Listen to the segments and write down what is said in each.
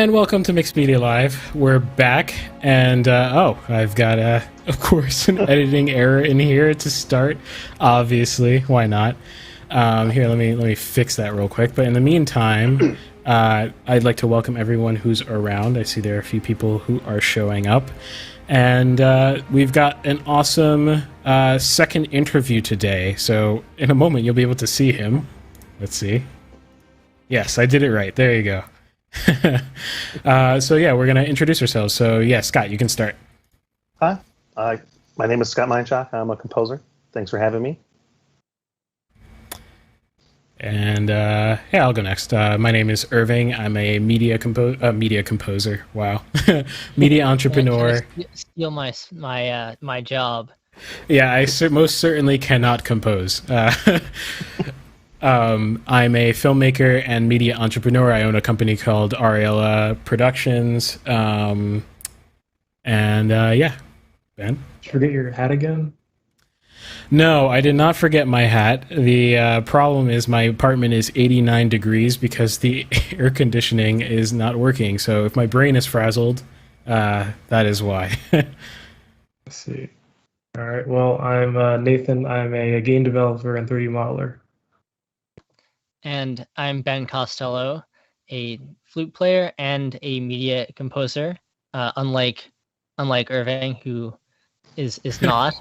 And welcome to Mixed Media Live. We're back, and I've got, of course, an editing error in here to start. Obviously, why not? Here, let me fix that real quick. But in the meantime, I'd like to welcome everyone who's around. I see there are a few people who are showing up, and we've got an awesome second interview today. So in a moment, you'll be able to see him. Let's see. Yes, I did it right. There you go. So yeah, we're going to introduce ourselves. So yeah, Scott, you can start. Hi, my name is Scott Meinschock. I'm a composer. Thanks for having me. And yeah, I'll go next. My name is Irving. I'm a media composer. Wow, media entrepreneur. Steal my job. Yeah, I most certainly cannot compose. I'm a filmmaker and media entrepreneur. I own a company called Ariella Productions. Yeah, Ben? Did you forget your hat again? No, I did not forget my hat. The problem is my apartment is 89 degrees because the air conditioning is not working. So if my brain is frazzled, that is why. Let's see. All right. Well, I'm Nathan. I'm a game developer and 3D modeler. And I'm Ben Costello, a flute player and a media composer. Unlike Irving, who is not.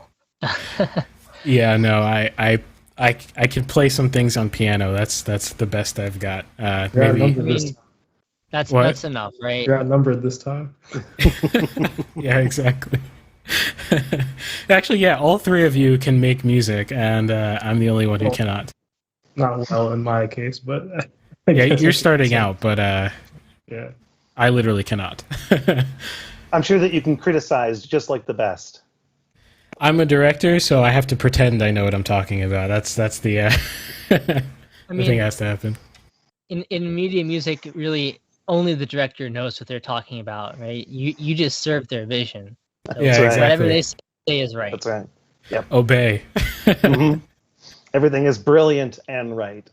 Yeah, no, I can play some things on piano. That's the best I've got. Maybe that's enough, right? You're outnumbered this time. Yeah, exactly. Actually, yeah, all three of you can make music, and I'm the only one who cannot. Not well in my case, but yeah, you're starting out, but yeah, I literally cannot. I'm sure that you can criticize just like the best. I'm a director, so I have to pretend I know what I'm talking about. That's the the thing has to happen. In media music, really only the director knows what they're talking about, right? You just serve their vision. So yeah, exactly. Whatever they say is right. That's right. Yep. Obey. Mm-hmm. Everything is brilliant and right.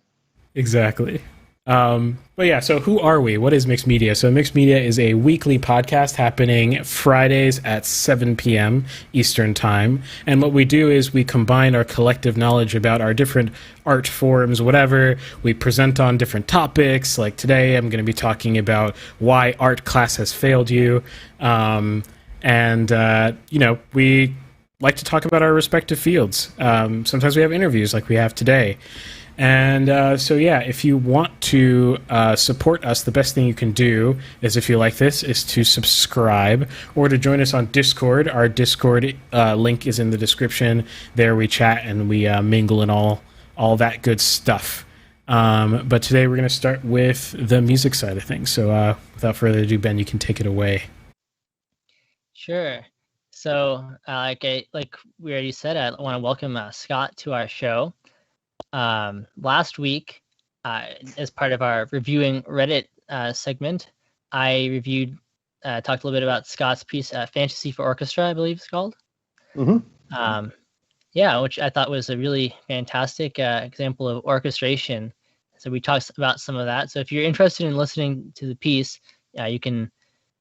Exactly. But yeah, so who are we? What is Mixed Media? So Mixed Media is a weekly podcast happening Fridays at 7 p.m. Eastern Time. And what we do is we combine our collective knowledge about our different art forms, whatever. We present on different topics. Like today, I'm going to be talking about why art class has failed you. We like to talk about our respective fields. Sometimes we have interviews like we have today. And so, yeah, if you want to support us, the best thing you can do is, if you like this, is to subscribe or to join us on Discord. Our Discord link is in the description. There we chat and we mingle and all that good stuff. But today we're going to start with the music side of things. So without further ado, Ben, you can take it away. Sure. So, like we already said, I want to welcome Scott to our show. Last week, as part of our reviewing Reddit segment, I talked a little bit about Scott's piece, "Fantasy for Orchestra," I believe it's called. Mm-hmm. Which I thought was a really fantastic example of orchestration. So we talked about some of that. So if you're interested in listening to the piece, you can,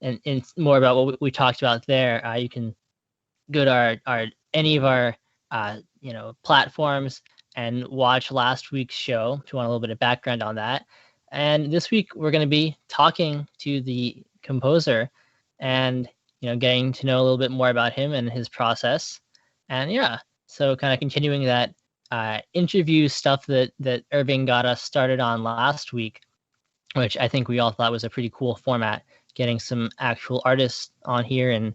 and more about what we talked about there, you can go to any of our platforms and watch last week's show if you want a little bit of background on that. And this week we're going to be talking to the composer and getting to know a little bit more about him and his process. And yeah, so kind of continuing that interview stuff that Irving got us started on last week, which I think we all thought was a pretty cool format, getting some actual artists on here and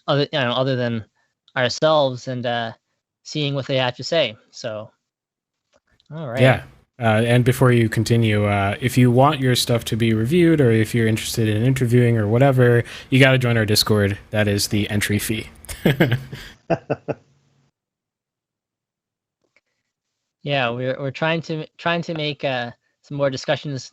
other than ourselves and seeing what they have to say. So, all right. Yeah. And before you continue, if you want your stuff to be reviewed or if you're interested in interviewing or whatever, you got to join our Discord. That is the entry fee. Yeah, we're trying to make some more discussions,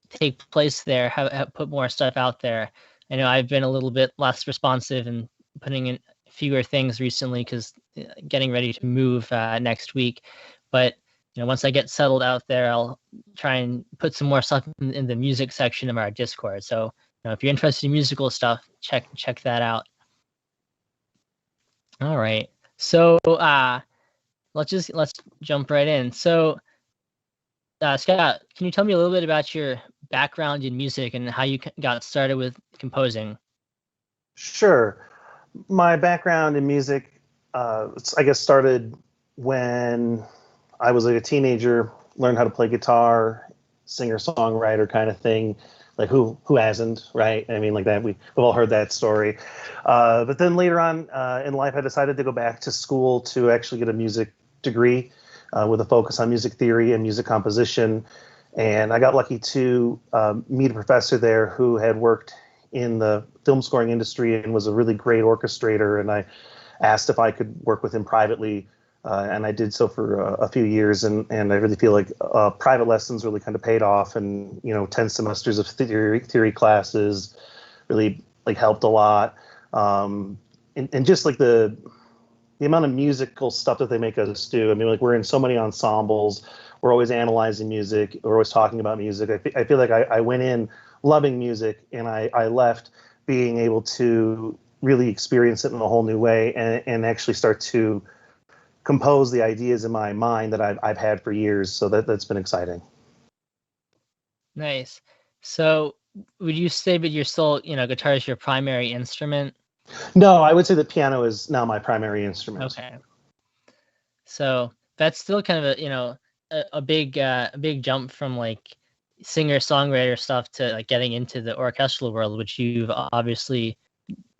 take place there. Have put more stuff out there. I know I've been a little bit less responsive and putting in fewer things recently because getting ready to move next week. But once I get settled out there, I'll try and put some more stuff in the music section of our Discord. So if you're interested in musical stuff, check that out. All right. So let's jump right in. So Scott, can you tell me a little bit about your background in music and how you got started with composing? Sure. My background in music, I guess, started when I was like a teenager, learned how to play guitar, singer-songwriter kind of thing. Like who hasn't, right? I mean, like that, we've all heard that story. But then later on in life, I decided to go back to school to actually get a music degree with a focus on music theory and music composition. And I got lucky to meet a professor there who had worked in the film scoring industry and was a really great orchestrator. And I asked if I could work with him privately. And I did so for a few years, and I really feel like private lessons really kind of paid off, and 10 semesters of theory classes really like helped a lot, and just like the amount of musical stuff that they make us do. I mean, like we're in so many ensembles, we're always analyzing music, we're always talking about music. I feel like I went in loving music, and I left being able to really experience it in a whole new way, and actually start to compose the ideas in my mind that I've had for years. So that's been exciting. Nice. So would you say that you're still, guitar is your primary instrument? No, I would say that piano is now my primary instrument. Okay. So that's still kind of a big jump from like singer-songwriter stuff to like getting into the orchestral world, which you've obviously,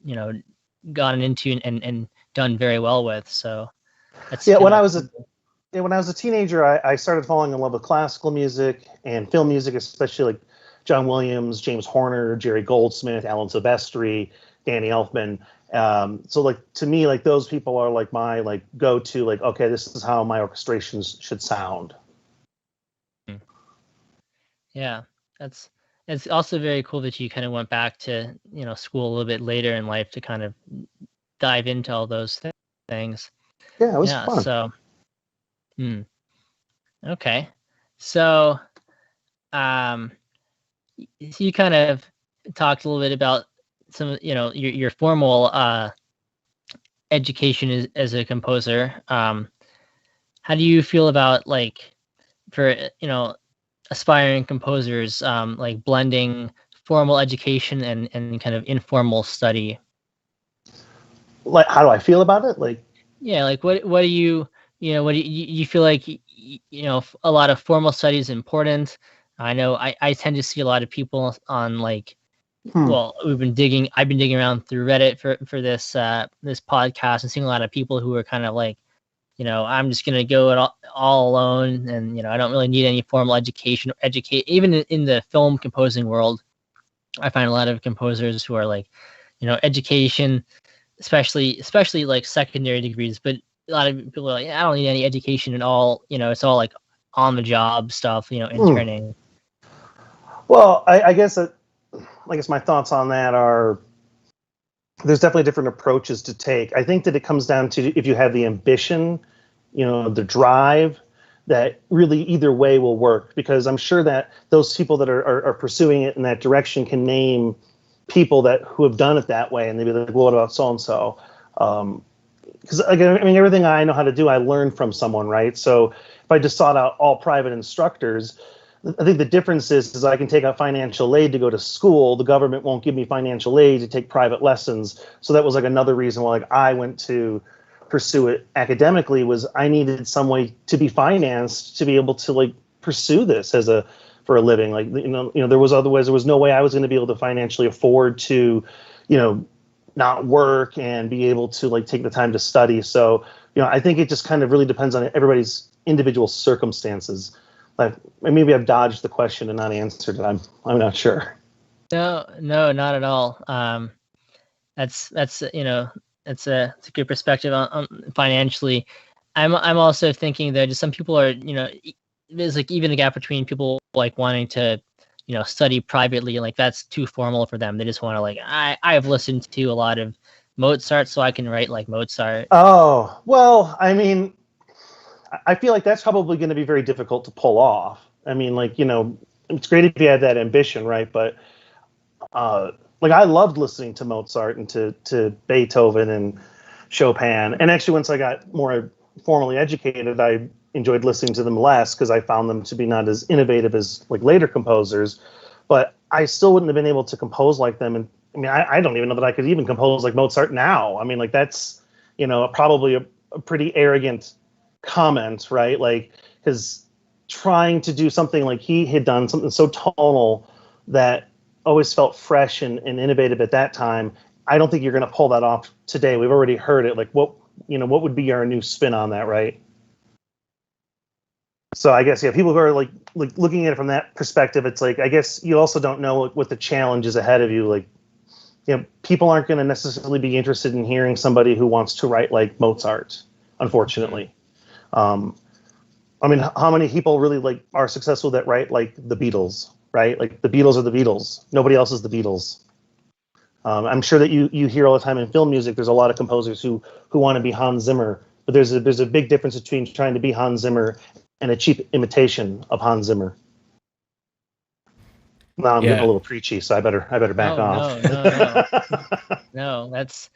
gotten into and done very well with. So when I was a teenager, I started falling in love with classical music and film music, especially like John Williams, James Horner, Jerry Goldsmith, Alan Silvestri, Danny Elfman. So like to me, like those people are like my like go-to, like, okay, this is how my orchestrations should sound. Yeah, it's also very cool that you kind of went back to school a little bit later in life to kind of dive into all those things. Yeah, it was fun. So, okay. So, you kind of talked a little bit about some, your formal education as a composer. How do you feel about like for aspiring composers, like blending formal education and kind of informal study? Like, how do I feel about it? Like, yeah, like what do you feel like a lot of formal study is important? I know I tend to see a lot of people on like well, I've been digging around through Reddit for this this podcast and seeing a lot of people who are kind of like, I'm just gonna go it all alone, and I don't really need any formal education. Even in the film composing world, I find a lot of composers who are like, education, especially like secondary degrees, but a lot of people are like, I don't need any education at all. It's all like on the job stuff, interning. Well, I guess my thoughts on that are there's definitely different approaches to take. I think that it comes down to if you have the ambition, the drive, that really either way will work, because I'm sure that those people that are pursuing it in that direction can name people who have done it that way, and they'd be like, well, what about so-and-so? Because everything I know how to do, I learned from someone, right? So if I just sought out all private instructors, I think the difference is I can take out financial aid to go to school. The government won't give me financial aid to take private lessons. So that was like another reason why I went to pursue it academically, was I needed some way to be financed to be able to like pursue this for a living. Like, there was otherwise there was no way I was going to be able to financially afford to, not work and be able to like take the time to study. So, I think it just kind of really depends on everybody's individual circumstances. Like, maybe I've dodged the question and not answered it. I'm not sure. No, not at all. That's it's a good perspective on financially. I'm also thinking that some people are, there's like even a gap between people like wanting to, study privately, like that's too formal for them. They just want to like, I've listened to a lot of Mozart, so I can write like Mozart. Oh, well, I mean, I feel like that's probably going to be very difficult to pull off. I mean, like, it's great if you had that ambition, right? But like, I loved listening to Mozart and to Beethoven and Chopin. And actually, once I got more formally educated, I enjoyed listening to them less because I found them to be not as innovative as like later composers. But I still wouldn't have been able to compose like them. And I mean, I don't even know that I could even compose like Mozart now. I mean, like, that's, probably a pretty arrogant comment, right? Like, because trying to do something like he had done, something so tonal that always felt fresh and innovative at that time, I don't think you're going to pull that off today. We've already heard it. Like, what would be our new spin on that, right? So I guess, yeah, people who are like looking at it from that perspective, it's like, I guess you also don't know what the challenge is ahead of you. Like, people aren't going to necessarily be interested in hearing somebody who wants to write like Mozart, unfortunately. I mean, how many people really like are successful that write like the Beatles, right? Like, the Beatles are the Beatles. Nobody else is the Beatles. I'm sure that you hear all the time in film music, there's a lot of composers who want to be Hans Zimmer, but there's a big difference between trying to be Hans Zimmer and a cheap imitation of Hans Zimmer. Now I'm getting a little preachy, so I better back off. No, that's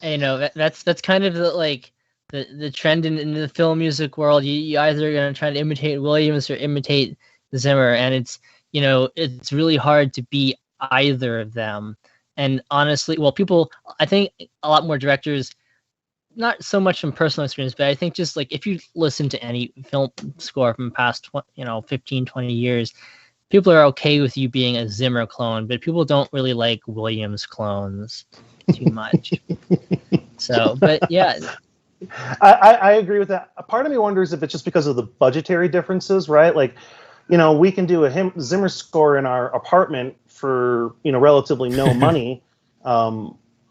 that's kind of the trend in the film music world. You either are going to try to imitate Williams or imitate Zimmer, and it's really hard to be either of them. And honestly, I think a lot more directors, not so much from personal experience, but I think just like if you listen to any film score from the past 15, 20 years, people are okay with you being a Zimmer clone, but people don't really like Williams clones too much. So, but yeah. I agree with that. A part of me wonders if it's just because of the budgetary differences, right? Like, we can do a Zimmer score in our apartment for, relatively no money,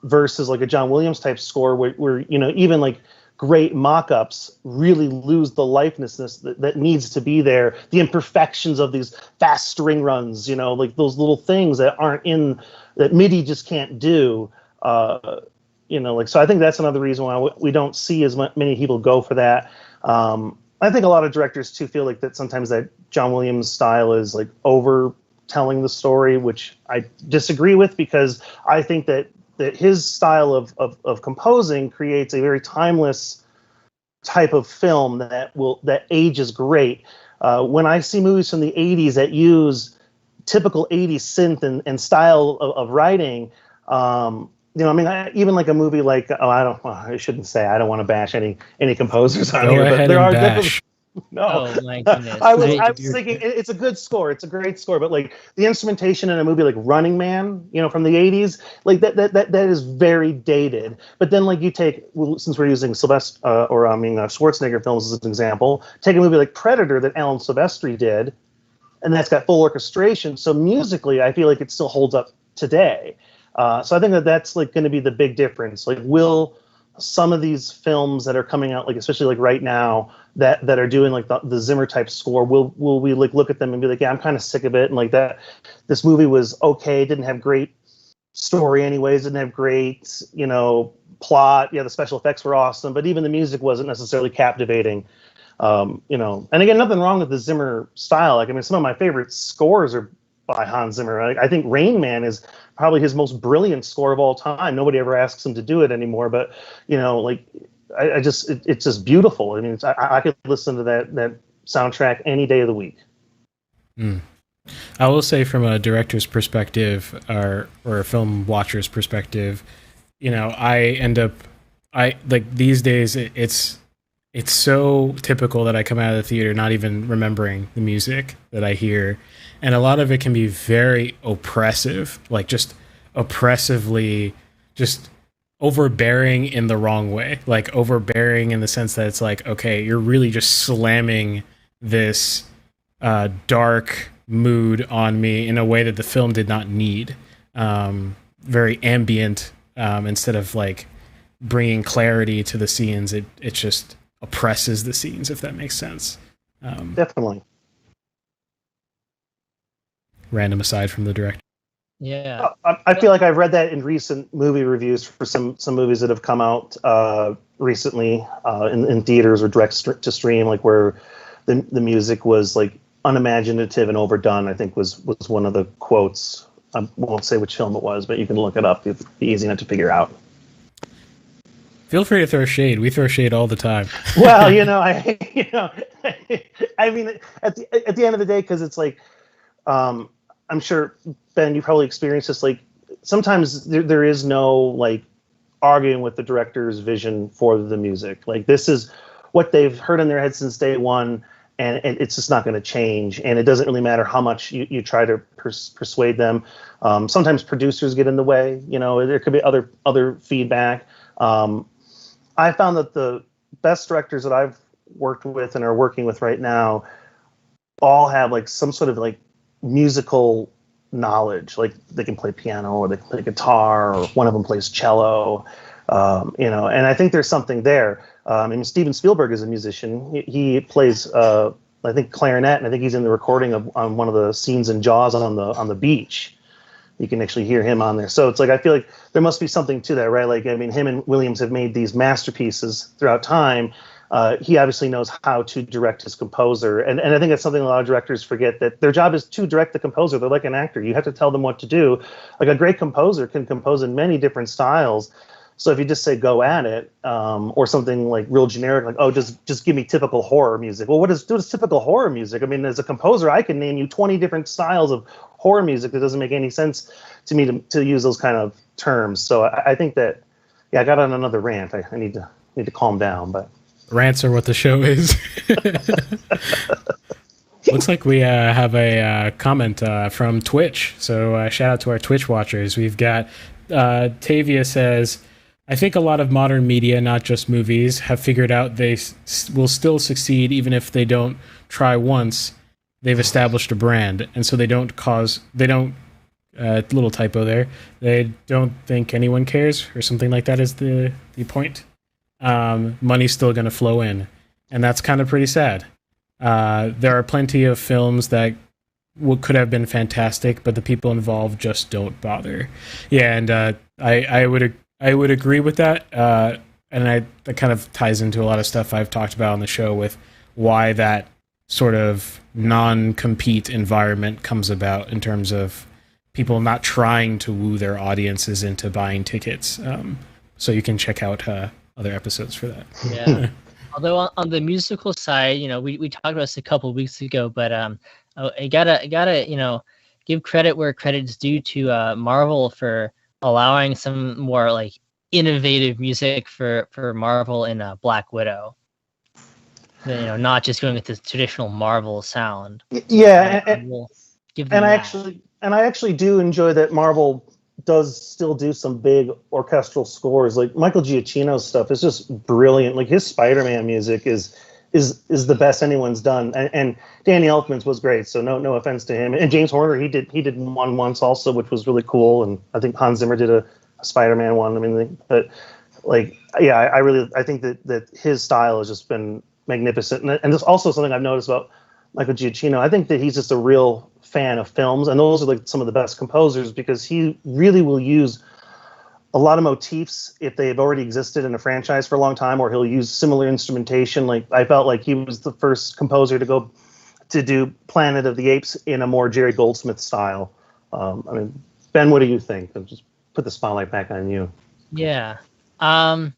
versus like a John Williams type score where even like great mock-ups really lose the lifelessness that needs to be there. The imperfections of these fast string runs, like those little things that that MIDI just can't do. So I think that's another reason why we don't see as many people go for that. I think a lot of directors too feel like that sometimes that John Williams style is like over telling the story, which I disagree with, because I think that his style of composing creates a very timeless type of film that ages great. When I see movies from the 80s that use typical 80s synth and style of writing, even like a movie like, I shouldn't say, I don't want to bash any composers on here, but there are definitely. No, oh my goodness. I was thinking it's a good score. It's a great score, but like the instrumentation in a movie like Running Man, from the 80s, like that is very dated. But then like you take, since we're using Schwarzenegger films as an example, take a movie like Predator that Alan Silvestri did, and that's got full orchestration. So musically, I feel like it still holds up today. So I think that's like going to be the big difference. Like, will some of these films that are coming out, like especially like right now, that are doing like the Zimmer type score, will we like look at them and be like, yeah, I'm kind of sick of it, and like that this movie was okay, didn't have great story anyways, didn't have great plot. Yeah, the special effects were awesome, but even the music wasn't necessarily captivating. And again, nothing wrong with the Zimmer style. Like, I mean, some of my favorite scores are by Hans Zimmer. I think Rain Man is probably his most brilliant score of all time. Nobody ever asks him to do it anymore, but it's just beautiful. I mean, I could listen to that soundtrack any day of the week. I will say, from a director's perspective or a film watcher's perspective, I like these days it's so typical that I come out of the theater not even remembering the music that I hear. And a lot of it can be very oppressive, like just oppressively, just overbearing in the wrong way. Like overbearing in the sense that it's like, okay, you're really just slamming this dark mood on me in a way that the film did not need. Very ambient, instead of like bringing clarity to the scenes. It just oppresses the scenes, if that makes sense. Definitely. Random aside from the director. Yeah. I feel like I've read that in recent movie reviews for some movies that have come out recently in theaters or direct to stream, like where the music was like unimaginative and overdone. I think was one of the quotes. I won't say which film it was, but you can look it up. It'd be easy enough to figure out. Feel free to throw shade. We throw shade all the time. Well, I mean, at the end of the day, because it's like, I'm sure, Ben, you probably experienced this. Like, sometimes there is no like arguing with the director's vision for the music. Like, this is what they've heard in their head since day one, and it's just not going to change. And it doesn't really matter how much you try to persuade them. Sometimes producers get in the way. There could be other feedback. I found that the best directors that I've worked with and are working with right now all have like some sort of like musical knowledge. Like they can play piano or they can play guitar, or one of them plays cello. And I think there's something there. And Steven Spielberg is a musician. He plays, I think, clarinet, and I think he's in the recording on one of the scenes in Jaws on the beach. You can actually hear him on there. So it's like, I feel like there must be something to that, right? Like, I mean, him and Williams have made these masterpieces throughout time. He obviously knows how to direct his composer. And I think that's something a lot of directors forget, that their job is to direct the composer. They're like an actor. You have to tell them what to do. Like, a great composer can compose in many different styles. So if you just say go at it, or something like real generic, like, oh, just give me typical horror music. Well, what is typical horror music? I mean, as a composer, I can name you 20 different styles of horror music. That doesn't make any sense to me to use those kind of terms. So I think that, I got on another rant. I need to calm down. But Rants are what the show is. Looks like we have a comment from Twitch. So shout out to our Twitch watchers. We've got Tavia says, I think a lot of modern media, not just movies, have figured out they will still succeed even if they don't try once. They've established a brand, and so they don't little typo there. They don't think anyone cares, or something like that is the point. Money's still going to flow in, and that's kind of pretty sad. There are plenty of films that could have been fantastic, but the people involved just don't bother. Yeah, and I would agree with that, and that kind of ties into a lot of stuff I've talked about on the show with why that sort of non-compete environment comes about in terms of people not trying to woo their audiences into buying tickets. So you can check out other episodes for that. Yeah. Although on the musical side, we talked about this a couple of weeks ago, but I gotta give credit where credit's due to Marvel for allowing some more like innovative music for Marvel in Black Widow. Not just going with the traditional Marvel sound. Yeah, we'll give them I actually do enjoy that Marvel does still do some big orchestral scores. Like Michael Giacchino's stuff is just brilliant. Like his Spider-Man music is the best anyone's done. And Danny Elfman's was great. So no offense to him. And James Horner, he did one once also, which was really cool. And I think Hans Zimmer did a Spider-Man one. I mean, but like, yeah, I think that his style has just been magnificent. And there's also something I've noticed about Michael Giacchino. I think that he's just a real fan of films, and those are like some of the best composers, because he really will use a lot of motifs if they've already existed in a franchise for a long time, or he'll use similar instrumentation. Like I felt like he was the first composer to do Planet of the Apes in a more Jerry Goldsmith style. I mean, Ben, what do you think? I'll just put the spotlight back on you. Yeah. I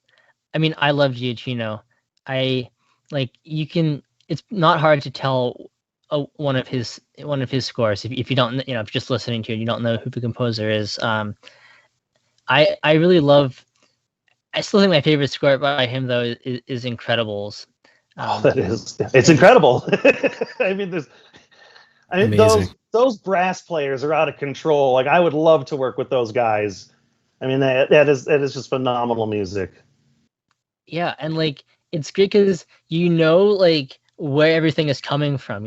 mean, I love Giacchino. It's not hard to tell one of his scores if you don't, if you're just listening to it, you don't know who the composer is. I really love. I still think my favorite score by him though is Incredibles. It's incredible. I mean, those brass players are out of control. Like I would love to work with those guys. I mean, that is just phenomenal music. Yeah, and like it's great because like where everything is coming from,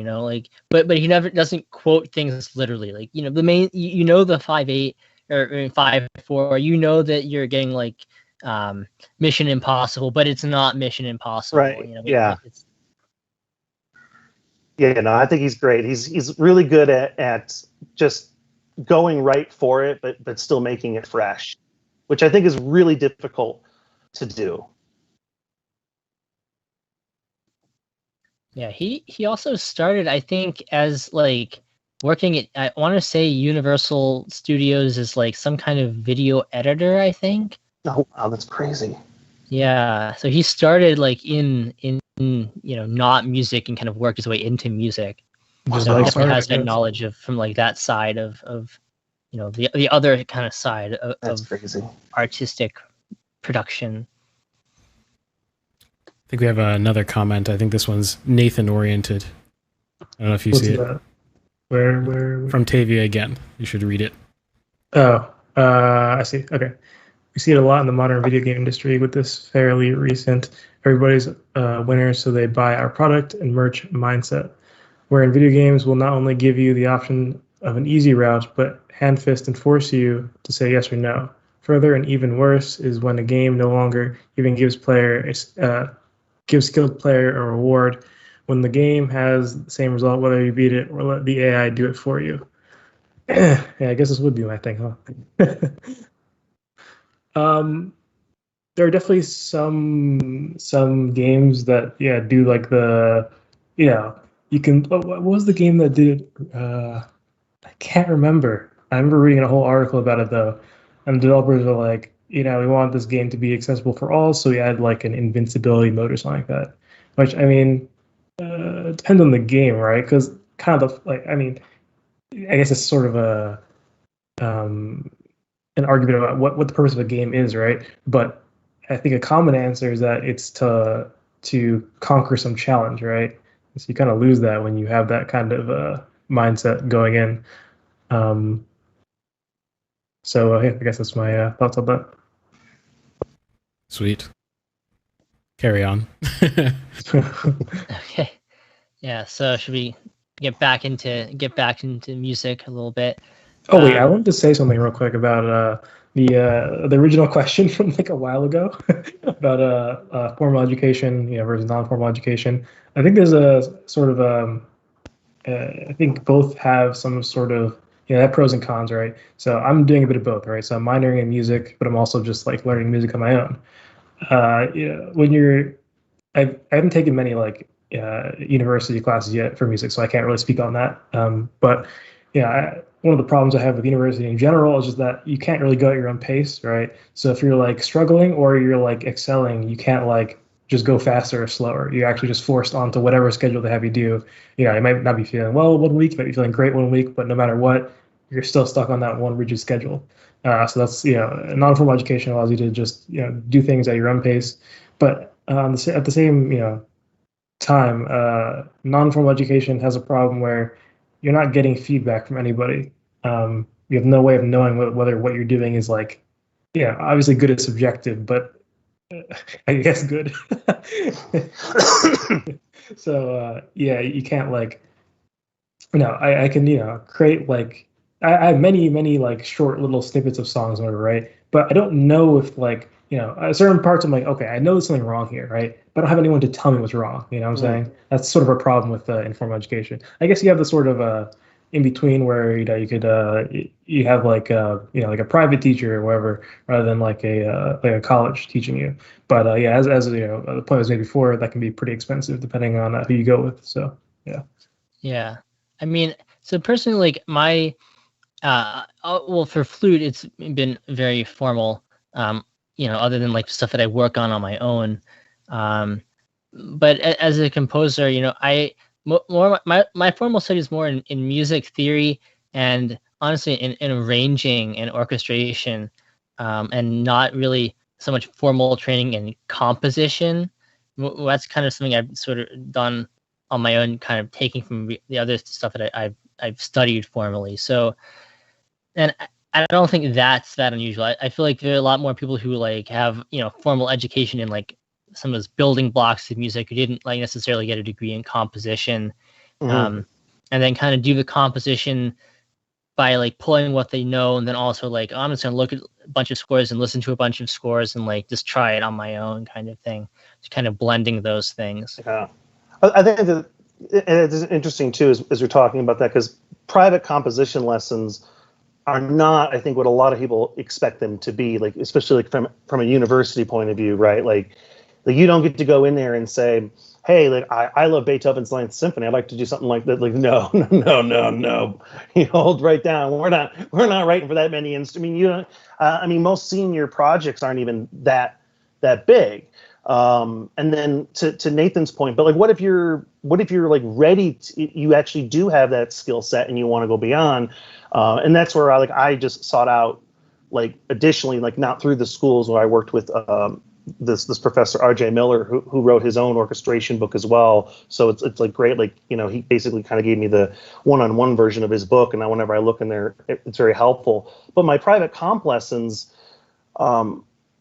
but he never doesn't quote things literally. Like the main, the 5/8 or 5/4, that you're getting like Mission Impossible, but it's not Mission Impossible. Right. Yeah. No, I think he's great. He's really good at just going right for it, but still making it fresh, which I think is really difficult to do. Yeah, he also started, I think, as like working at, I want to say, Universal Studios as like some kind of video editor, I think. Oh, wow, that's crazy. Yeah, so he started like in not music and kind of worked his way into music. Just So he like definitely art, has I that guess. knowledge from like that side of the other kind of side That's of crazy. artistic production. I think we have another comment. I think this one's Nathan oriented. I don't know if you What's see it. that? Where? From Tavia again. You should read it. Oh, I see. Okay. We see it a lot in the modern video game industry with this fairly recent everybody's winners, so they buy our product and merch mindset, wherein video games will not only give you the option of an easy route, but hand fist and force you to say yes or no. Further and even worse is when a game no longer even gives skilled player a reward when the game has the same result, whether you beat it or let the AI do it for you. Yeah, I guess this would be my thing, huh? There are definitely some games that do like you can what was the game that did it? I can't remember. I remember reading a whole article about it though, and the developers were like, we want this game to be accessible for all, so we add like an invincibility mode or something like that. Which I mean, it depends on the game, right? Because kind of I guess it's sort of a an argument about what the purpose of a game is, right? But I think a common answer is that it's to conquer some challenge, right? So you kind of lose that when you have that kind of mindset going in. So yeah, I guess that's my thoughts on that. Sweet. Carry on. Okay. Yeah, so should we get back into music a little bit? Oh wait, I wanted to say something real quick about the original question from like a while ago about formal education, versus non-formal education. I think there's a sort of I think both have some sort of have pros and cons, right? So I'm doing a bit of both, right? So I'm minoring in music, but I'm also just like learning music on my own. When I haven't taken many like university classes yet for music, so I can't really speak on that. But one of the problems I have with university in general is just that you can't really go at your own pace, right? So if you're like struggling or you're like excelling, you can't like just go faster or slower. You're actually just forced onto whatever schedule they have you do. You might not be feeling well one week, you might be feeling great one week, but no matter what, you're still stuck on that one rigid schedule. So that's non-formal education allows you to just do things at your own pace, but at the same time, non-formal education has a problem where you're not getting feedback from anybody. You have no way of knowing whether what you're doing is like, obviously good is subjective, but I guess good. So you can't like, I can create like I have many like short little snippets of songs or whatever, right? But I don't know if like at certain parts I'm like, okay, I know there's something wrong here, right? But I don't have anyone to tell me what's wrong. You know what I'm saying? That's sort of a problem with informal education. I guess you have the sort of in between where you could you have like like a private teacher or whatever rather than like a college teaching you. But as the point was made before, that can be pretty expensive depending on who you go with. So yeah. Yeah, I mean, so personally, like my well, for flute, it's been very formal. Other than like stuff that I work on my own. But as a composer, more my formal study is more in music theory and honestly in arranging and orchestration, and not really so much formal training in composition. That's kind of something I've sort of done on my own, kind of taking from the other stuff that I've studied formally. So, and I don't think that's that unusual. I feel like there are a lot more people who like have formal education in like some of those building blocks of music who didn't like necessarily get a degree in composition, and then kind of do the composition by like pulling what they know, and then also like, I'm just gonna look at a bunch of scores and listen to a bunch of scores and like just try it on my own kind of thing. Just kind of blending those things. Yeah, I think that it's interesting too as we're talking about that, because private composition lessons are not, I think, what a lot of people expect them to be, like, especially like from a university point of view, right? Like you don't get to go in there and say, hey, like I love Beethoven's Ninth Symphony. I'd like to do something like that. Like, no, no, no, no, no. You hold right down. We're not writing for that many instruments. I mean, you don't. I mean, most senior projects aren't even that big. And then to Nathan's point, but like, what if you're like ready to, you actually do have that skill set and you want to go beyond, and that's where I just sought out, like, additionally, like, not through the schools where I worked with this professor RJ Miller, who wrote his own orchestration book as well. So it's like great, like, you know, he basically kind of gave me the one-on-one version of his book, and now whenever I look in there, it's very helpful. But my private comp lessons,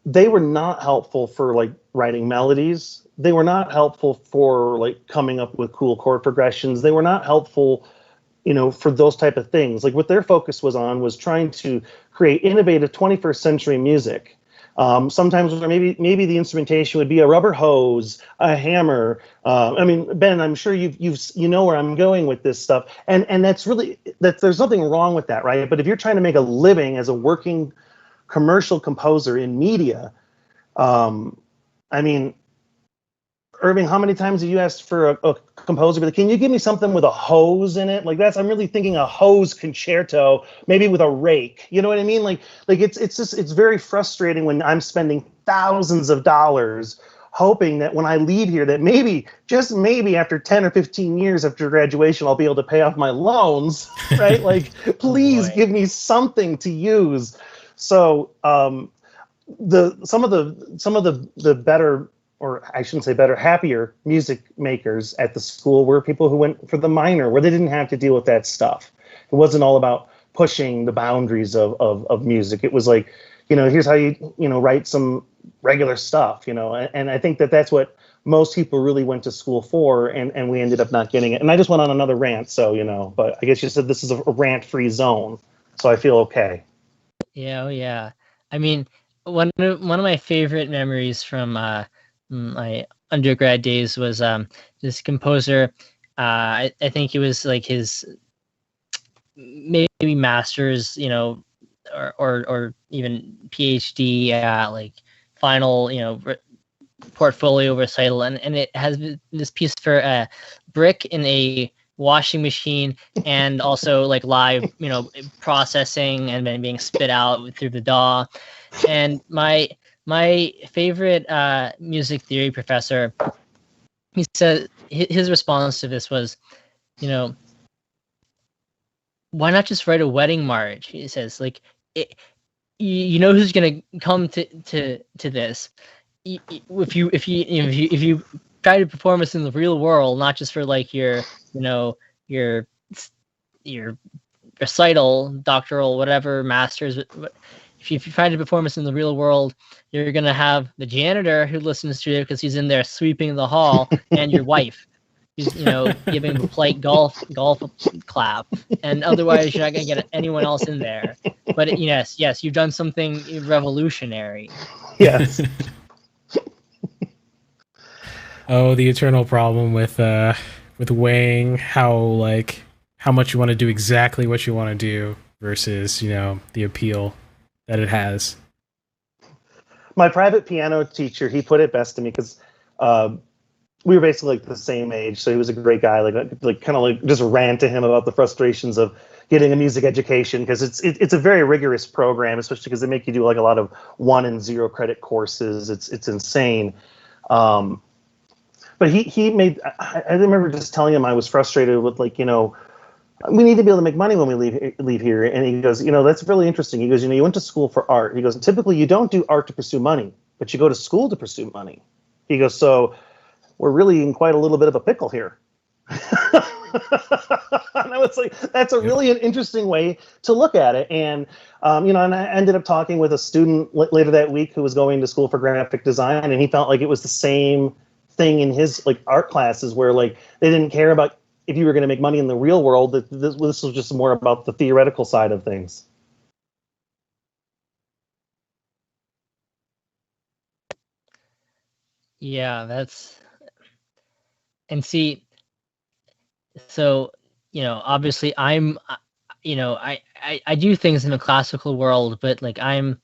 they were not helpful for like writing melodies. They were not helpful for like coming up with cool chord progressions. They were not helpful, you know, for those type of things. Like, what their focus was on was trying to create innovative 21st century music. Sometimes maybe the instrumentation would be a rubber hose, a hammer. I mean, Ben, I'm sure you know where I'm going with this stuff, and that's there's nothing wrong with that, right? But if you're trying to make a living as a working commercial composer in media, I mean, Irving, how many times have you asked for a composer? But can you give me something with a hose in it? Like, I'm really thinking a hose concerto, maybe with a rake. You know what I mean? Like it's very frustrating when I'm spending thousands of dollars hoping that when I leave here, that maybe, just maybe, after 10 or 15 years after graduation, I'll be able to pay off my loans, right? Like, please give me something to use. So some of the better, or I shouldn't say better, happier music makers at the school were people who went for the minor, where they didn't have to deal with that stuff. It wasn't all about pushing the boundaries of music. It was like, you know, here's how you write some regular stuff, you know, and I think that's what most people really went to school for, and we ended up not getting it. And I just went on another rant, so, you know, but I guess you said this is a rant-free zone, so I feel okay. Yeah, oh yeah. I mean, one of my favorite memories from my undergrad days was this composer. I think it was like his maybe master's, you know, or even PhD, like final, you know, portfolio recital, and it has this piece for brick in a washing machine, and also like live, you know, processing and then being spit out through the DAW. And my favorite music theory professor, he said his response to this was, you know, why not just write a wedding march? He says, like, you know who's gonna come to this if you try to perform this in the real world, not just for like your recital, doctoral, whatever, masters. But if you try to perform this in the real world, you're gonna have the janitor who listens to it because he's in there sweeping the hall, and your wife, who's, you know, giving a polite golf clap, and otherwise you're not gonna get anyone else in there. But yes, you've done something revolutionary. Yes. Oh, the eternal problem with weighing how much you want to do exactly what you want to do versus, you know, the appeal that it has. My private piano teacher, he put it best to me, because we were basically like the same age, so he was a great guy. Like kind of like just ran to him about the frustrations of getting a music education, because it's a very rigorous program, especially because they make you do like a lot of 1 and 0 credit courses. It's insane. But he made, I remember just telling him I was frustrated with, like, you know, we need to be able to make money when we leave here. And he goes, you know, that's really interesting. He goes, you know, you went to school for art. He goes, typically you don't do art to pursue money, but you go to school to pursue money. He goes, so we're really in quite a little bit of a pickle here. And I was like, that's a really an interesting way to look at it. And, you know, and I ended up talking with a student later that week who was going to school for graphic design, and he felt like it was the same thing in his like art classes, where like they didn't care about if you were going to make money in the real world. That this was just more about the theoretical side of things. Yeah, that's, and see, so, you know, obviously I'm I do things in the classical world, but like I'm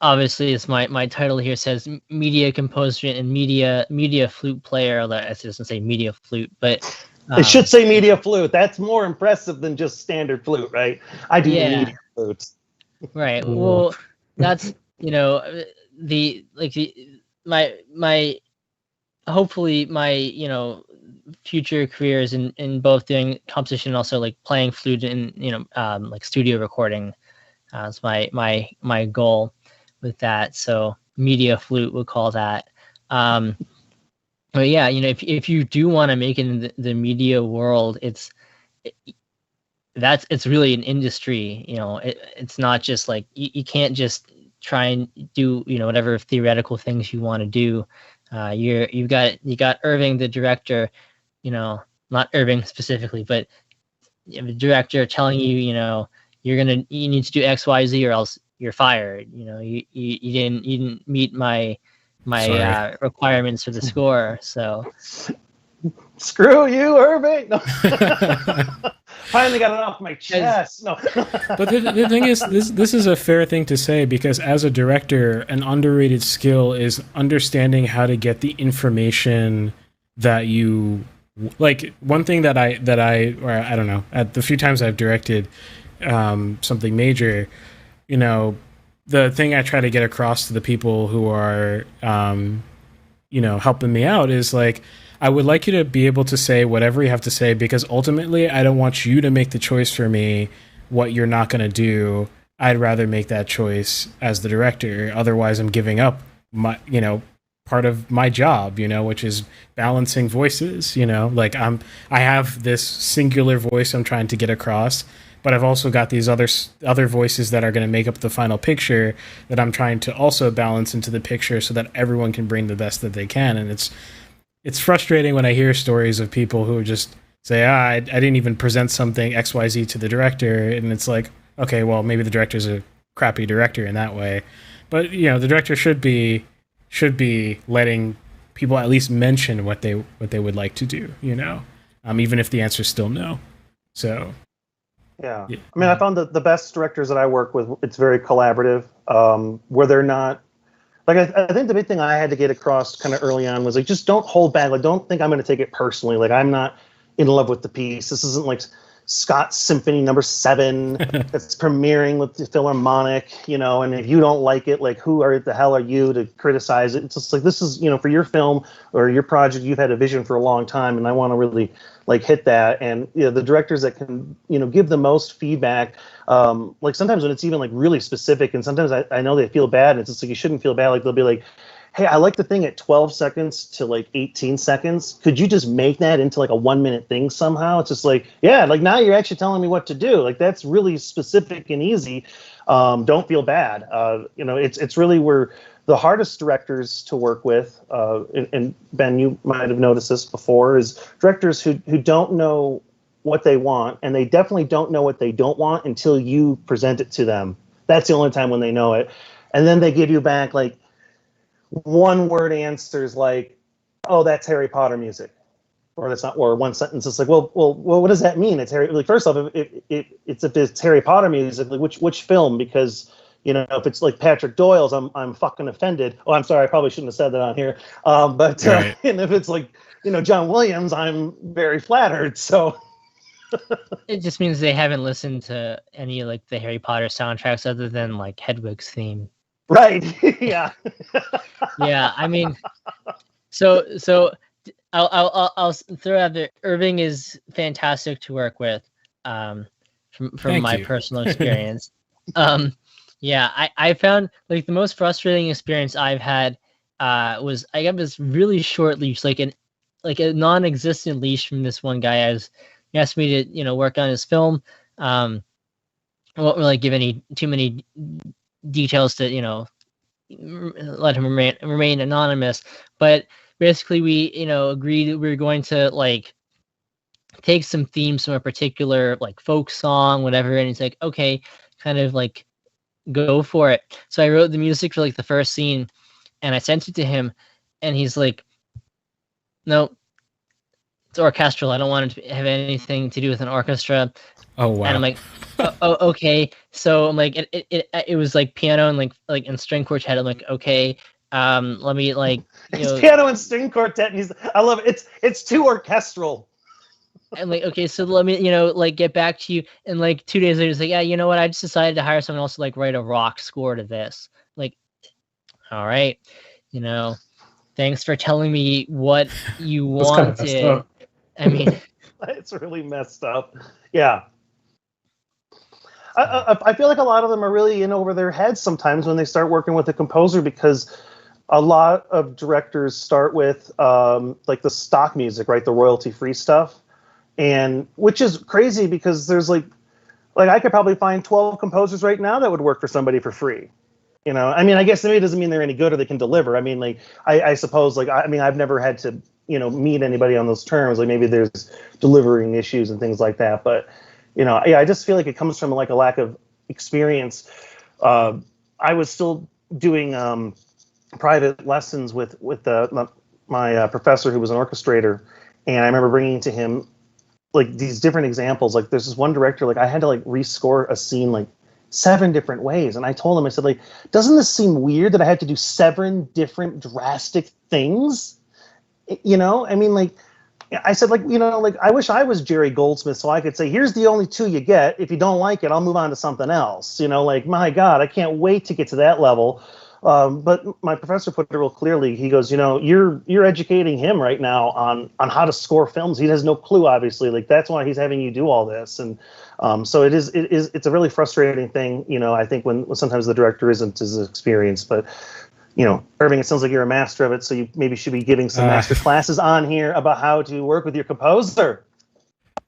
obviously, as my title here says, media composer and media flute player. Although it doesn't say media flute, but It should say media flute. That's more impressive than just standard flute, right? I do media flutes. Right. Well, that's my hopefully my future careers in both doing composition and also like playing flute and like studio recording. Is my goal with that. So media flute, we'll call that. But yeah, if you do want to make it in the media world, it's really an industry. It's not just like you can't just try and do whatever theoretical things you want to do. You got Irving, the director, not Irving specifically, but the director telling you, you need to do X, Y, Z, or else you're fired. You didn't meet my requirements for the score. So screw you, Irving. No. Finally got it off my chest. No. But the thing is, this is a fair thing to say, because as a director, an underrated skill is understanding how to get the information that you like. One thing that I don't know, at the few times I've directed something major, the thing I try to get across to the people who are helping me out is like, I would like you to be able to say whatever you have to say, because ultimately I don't want you to make the choice for me what you're not going to do. I'd rather make that choice as the director. Otherwise I'm giving up my, part of my job, which is balancing voices, like I have this singular voice I'm trying to get across, but I've also got these other voices that are going to make up the final picture that I'm trying to also balance into the picture so that everyone can bring the best that they can. And it's frustrating when I hear stories of people who just say, I didn't even present something XYZ to the director. And it's like, okay, well, maybe the director's a crappy director in that way. But, the director should be letting people at least mention what they would like to do, even if the answer is still no. So, yeah. I mean, I found that the best directors that I work with, it's very collaborative, where they're not, like, I think the big thing I had to get across kind of early on was like, just don't hold back. Like, don't think I'm going to take it personally. Like, I'm not in love with the piece. This isn't like Scott's Symphony No. 7 that's premiering with the Philharmonic, and if you don't like it, like, who the hell are you to criticize it? It's just like, this is, for your film or your project, you've had a vision for a long time, and I want to really like hit that. And the directors that can give the most feedback, like sometimes when it's even like really specific, and sometimes I know they feel bad, and it's just like, you shouldn't feel bad. Like, they'll be like, hey, I like the thing at 12 seconds to like 18 seconds. Could you just make that into like a 1 minute thing somehow? It's just like, yeah, like now you're actually telling me what to do. Like, that's really specific and easy. Don't feel bad. It's really where the hardest directors to work with, and Ben, you might have noticed this before, is directors who don't know what they want, and they definitely don't know what they don't want until you present it to them. That's the only time when they know it. And then they give you back like one word answers like, oh, that's Harry Potter music. Or that's not, or one sentence. It's like, well, what does that mean? It's Harry. Like, first off, if it's Harry Potter music, like which film? Because if it's like Patrick Doyle's, I'm fucking offended. Oh, I'm sorry, I probably shouldn't have said that on here. But right. And if it's like John Williams, I'm very flattered. So it just means they haven't listened to any like the Harry Potter soundtracks other than like Hedwig's theme. Right. Yeah. Yeah. I mean, so I'll throw out there. Irving is fantastic to work with, from my personal experience. Yeah, I found like the most frustrating experience I've had was I got this really short leash, like a non-existent leash from this one guy. He asked me to work on his film. I won't really give too many details to let him remain anonymous, but basically we agreed we were going to like take some themes from a particular like folk song, whatever, and he's like, okay, kind of like go for it. So I wrote the music for like the first scene and I sent it to him, and he's like, no, it's orchestral. I don't want it to have anything to do with an orchestra. Oh wow. And I'm like, oh, okay. So I'm like, it was like piano and like and string quartet. I'm like, okay, let me like, it's piano and string quartet. And I love it. It's too orchestral. I'm like, okay, so let me, like get back to you. And like 2 days later, it's like, yeah, you know what? I just decided to hire someone else to like write a rock score to this. Like, all right, thanks for telling me what you wanted. Kind of messed up. I mean, it's really messed up. Yeah. I feel like a lot of them are really in over their heads sometimes when they start working with a composer, because a lot of directors start with like the stock music, right? The royalty-free stuff. And which is crazy because there's like I could probably find 12 composers right now that would work for somebody for free. I mean, I guess maybe it doesn't mean they're any good or they can deliver. I mean, like, I suppose, like, I mean, I've never had to, meet anybody on those terms. Like, maybe there's delivering issues and things like that. But, yeah, I just feel like it comes from, like, a lack of experience. I was still doing private lessons with my professor who was an orchestrator. And I remember bringing to him, like, these different examples. Like, there's this one director, like, I had to, like, rescore a scene, like, 7 different ways. And I told him, I said, like, doesn't this seem weird that I had to do 7 different drastic things? I mean, like, I said, like, like, I wish I was Jerry Goldsmith so I could say, here's the only 2 you get. If you don't like it, I'll move on to something else. Like, my God, I can't wait to get to that level. But my professor put it real clearly. He goes, you're educating him right now on how to score films. He has no clue, obviously. Like, that's why he's having you do all this. And so it's a really frustrating thing, I think, when sometimes the director isn't as experienced. But, Irving, it sounds like you're a master of it, so you maybe should be giving some master classes on here about how to work with your composer.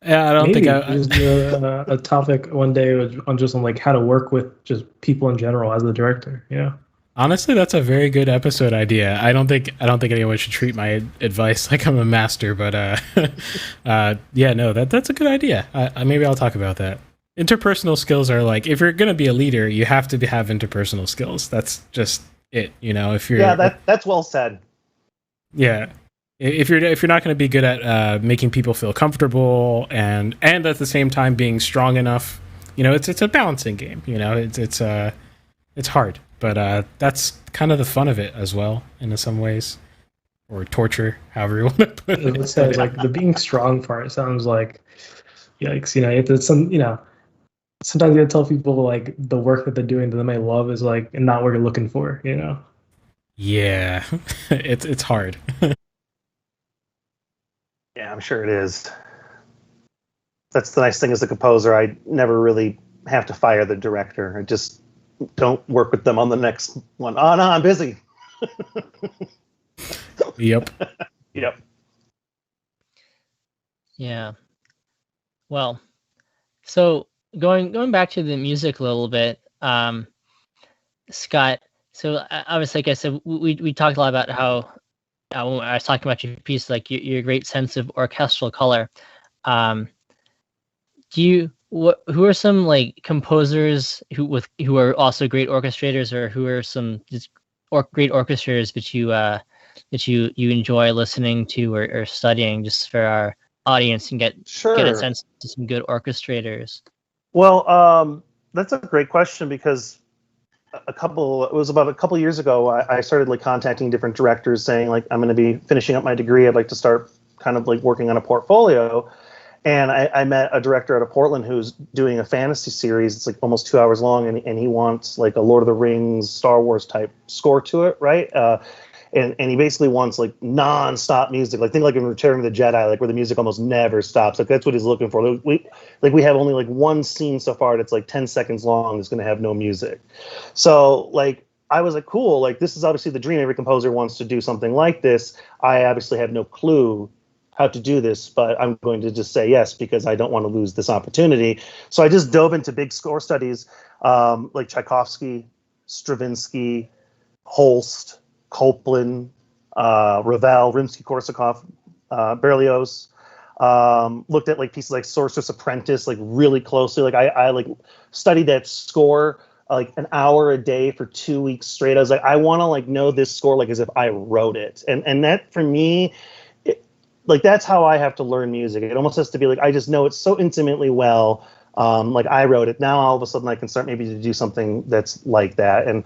Yeah, I don't Maybe think just a topic one day on like how to work with just people in general as the director. Honestly, that's a very good episode idea. I don't think anyone should treat my advice like I'm a master, but yeah, no, that's a good idea. Maybe I'll talk about that. Interpersonal skills are like, if you're going to be a leader, you have to have interpersonal skills. That's just it, if you're that's well said. Yeah. If you're not going to be good at making people feel comfortable and at the same time being strong enough, it's a balancing game. It's hard. But that's kind of the fun of it as well, in some ways, or torture, however you want to put it. It sounds like the being strong part sounds like, yikes. It's sometimes you have to tell people like the work that they're doing that they may love is like not what you're looking for. Yeah, it's hard. Yeah, I'm sure it is. That's the nice thing as a composer. I never really have to fire the director. I just don't work with them on the next one. Oh, no, I'm busy. Yep. Yep. Yeah. Well, so going back to the music a little bit, Scott, so obviously, like I said, we talked a lot about how when I was talking about your piece, like your great sense of orchestral color. Who are some like composers who are also great orchestrators, or who are some just great orchestrators that you enjoy listening to or studying, just for our audience and get a sense of some good orchestrators? Well, that's a great question, because it was about a couple years ago, I started like contacting different directors saying, like, I'm going to be finishing up my degree. I'd like to start kind of like working on a portfolio. And I met a director out of Portland who's doing a fantasy series. It's like almost 2 hours long, and he wants like a Lord of the Rings, Star Wars type score to it, right? And he basically wants like non-stop music, like think like in Return of the Jedi, like where the music almost never stops. Like that's what he's looking for. We have only like one scene so far that's like 10 seconds long that's going to have no music. So like I was like, cool, like this is obviously the dream. Every composer wants to do something like this. I obviously have no clue how to do this, but I'm going to just say yes because I don't want to lose this opportunity. So I just dove into big score studies like Tchaikovsky, Stravinsky, Holst, Copland, Ravel, Rimsky-Korsakov, Berlioz. Looked at like pieces like Sorcerer's Apprentice like really closely. Like I like studied that score like an hour a day for 2 weeks straight. I was like, I want to like know this score like as if I wrote it, and that for me. like that's how I have to learn music. It almost has to be like I just know it so intimately well. Like I wrote it. Now all of a sudden I can start maybe to do something that's like that. And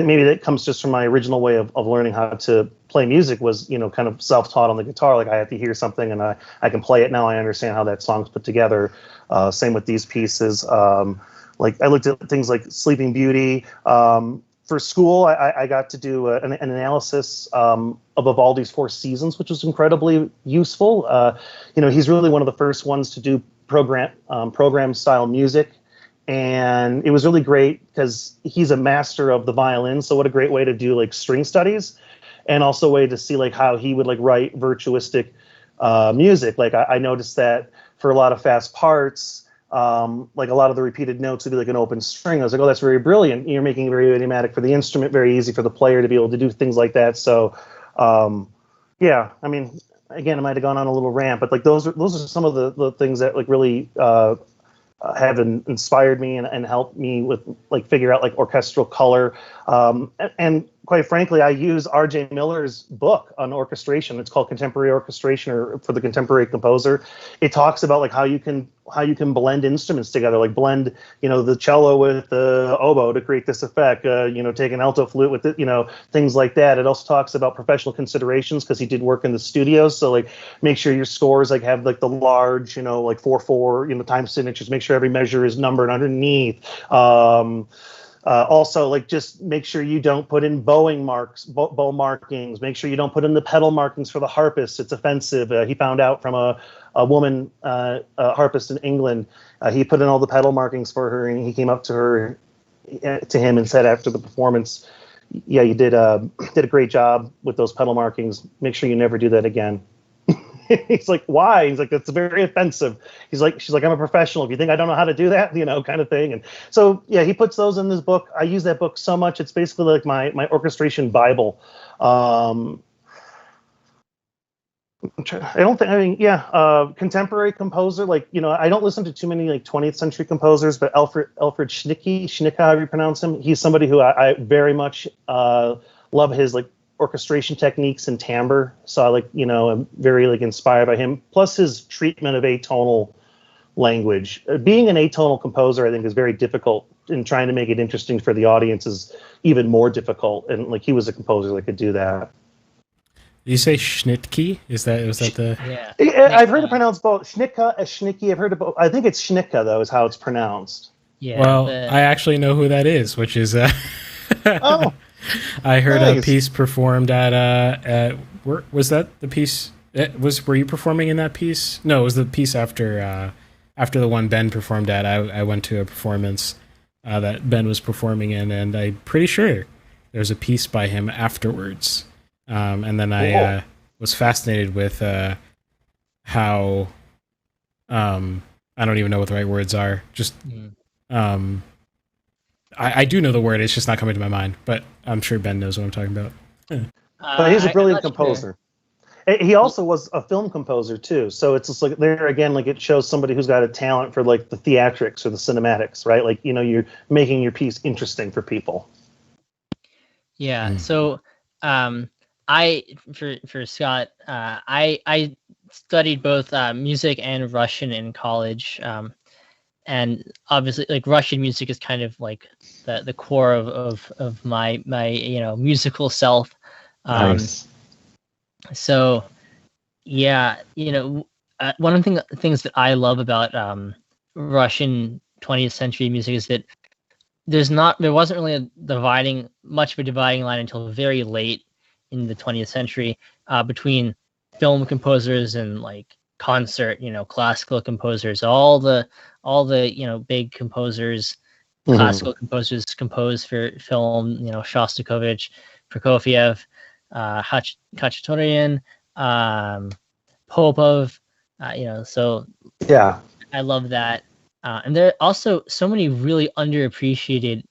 maybe that comes just from my original way of learning how to play music was, kind of self-taught on the guitar. Like I have to hear something and I can play it. Now I understand how that song's put together. Same with these pieces. Like I looked at things like Sleeping Beauty. For school, I got to do an analysis of Vivaldi's Four Seasons, which was incredibly useful. He's really one of the first ones to do program style music, and it was really great because he's a master of the violin. So what a great way to do like string studies, and also a way to see like how he would like write virtuistic music. Like I noticed that for a lot of fast parts. Like a lot of the repeated notes would be like an open string. I was like, oh, that's very brilliant. You're making it very idiomatic for the instrument, very easy for the player to be able to do things like that. So, yeah, I mean, again, I might have gone on a little rant, but like those are some of the things that like really have inspired me and helped me with like figure out like orchestral color. And quite frankly, I use R.J. Miller's book on orchestration. It's called Contemporary Orchestration, or for the Contemporary Composer. It talks about like how you can blend instruments together, like blend, the cello with the oboe to create this effect, take an alto flute with it, things like that. It also talks about professional considerations because he did work in the studios. So like make sure your scores like have like the large, like 4/4, time signatures, make sure every measure is numbered underneath. Also, like just make sure you don't put in bow markings. Make sure you don't put in the pedal markings for the harpist. It's offensive. He found out from a woman harpist in England. He put in all the pedal markings for her, and he came up to him and said after the performance, "Yeah, you did a great job with those pedal markings. Make sure you never do that again." He's like, why? He's like, that's very offensive. She's like, I'm a professional. If you think I don't know how to do that, kind of thing. And so, yeah, he puts those in his book. I use that book so much. It's basically like my orchestration Bible. Contemporary composer, like, I don't listen to too many like 20th century composers, but Alfred Schnicke, however you pronounce him, he's somebody who I very much love his like orchestration techniques and timbre. So I like, I'm very like inspired by him. Plus his treatment of atonal language. Being an atonal composer, I think, is very difficult, and trying to make it interesting for the audience is even more difficult. And like he was a composer that could do that. Did you say Schnittke? Was that the? Yeah. I've heard it pronounced both Schnicke. I've heard it both. I think it's Schnicke though, is how it's pronounced. Yeah. Well, I actually know who that is, which is. Oh. I heard nice. a piece performed at was that the piece? Were you performing in that piece? No, it was the piece after the one Ben performed at. I went to a performance that Ben was performing in, and I'm pretty sure there's a piece by him afterwards. And then I was fascinated with how I don't even know what the right words are. Just I do know the word, it's just not coming to my mind, but I'm sure Ben knows what I'm talking about. But he's a brilliant composer. Sure. He also was a film composer too, so it's just like there again, like it shows somebody who's got a talent for like the theatrics or the cinematics, right? Like you're making your piece interesting for people. Yeah. So, for Scott, I studied both music and Russian in college. And obviously, like Russian music is kind of like the core of my musical self. Nice. So, yeah, one of the things that I love about Russian 20th century music is that there wasn't really much of a dividing line until very late in the 20th century between film composers and like concert, classical composers. All the big composers, classical composers compose for film. Shostakovich, Prokofiev, Khachaturian, Popov. So yeah, I love that. And there are also so many really underappreciated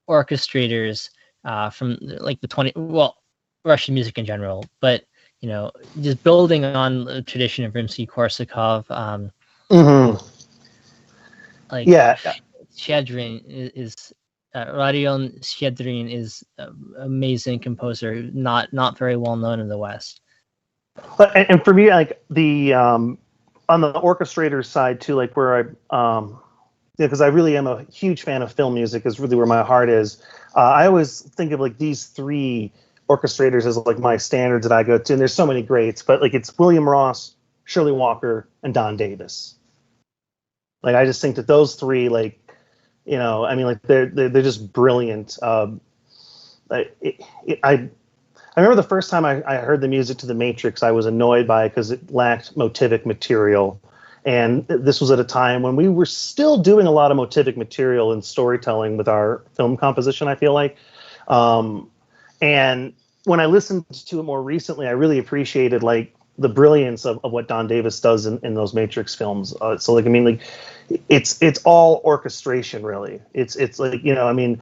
orchestrators from like the Russian music in general, but just building on the tradition of Rimsky-Korsakov. Shchedrin is Rodion Shchedrin is an amazing composer, not very well known in the West. But and for me, like the on the orchestrator side too, like where because I really am a huge fan of film music, is really where my heart is. I always think of like these three orchestrators as like my standards that I go to, and there's so many greats, but like it's William Ross, Shirley Walker, and Don Davis. Like I just think that those three, like, I mean, like they're just brilliant. I remember the first time I heard the music to The Matrix, I was annoyed by it because it lacked motivic material. And this was at a time when we were still doing a lot of motivic material and storytelling with our film composition, I feel like. And when I listened to it more recently, I really appreciated like the brilliance of what Don Davis does in those Matrix films. So like, I mean, like it's all orchestration, really. It's like, I mean,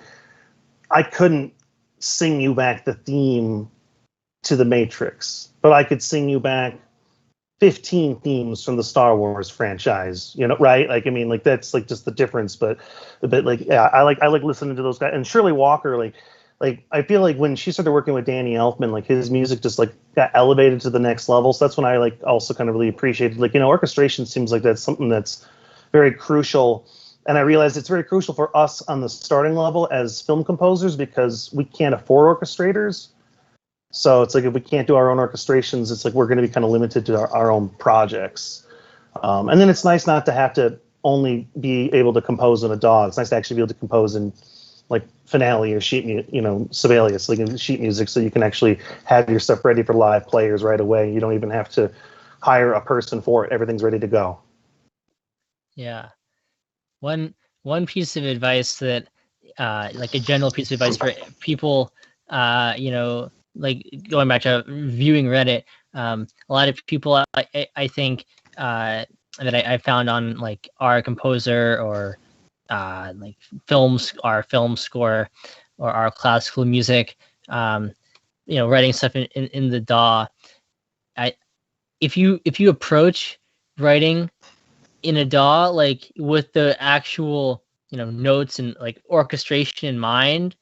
I couldn't sing you back the theme to The Matrix, but I could sing you back 15 themes from the Star Wars franchise, right? Like, I mean, like that's like just the difference, but like, yeah, I like listening to those guys. And Shirley Walker, like I feel like when she started working with Danny Elfman, like his music just like got elevated to the next level. So that's when I like also kind of really appreciated, like, orchestration seems like that's something that's very crucial. And I realized it's very crucial for us on the starting level as film composers because we can't afford orchestrators. So it's like if we can't do our own orchestrations, it's like we're going to be kind of limited to our own projects. And then it's nice not to have to only be able to compose in a DAW. It's nice to actually be able to compose in like Finale or Sibelius, like in sheet music, so you can actually have your stuff ready for live players right away. You don't even have to hire a person for it. Everything's ready to go. Yeah. One piece of advice that, like a general piece of advice for people, like going back to viewing Reddit, a lot of people I think that I found on like our composer or like our film score or our classical music, writing stuff in the DAW. If you approach writing in a DAW like with the actual notes and like orchestration in mind,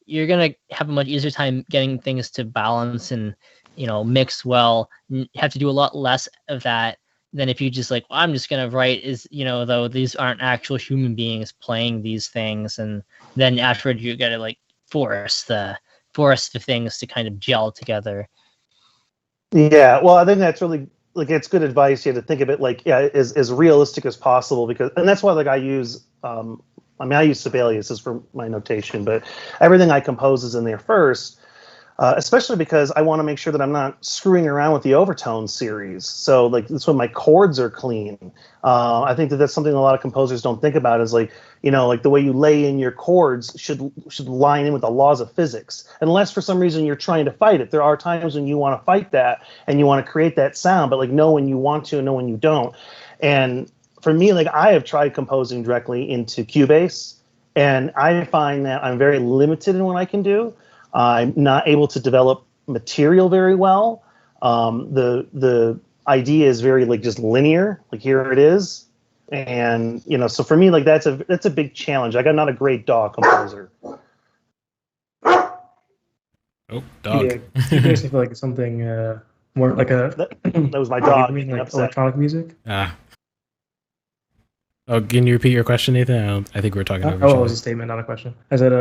you're gonna have a much easier time getting things to balance and mix well. You have to do a lot less of that than if you just like, well, I'm just gonna write though these aren't actual human beings playing these things, and then afterward you gotta like force the things to kind of gel together. Yeah, well, I think that's really like it's good advice. You have to think of it like as realistic as possible and that's why like I use I use Sibelius as for my notation, but everything I compose is in there first, especially because I want to make sure that I'm not screwing around with the overtone series. So like that's when my chords are clean. I think that's something a lot of composers don't think about is like, like the way you lay in your chords should line in with the laws of physics. Unless for some reason you're trying to fight it. There are times when you want to fight that and you want to create that sound, but like know when you want to and know when you don't. And for me, like I have tried composing directly into Cubase, and I find that I'm very limited in what I can do. I'm not able to develop material very well. The idea is very like just linear, like here it is, and so for me, like that's a big challenge. I'm not a great DAW composer. Oh, dog. Yeah, Cubase, I feel like it's something more like that was my dog. You mean like electronic music? Oh, can you repeat your question, Nathan? I think we're talking over each other. It was a statement, not a question. I said,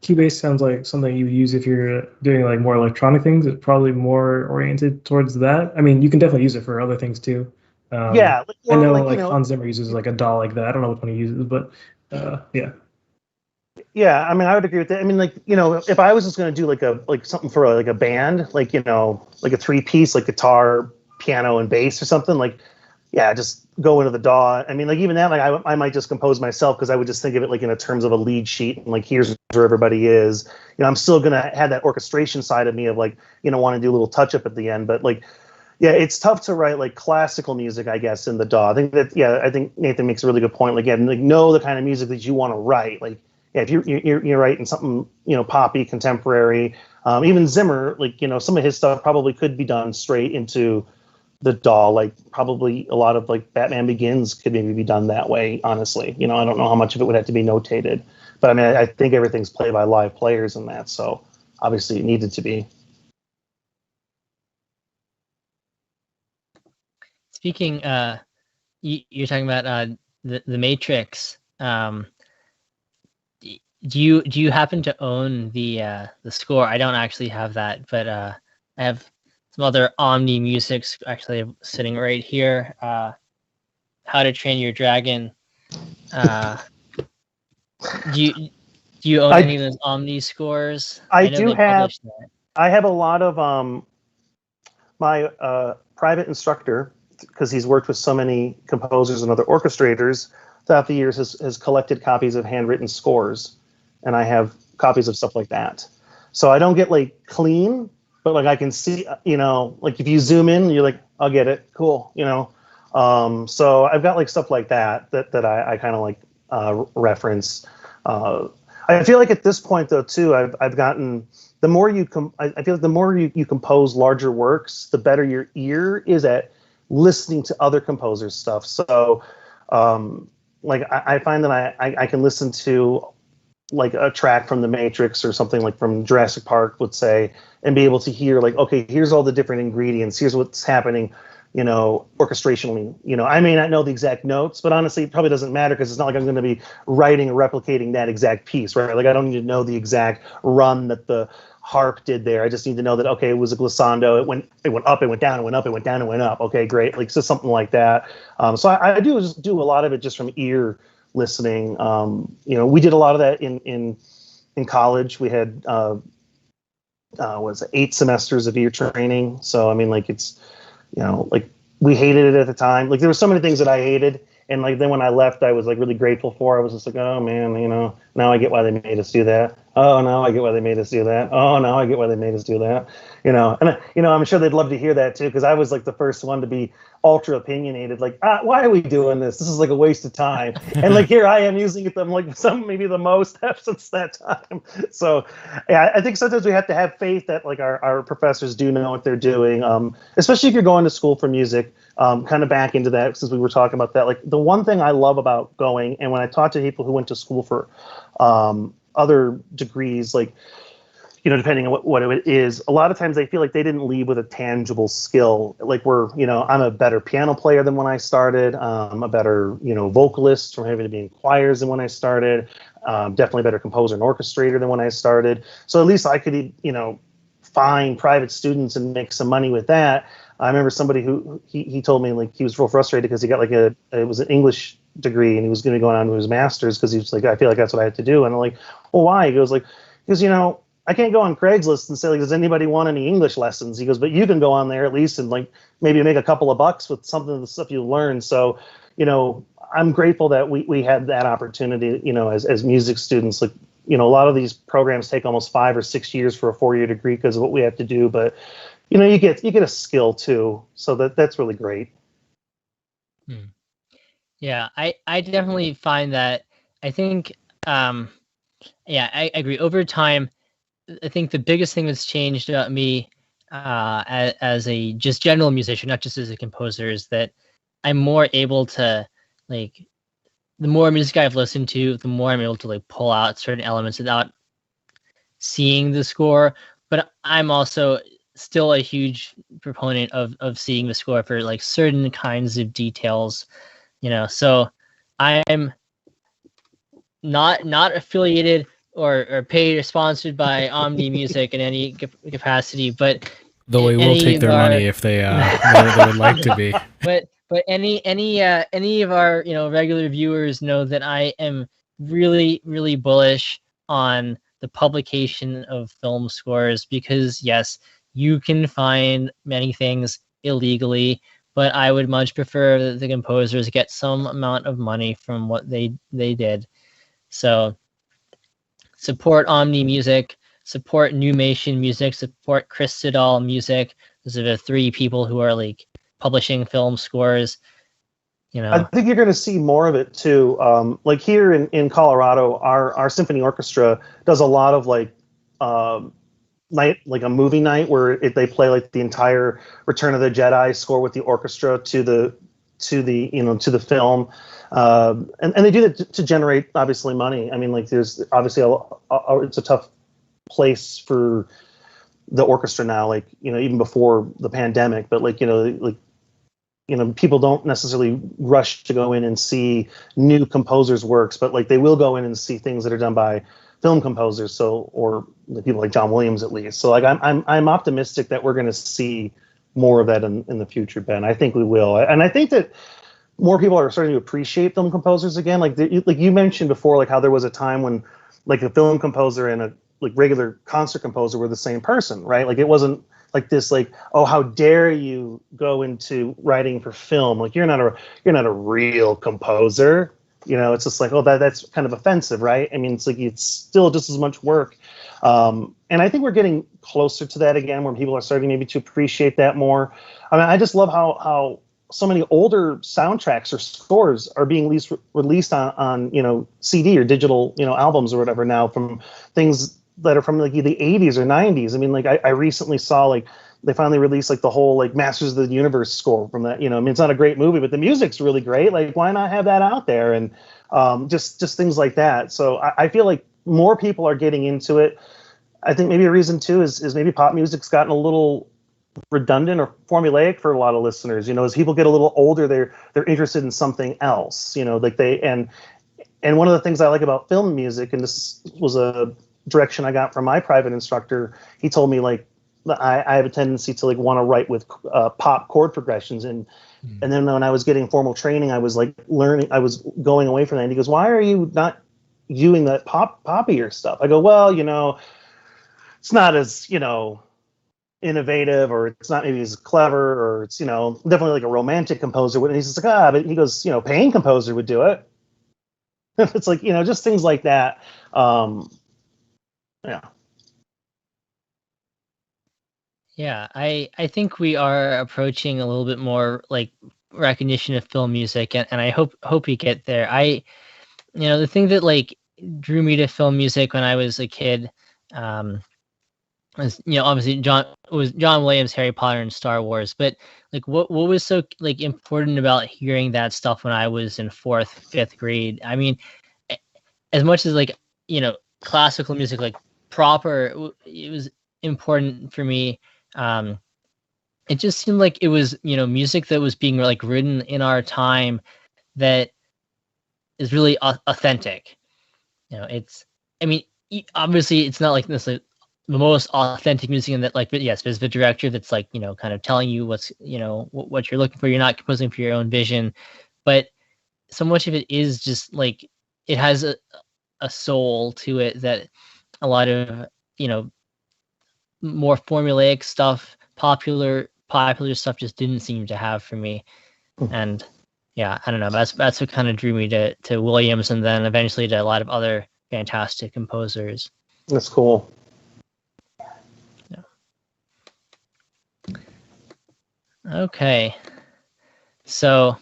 Cubase sounds like something you would use if you're doing like more electronic things. It's probably more oriented towards that. I mean, you can definitely use it for other things too. Yeah, I know like Hans Zimmer uses like a DAW like that. I don't know which one he uses, but yeah. Yeah, I mean, I would agree with that. I mean, like, if I was just going to do like something for like a band, like, like a 3-piece, like guitar, piano, and bass or something, like, yeah, just go into the DAW. I mean, like even that, like I might just compose myself because I would just think of it like in terms of a lead sheet and like here's where everybody is. I'm still gonna have that orchestration side of me of like want to do a little touch up at the end, but like yeah, it's tough to write like classical music, I guess, in the DAW. I think Nathan makes a really good point. Like know the kind of music that you want to write. Like yeah, if you're writing something poppy, contemporary, even Zimmer, like some of his stuff probably could be done straight into the DAW, like probably a lot of like Batman Begins could maybe be done that way, honestly. I don't know how much of it would have to be notated, but I mean, I think everything's played by live players in that, so obviously it needed to be. Speaking, you're talking about the Matrix. Do you happen to own the score? I don't actually have that, but I have some other Omni musics actually sitting right here. How to Train Your Dragon. Do you own any of those Omni scores? I know do they have. published that. I have a lot of my private instructor, because he's worked with so many composers and other orchestrators throughout the years, has collected copies of handwritten scores, and I have copies of stuff like that. So I don't get like clean, but like I can see, like if you zoom in, you're like, I'll get it, cool, So I've got like stuff like that I kind of like reference. I feel like at this point though too, I've gotten, the more I feel like the more you compose larger works, the better your ear is at listening to other composers' stuff. So like I find that I can listen to like a track from The Matrix or something like from Jurassic Park, let's say, and be able to hear like, okay, here's all the different ingredients, here's what's happening, orchestrationally. I may not know the exact notes, but honestly, it probably doesn't matter, because it's not like I'm going to be writing or replicating that exact piece, right? Like I don't need to know the exact run that the harp did there. I just need to know that, okay, it was a glissando. It went up, it went down, it went up, it went down, it went up. Okay, great. Like so something like that. So I do just do a lot of it just from ear listening. We did a lot of that in college. We had 8 semesters of ear training. So I mean, like it's, like we hated it at the time. Like there were so many things that I hated, and like then when I left, I was like really grateful for. I was just like, oh man, now I get why they made us do that. Oh, now I get why they made us do that. Oh, now I get why they made us do that. And I'm sure they'd love to hear that too, because I was like the first one to be ultra opinionated. Like, why are we doing this? This is like a waste of time. And like here I am using it. I'm like maybe the most since that time. So yeah, I think sometimes we have to have faith that like our professors do know what they're doing. Especially if you're going to school for music. Kind of back into that, since we were talking about that. Like the one thing I love about going, and when I talk to people who went to school for other degrees, like, depending on what it is, a lot of times they feel like they didn't leave with a tangible skill. Like I'm a better piano player than when I started. I'm a better, vocalist from having to be in choirs than when I started. Definitely a better composer and orchestrator than when I started. So at least I could, find private students and make some money with that. I remember somebody who he told me like he was real frustrated because he got like it was an English degree, and he was going to be going on to his master's because he was like, I feel like that's what I have to do. And I'm like, well, why? He goes like, because I can't go on Craigslist and say like, does anybody want any English lessons? He goes, but you can go on there at least and like maybe make a couple of bucks with something of the stuff you learn. So I'm grateful that we had that opportunity. As music students, like a lot of these programs take almost 5 or 6 years for a 4-year degree because of what we have to do, but you get a skill too, so that's really great. Yeah, I definitely find that. I think I agree. Over time, I think the biggest thing that's changed about me as a just general musician, not just as a composer, is that I'm more able to, like, the more music I've listened to, the more I'm able to like pull out certain elements without seeing the score. But I'm also still a huge proponent of seeing the score for like certain kinds of details, so I'm not affiliated or paid or sponsored by Omni Music in any capacity, but though we will take their money if they would like to be. But any of our regular viewers know that I am really, really bullish on the publication of film scores, because yes, you can find many things illegally, but I would much prefer that the composers get some amount of money from what they did. So support Omni Music, support Numation Music, support Chris Siddall Music. Those are the 3 people who are like publishing film scores. I think you're going to see more of it too. Like here in Colorado, our symphony orchestra does a lot of like night, like a movie night where they play like the entire Return of the Jedi score with the orchestra to the film, and they do that to generate obviously money. I mean, like there's obviously it's a tough place for the orchestra now, like even before the pandemic, but like people don't necessarily rush to go in and see new composers' works, but like they will go in and see things that are done by film composers, or the people like John Williams at least. So like I'm optimistic that we're going to see more of that in the future, Ben. I think we will, and I think that more people are starting to appreciate film composers again. Like you mentioned before, like how there was a time when like a film composer and a like regular concert composer were the same person, right? Like it wasn't like this, like, oh, how dare you go into writing for film? Like you're not a real composer. It's just like, oh, that's kind of offensive, right? I mean, it's like it's still just as much work. And I think we're getting closer to that again, where people are starting maybe to appreciate that more. I mean, I just love how so many older soundtracks or scores are being released on CD or digital albums or whatever now, from things that are from like the 80s or 90s. I mean, like I recently saw like they finally released like the whole like Masters of the Universe score from that. I mean, it's not a great movie, but the music's really great. Like, why not have that out there? And just things like that. So I feel like more people are getting into it. I think maybe a reason too is maybe pop music's gotten a little redundant or formulaic for a lot of listeners. As people get a little older, they're interested in something else. Like and one of the things I like about film music, and this was a direction I got from my private instructor, he told me like I have a tendency to like want to write with pop chord progressions, and then when I was getting formal training, I was like learning, I was going away from that, and he goes, why are you not doing that poppier stuff? I go, well, it's not as innovative, or it's not maybe as clever, or it's definitely like a romantic composer would. And he's just like, but he goes, Pain composer would do it. It's like just things like that. Yeah, I think we are approaching a little bit more like recognition of film music, and I hope we get there. The thing that like drew me to film music when I was a kid, was obviously John Williams, Harry Potter, and Star Wars. But like what was so like important about hearing that stuff when I was in 4th, 5th grade? I mean, as much as like classical music, like proper, it was important for me. It just seemed like it was music that was being like written in our time that is really authentic. Obviously it's not like necessarily the most authentic music in that, like, but yes, there's the director that's like kind of telling you what's what you're looking for. You're not composing for your own vision, but so much of it is just like it has a soul to it that a lot of more formulaic stuff, popular stuff just didn't seem to have for me. And yeah, I don't know. That's what kind of drew me to Williams, and then eventually to a lot of other fantastic composers. That's cool. Yeah. Okay. So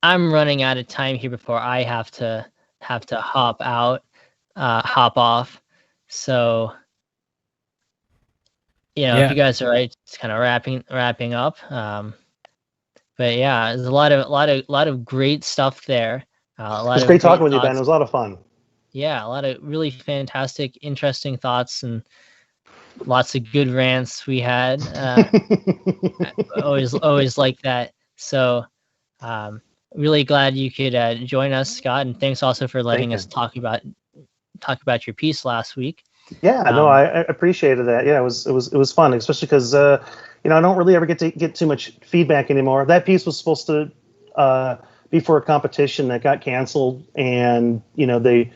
I'm running out of time here before I have to hop off. So if you guys are right, it's kind of wrapping up. But yeah, there's a lot of great stuff there. It's great talking with you, Ben. It was a lot of fun. Yeah, a lot of really fantastic, interesting thoughts, and lots of good rants we had. Always like that. So, really glad you could join us, Scott, and thanks also for letting us talk about your piece last week. Yeah, no, I appreciated that. Yeah, it was fun, especially because I don't really ever get too much feedback anymore. That piece was supposed to be for a competition that got canceled, and they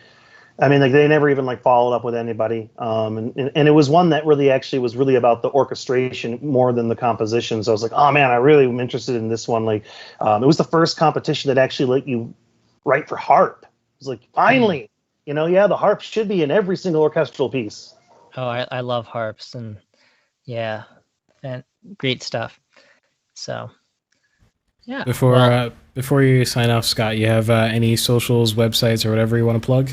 never even like followed up with anybody. And it was one that really actually was really about the orchestration more than the composition. So I was like, oh man, I really am interested in this one. Like, it was the first competition that actually let you write for harp. It was like, finally. The harp should be in every single orchestral piece. Oh, I love harps, and yeah, great stuff. So, yeah. Before you sign off, Scott, you have any socials, websites, or whatever you want to plug?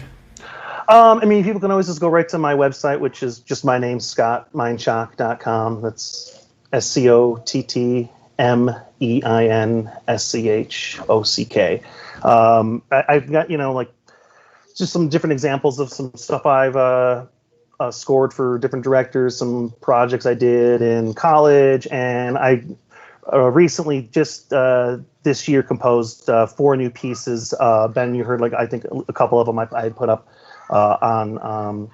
People can always just go right to my website, which is just my name, scottmeinschock.com. That's SCOTTMEINSCHOCK. I've got, just some different examples of some stuff I've scored for different directors, some projects I did in college, and I recently, just this year, composed 4 new pieces. Ben, you heard I think a couple of them I had put up on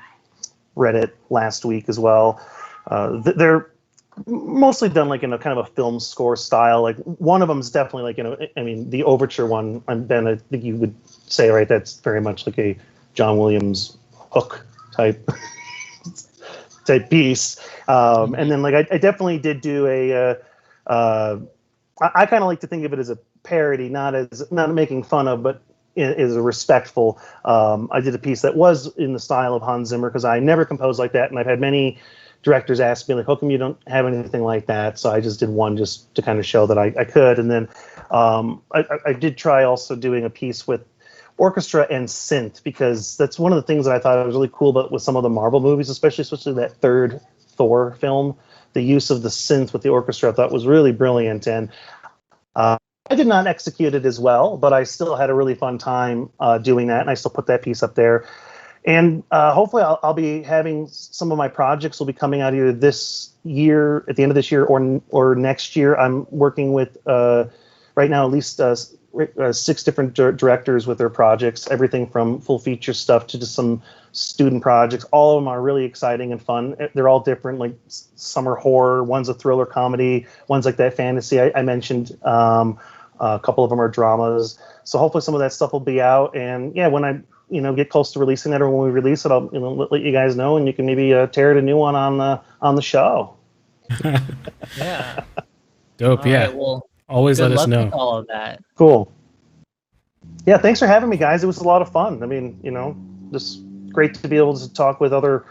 Reddit last week as well. They're mostly done in a kind of a film score style. One of them is definitely I mean, the overture one. Ben, I think you would say, right, that's very much like a John Williams Hook type piece. And then I definitely did do I kind of like to think of it as a parody, not making fun of, but is a respectful. I did a piece that was in the style of Hans Zimmer because I never composed like that, and I've had many directors ask me how come you don't have anything like that? So I just did one just to kind of show that I could. And then I did try also doing a piece with orchestra and synth, because that's one of the things that I thought was really cool about with some of the Marvel movies, especially that third Thor film. The use of the synth with the orchestra I thought was really brilliant, and I did not execute it as well, but I still had a really fun time doing that, and I still put that piece up there. And hopefully I'll be having some of my projects will be coming out either this year, at the end of this year, or next year. I'm working with right now at least 6 different directors with their projects, everything from full feature stuff to just some student projects. All of them are really exciting and fun. They're all different, some are horror, one's a thriller comedy, one's like that fantasy I mentioned. A couple of them are dramas. So hopefully some of that stuff will be out. And yeah, when I get close to releasing that, or when we release it, I'll let you guys know, and you can maybe tear it a new one on the show. Yeah. Dope. All Yeah. right, well, Always let us know. with all of that. Cool. Yeah, thanks for having me, guys. It was a lot of fun. I mean, just great to be able to talk with other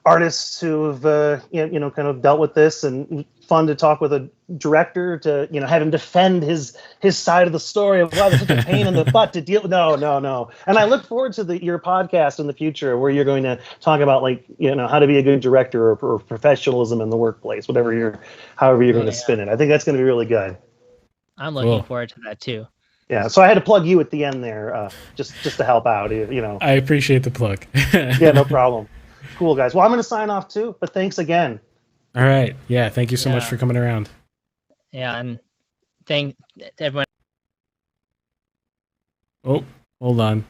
artists who have kind of dealt with this, and fun to talk with a director to have him defend his side of the story of why there's such a pain in the butt to deal with. No. And I look forward to your podcast in the future where you're going to talk about how to be a good director, or professionalism in the workplace, however you're going to spin it. I think that's going to be really good. I'm looking forward to that too. Yeah, so I had to plug you at the end there, just to help out. I appreciate the plug. Yeah, no problem. Cool, guys. Well, I'm going to sign off too, but thanks again. All right. Yeah, thank you so much for coming around. Yeah, and thank everyone. Oh, hold on.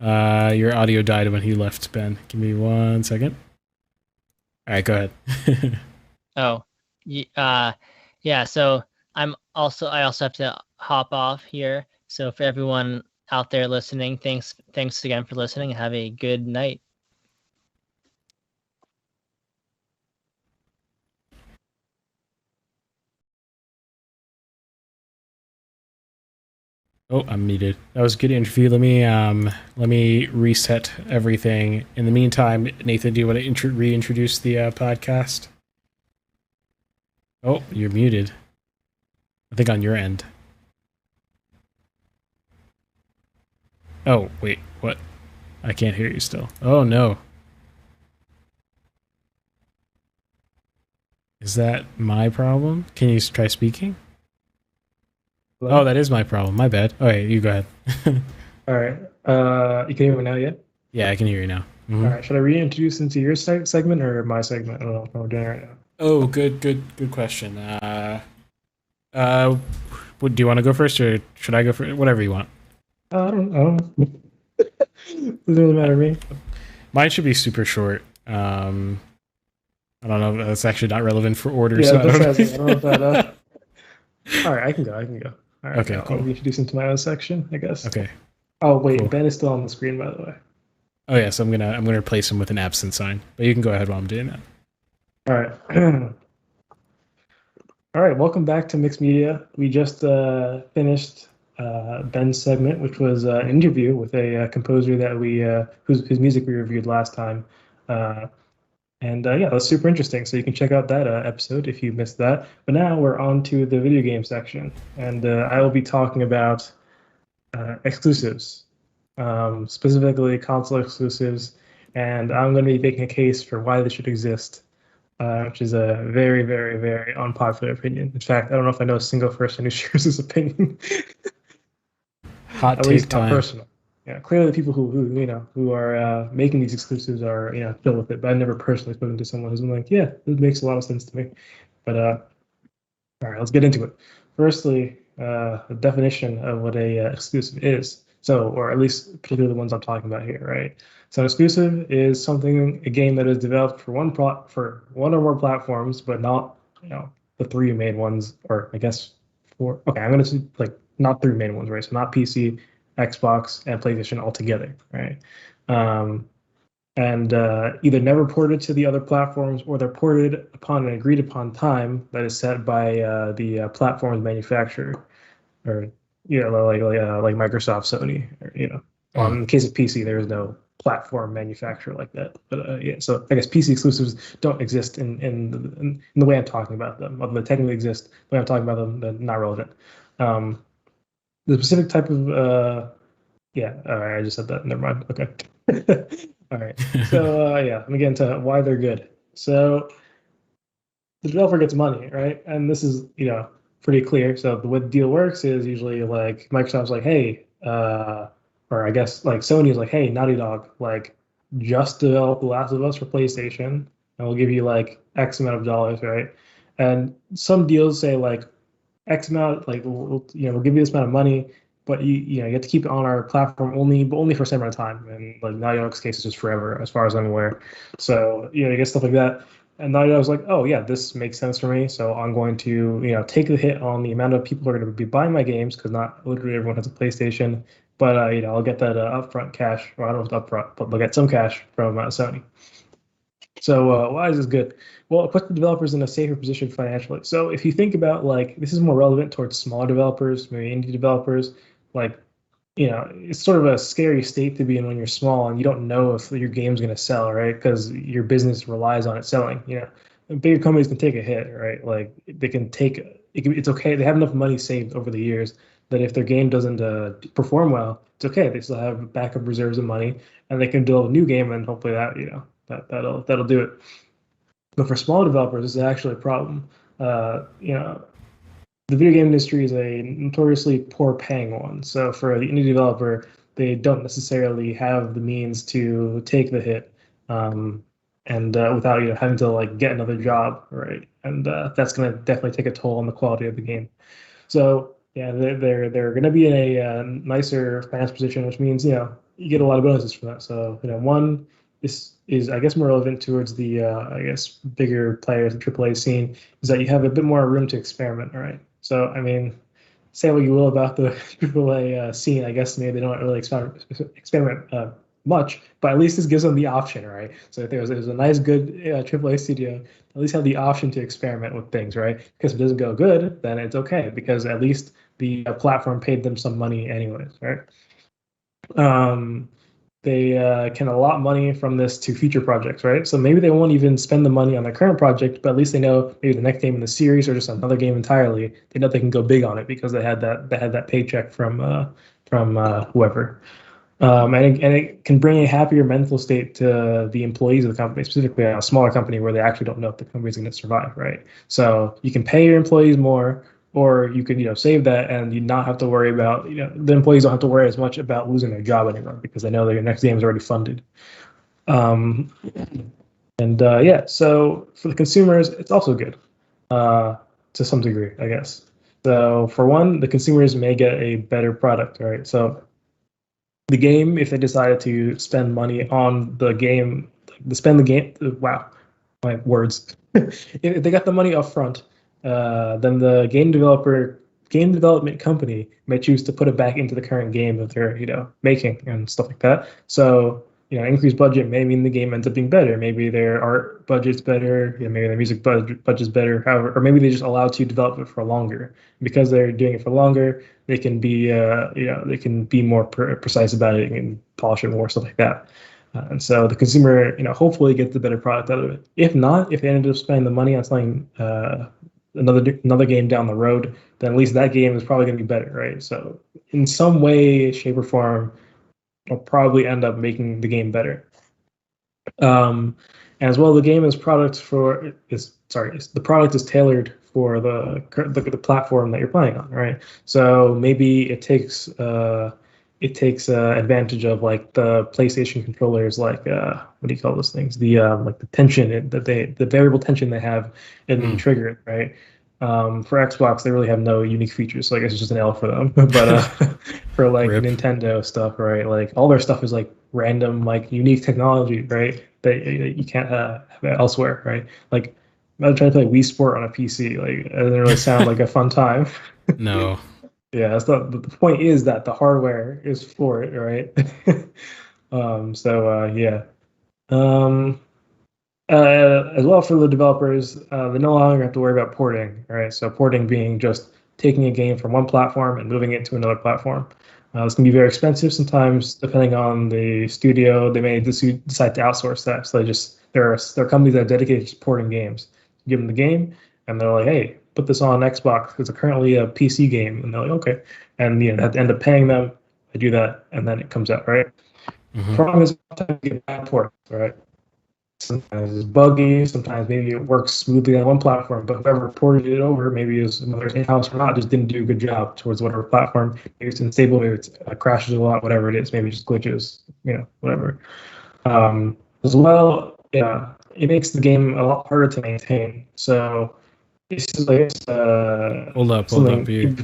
Your audio died when he left, Ben. Give me 1 second. All right, go ahead. Yeah. So I also have to hop off here. So for everyone out there listening, thanks again for listening, and have a good night. Oh, I'm muted. That was a good interview. Let me reset everything. In the meantime, Nathan, do you want to reintroduce the podcast? Oh, you're muted. I think on your end. Oh, wait, what? I can't hear you still. Oh, no. Is that my problem? Can you try speaking? Hello? Oh, that is my problem. My bad. All right, you go ahead. All right. You can hear me now yet? Yeah, I can hear you now. Mm-hmm. All right. Should I reintroduce into your segment or my segment? I don't know what we're doing right now. Oh, good question. Do you want to go first, or should I go first? Whatever you want. I don't know. Doesn't really matter to me. Mine should be super short. I don't know. That's actually not relevant for order. Yeah, so I don't know if that. All right, I can go. All right, okay, cool. I'll introduce into my own section, I guess. Okay. Oh wait, cool. Ben is still on the screen, by the way. Oh yeah, so I'm gonna replace him with an absent sign. But you can go ahead while I'm doing that. All right. All right, welcome back to Mixed Media. We just finished Ben's segment, which was an interview with a composer that we whose music we reviewed last time. Yeah, that's super interesting. So you can check out that episode if you missed that. But now we're on to the video game section, and I will be talking about exclusives, specifically console exclusives, and I'm going to be making a case for why they should exist, which is a very, very, very unpopular opinion. In fact, I don't know if I know a single person who shares this opinion. Hot At take least not time. personal. Yeah, clearly the people who are making these exclusives are chill with it. But I've never personally spoken to someone who's been like, yeah, this makes a lot of sense to me. But All right, let's get into it. Firstly, the definition of what a exclusive is. So, or at least particularly the ones I'm talking about here, right? So, an exclusive is a game that is developed for one or more platforms, but not, the three main ones, or I guess four. Okay, I'm gonna say like not three main ones, right? So not PC, Xbox, and PlayStation altogether, right? Um, and either never ported to the other platforms or they're ported upon an agreed upon time that is set by the platform's manufacturer, or like Microsoft, Sony, or well, in the case of PC, there is no platform manufacturer like that. But yeah, so I guess PC exclusives don't exist in the way I'm talking about them. Although they technically exist, the way I'm talking about them, they're not relevant. Um, the specific type of yeah, all right, I just said that. Never mind. Okay. All right. So yeah, let me get into why they're good. So the developer gets money, right? And this is, pretty clear. So the way the deal works is usually like Microsoft's like, hey, or I guess like Sony is like, hey, Naughty Dog, like just develop The Last of Us for PlayStation, and we'll give you like X amount of dollars, right? And some deals say like X amount, like we'll give you this amount of money, but you have to keep it on our platform only, but only for a certain amount of time. And like Naughty Dog's case is just forever, as far as I'm aware. So you get stuff like that. And Naughty Dog's like, oh yeah, this makes sense for me. So I'm going to take the hit on the amount of people who are going to be buying my games because not literally everyone has a PlayStation. But I'll get that upfront cash, or I don't know if it's upfront, but they'll get some cash from Sony. So why is this good? Well, it puts the developers in a safer position financially. So if you think about like this is more relevant towards smaller developers, maybe indie developers, like it's sort of a scary state to be in when you're small and you don't know if your game's going to sell, right? Because your business relies on it selling. And bigger companies can take a hit, right? Like they can it's okay. They have enough money saved over the years that if their game doesn't perform well, it's okay. They still have backup reserves of money, and they can develop a new game, and hopefully that'll do it. But for small developers, this is actually a problem. The video game industry is a notoriously poor paying one. So for the indie developer, they don't necessarily have the means to take the hit, and without having to like get another job, right? And that's going to definitely take a toll on the quality of the game. So yeah, they're going to be in a nicer finance position, which means you get a lot of bonuses from that. So one is I guess more relevant towards the I guess bigger players, the AAA scene, is that you have a bit more room to experiment, right? So I mean, say what you will about the AAA scene, I guess maybe they don't really experiment much, but at least this gives them the option, right? So if there's a nice, good AAA studio, at least have the option to experiment with things, right? Because if it doesn't go good, then it's okay, because at least the platform paid them some money anyways, right? They can allot money from this to future projects, right? So maybe they won't even spend the money on their current project, but at least they know maybe the next game in the series or just another game entirely, they know they can go big on it because they had that paycheck from whoever. And it can bring a happier mental state to the employees of the company, specifically a smaller company where they actually don't know if the company's going to survive, right? So you can pay your employees more, or you could save that and you not have to worry about the employees don't have to worry as much about losing their job anymore because they know their next game is already funded. Yeah, so for the consumers, it's also good to some degree, I guess. So for one, the consumers may get a better product, right? So the game, if they decided to spend money on the game, wow, my words. If they got the money up front, then the game development company may choose to put it back into the current game that they're making and stuff like that. So increased budget may mean the game ends up being better. Maybe their art budget's better. Maybe their music budget's better. However, or maybe they just allowed to develop it for longer. Because they're doing it for longer, they can be they can be more precise about it and polish it more, stuff like that. And so the consumer, hopefully gets the better product out of it. If not, if they ended up spending the money on something, another game down the road, then at least that game is probably going to be better, right? So in some way, shape, or form, it'll probably end up making the game better. And as well, the game is the product is tailored for the platform that you're playing on, right? So maybe it takes advantage of like the PlayStation controllers, like what do you call those things? The like the tension the variable tension they have in the trigger, right? For Xbox, they really have no unique features, so I guess it's just an L for them. But for like Rip. Nintendo stuff, right? Like all their stuff is like random, like unique technology, right? That you can't have it elsewhere, right? Like I'm trying to play Wii Sport on a PC. Like it doesn't really sound like a fun time. No. Yeah, that's not, the point is that the hardware is for it, right? Yeah. Um, as well for the developers, they no longer have to worry about porting, right? So porting being just taking a game from one platform and moving it to another platform. This can be very expensive sometimes, depending on the studio. They may decide to outsource that. So there are companies that are dedicated to porting games. You give them the game, and they're like, "Hey, put this on Xbox. It's currently a PC game," and they're like, "Okay," and have to end up paying them. I do that, and then it comes out, right? Hmm. Problem is, sometimes you get bad ports, right? Sometimes it's buggy, sometimes maybe it works smoothly on one platform, but whoever ported it over, maybe it was whether it's in-house or not, just didn't do a good job towards whatever platform. Maybe it's unstable, maybe it crashes a lot, whatever it is, maybe it just glitches, whatever. As well, yeah, it makes the game a lot harder to maintain. So this is like Hold up. something.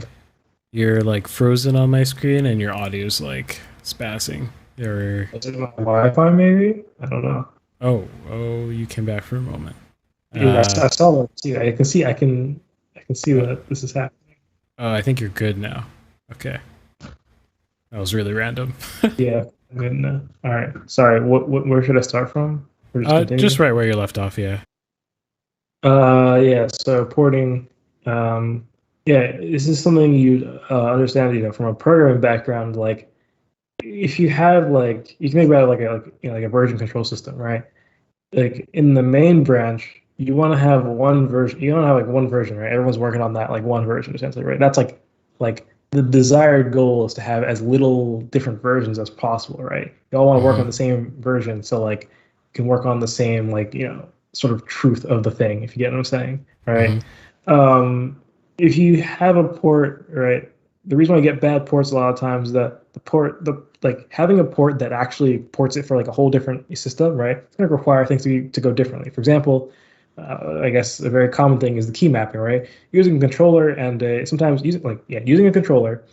You're like frozen on my screen, and your audio's like spazzing. Is it my Wi-Fi maybe? I don't know. Oh, you came back for a moment. Yeah, I saw that too. I can see that this is happening. Oh, I think you're good now. Okay. That was really random. Yeah, good. All right. Sorry. Where should I start from? Or just continue? Just right where you left off, yeah. Yeah. So porting. Yeah, this is something you understand. From a programming background, like if you have like you can think about it like a version control system, right? Like in the main branch, you want to have one version. You want to have like one version, right? Everyone's working on that like one version essentially, right? That's like the desired goal is to have as little different versions as possible, right? You all want to work on Hmm. the same version, so like you can work on the same like sort of truth of the thing, if you get what I'm saying, right? Hmm. If you have a port, right? The reason why you get bad ports a lot of times is that the like having a port that actually ports it for like a whole different system, right? It's going to require things to go differently. For example, I guess a very common thing is the key mapping, right? Using a controller and sometimes using a controller,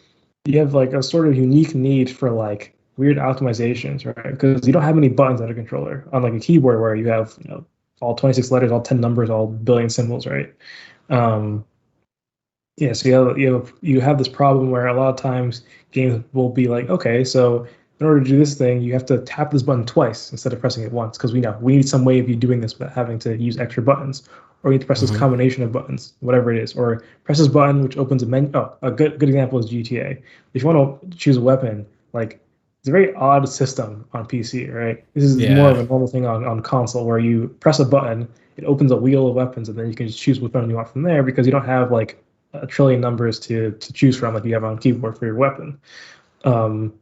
you have like a sort of unique need for like weird optimizations, right? Because you don't have any buttons on a controller, unlike a keyboard where you have all 26 letters, all 10 numbers, all billion symbols, right? Um, yeah, so you have this problem where a lot of times games will be like, okay, so in order to do this thing, you have to tap this button twice instead of pressing it once because we know we need some way of you doing this without having to use extra buttons, or you need to press this Hmm. combination of buttons, whatever it is, or press this button which opens a menu. Oh, a good example is GTA. If you want to choose a weapon, like it's a very odd system on PC, right? This is more of Yeah. a normal thing on console where you press a button, it opens a wheel of weapons, and then you can just choose which one you want from there because you don't have like a trillion numbers to choose from like you have on keyboard for your weapon. Um,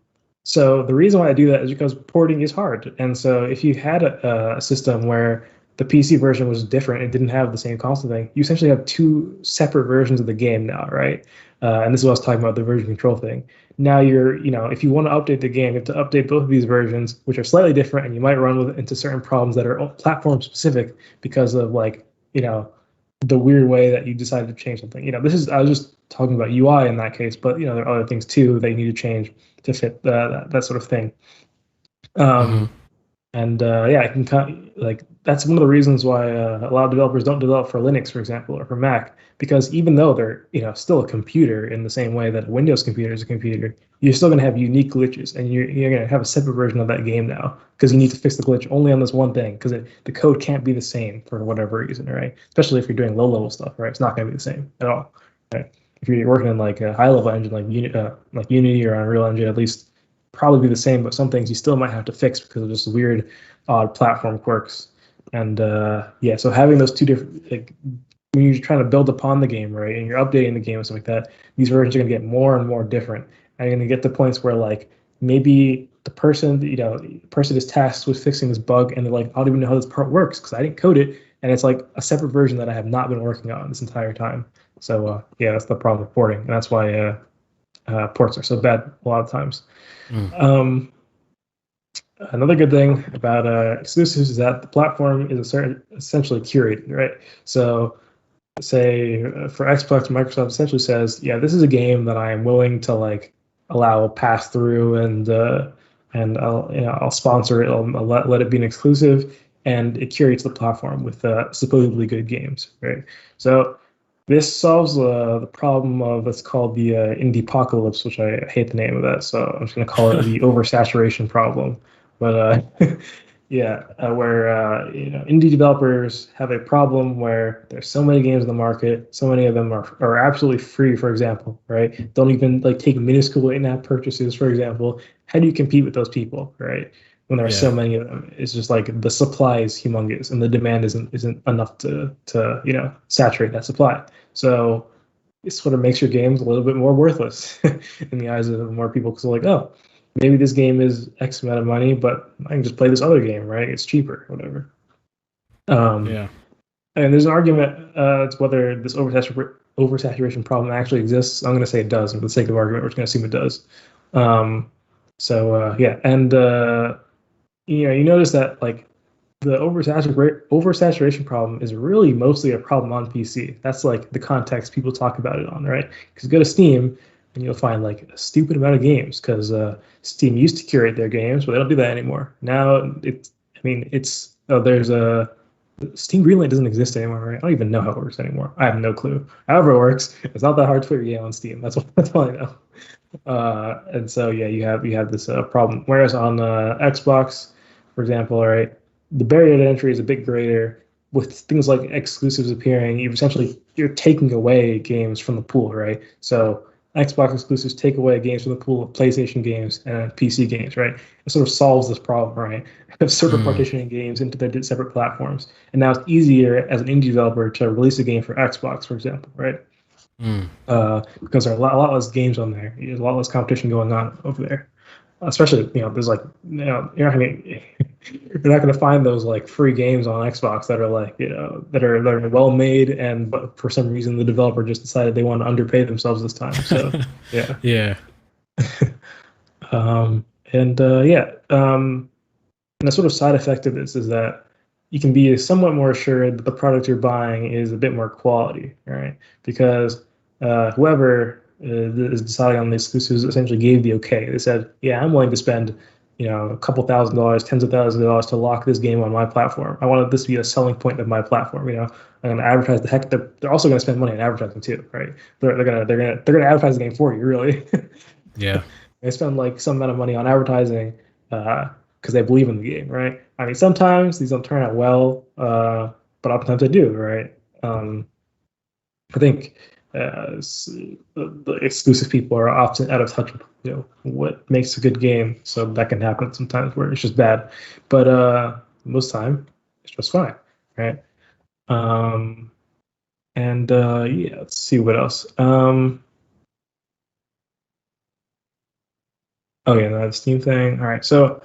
so the reason why I do that is because porting is hard. And so if you had a system where the PC version was different, it didn't have the same console thing, you essentially have two separate versions of the game now, right? And this is what I was talking about, the version control thing. Now if you want to update the game, you have to update both of these versions, which are slightly different, and you might run into certain problems that are platform specific because of the weird way that you decided to change something. I was just talking about UI in that case, but there are other things too that you need to change to fit that sort of thing. Hmm. Um, and yeah, I can like that's one of the reasons why a lot of developers don't develop for Linux, for example, or for Mac, because even though they're still a computer in the same way that a Windows computer is a computer, you're still going to have unique glitches, and you're going to have a separate version of that game now because you need to fix the glitch only on this one thing because the code can't be the same for whatever reason, right? Especially if you're doing low level stuff, right? It's not going to be the same at all, right? If you're working in like a high level engine like Unity or Unreal Engine, at least probably be the same, but some things you still might have to fix because of just weird, odd platform quirks. And yeah, so having those two different, like when you're trying to build upon the game, right, and you're updating the game and stuff like that, these versions are going to get more and more different. And you're going to get to points where like maybe the person is tasked with fixing this bug, and they're like, I don't even know how this part works because I didn't code it, and it's like a separate version that I have not been working on this entire time. So yeah, that's the problem with porting, and that's why ports are so bad a lot of times. Mm. Another good thing about exclusives is that the platform is essentially curated, right? So say for Xbox, Microsoft essentially says, yeah, this is a game that I am willing to like allow pass through and I'll sponsor it. I'll let it be an exclusive, and it curates the platform with supposedly good games, right? So this solves the problem of what's called the indie apocalypse, which I hate the name of that, so I'm just going to call it the oversaturation problem. But yeah, where indie developers have a problem where there's so many games in the market, so many of them are absolutely free, for example, right? Don't even like take minuscule in-app purchases, for example. How do you compete with those people, right? When there are so many of them, it's just like the supply is humongous and the demand isn't enough to saturate that supply. So it sort of makes your games a little bit more worthless in the eyes of more people because they're like, oh, maybe this game is X amount of money, but I can just play this other game, right? It's cheaper, whatever. Yeah. And there's an argument to whether this oversaturation problem actually exists. I'm going to say it does, and for the sake of argument, we're just going to assume it does. Yeah, and you notice that like the oversaturation problem is really mostly a problem on PC. That's like the context people talk about it on, right? Because go to Steam and you'll find like a stupid amount of games because Steam used to curate their games, but they don't do that anymore. Now there's a Steam Greenlight doesn't exist anymore, right? I don't even know how it works anymore. I have no clue. However it works, it's not that hard to put your game on Steam. That's all I know. And so yeah, you have this problem. Whereas on Xbox, for example, right, the barrier to entry is a bit greater. With things like exclusives appearing, you're taking away games from the pool, right? So Xbox exclusives take away games from the pool of PlayStation games and PC games, right? It sort of solves this problem, right? Of server partitioning games into their separate platforms, and now it's easier as an indie developer to release a game for Xbox, for example, right? Because there are a lot less games on there. There's a lot less competition going on over there. Especially, there's like, you're not going to find those like free games on Xbox that are like, that are well made, but for some reason the developer just decided they want to underpay themselves this time. So yeah, Yeah. and a sort of side effect of this is that you can be somewhat more assured that the product you're buying is a bit more quality, right? Because whoever is deciding on the exclusives essentially gave the okay. They said, yeah, I'm willing to spend, a couple $1,000s, tens of thousands of dollars to lock this game on my platform. I wanted this to be a selling point of my platform. I'm going to advertise the heck. They're also going to spend money on advertising too, right? They're gonna advertise the game for you, really. Yeah. They spend like some amount of money on advertising because they believe in the game, right? I mean, sometimes these don't turn out well, but oftentimes they do, right? I think the exclusive people are often out of touch with what makes a good game, so that can happen sometimes where it's just bad, but most time it's just fine, right? Yeah, let's see what else. Oh yeah, that Steam thing. All right, so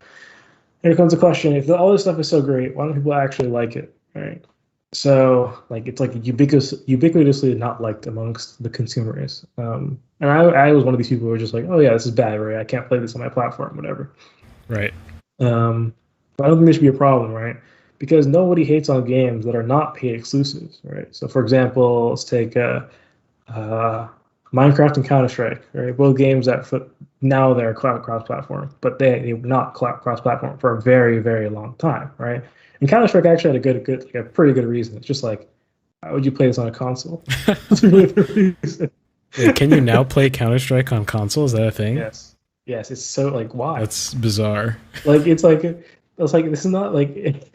here comes the question: if all this stuff is so great, why don't people actually like it? Right? So like it's like ubiquitously not liked amongst the consumers. And I was one of these people who were just like, oh yeah, this is bad, right? I can't play this on my platform, whatever. Right. But I don't think there should be a problem, right? Because nobody hates on games that are not paid exclusives, right? So for example, let's take Minecraft and Counter-Strike, right? Both games that now they're cross-platform, but they were not cross-platform for a very, very long time, right? And Counter-Strike actually had a pretty good reason. It's just like, why would you play this on a console? That's really the reason. Wait, can you now play Counter-Strike on console? Is that a thing? Yes. It's so like, why? That's bizarre. Like this is not like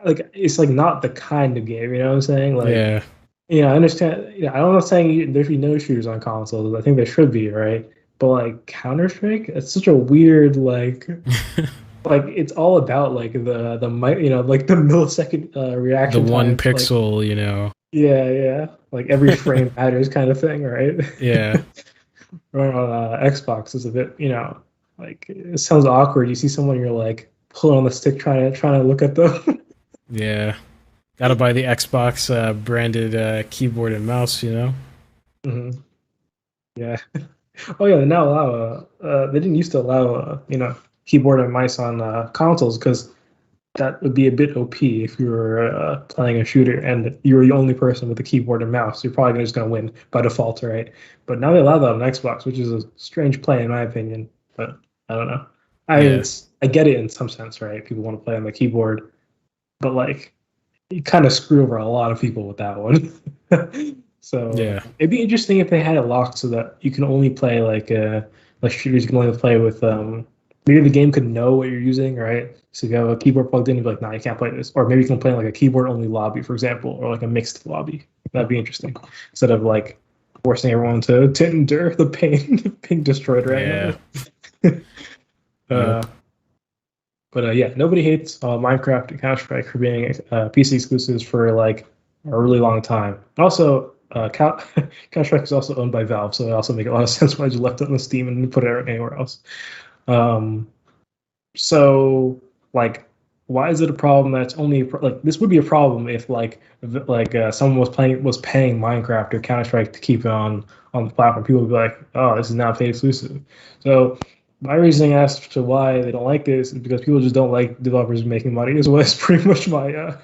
like it's like not the kind of game, you know what I'm saying? Like, yeah. I understand. I'm not saying there should be no shooters on consoles. I think there should be, right? But like Counter-Strike, it's such a weird like like it's all about like the like the millisecond reaction. The one times, pixel, like, Yeah. Like every frame matters kind of thing, right? Yeah. Right on Xbox is a bit, like it sounds awkward. You see someone, you're like pulling on the stick trying to look at them. Yeah. Gotta buy the Xbox branded keyboard and mouse, Mm-hmm. Yeah. Oh yeah, they now allow they didn't used to allow keyboard and mice on consoles because that would be a bit OP if you were playing a shooter and you're the only person with a keyboard and mouse. You're probably just going to win by default, right? But now they allow that on Xbox, which is a strange play in my opinion. But I don't know. I get it in some sense, right? People want to play on the keyboard, but like you kind of screw over a lot of people with that one. So it'd be interesting if they had it locked so that you can only play like shooters. You can only play with maybe the game could know what you're using, right? So if you have a keyboard plugged in, you'd be like, nah, you can't play this. Or maybe you can play like a keyboard only lobby, for example, or like a mixed lobby. That'd be interesting. Instead of like forcing everyone to endure the pain of being destroyed right now. But yeah, nobody hates Minecraft and Counter-Strike for being PC exclusives for like a really long time. Also, Counter-Strike is also owned by Valve, so it also makes a lot of sense why you left it on Steam and put it anywhere else. So like, why is it a problem that's only like this would be a problem if someone was paying Minecraft or Counter-Strike to keep it on the platform. People would be like, oh, this is now paid exclusive. So my reasoning as to why they don't like this is because people just don't like developers making money. Is what's pretty much my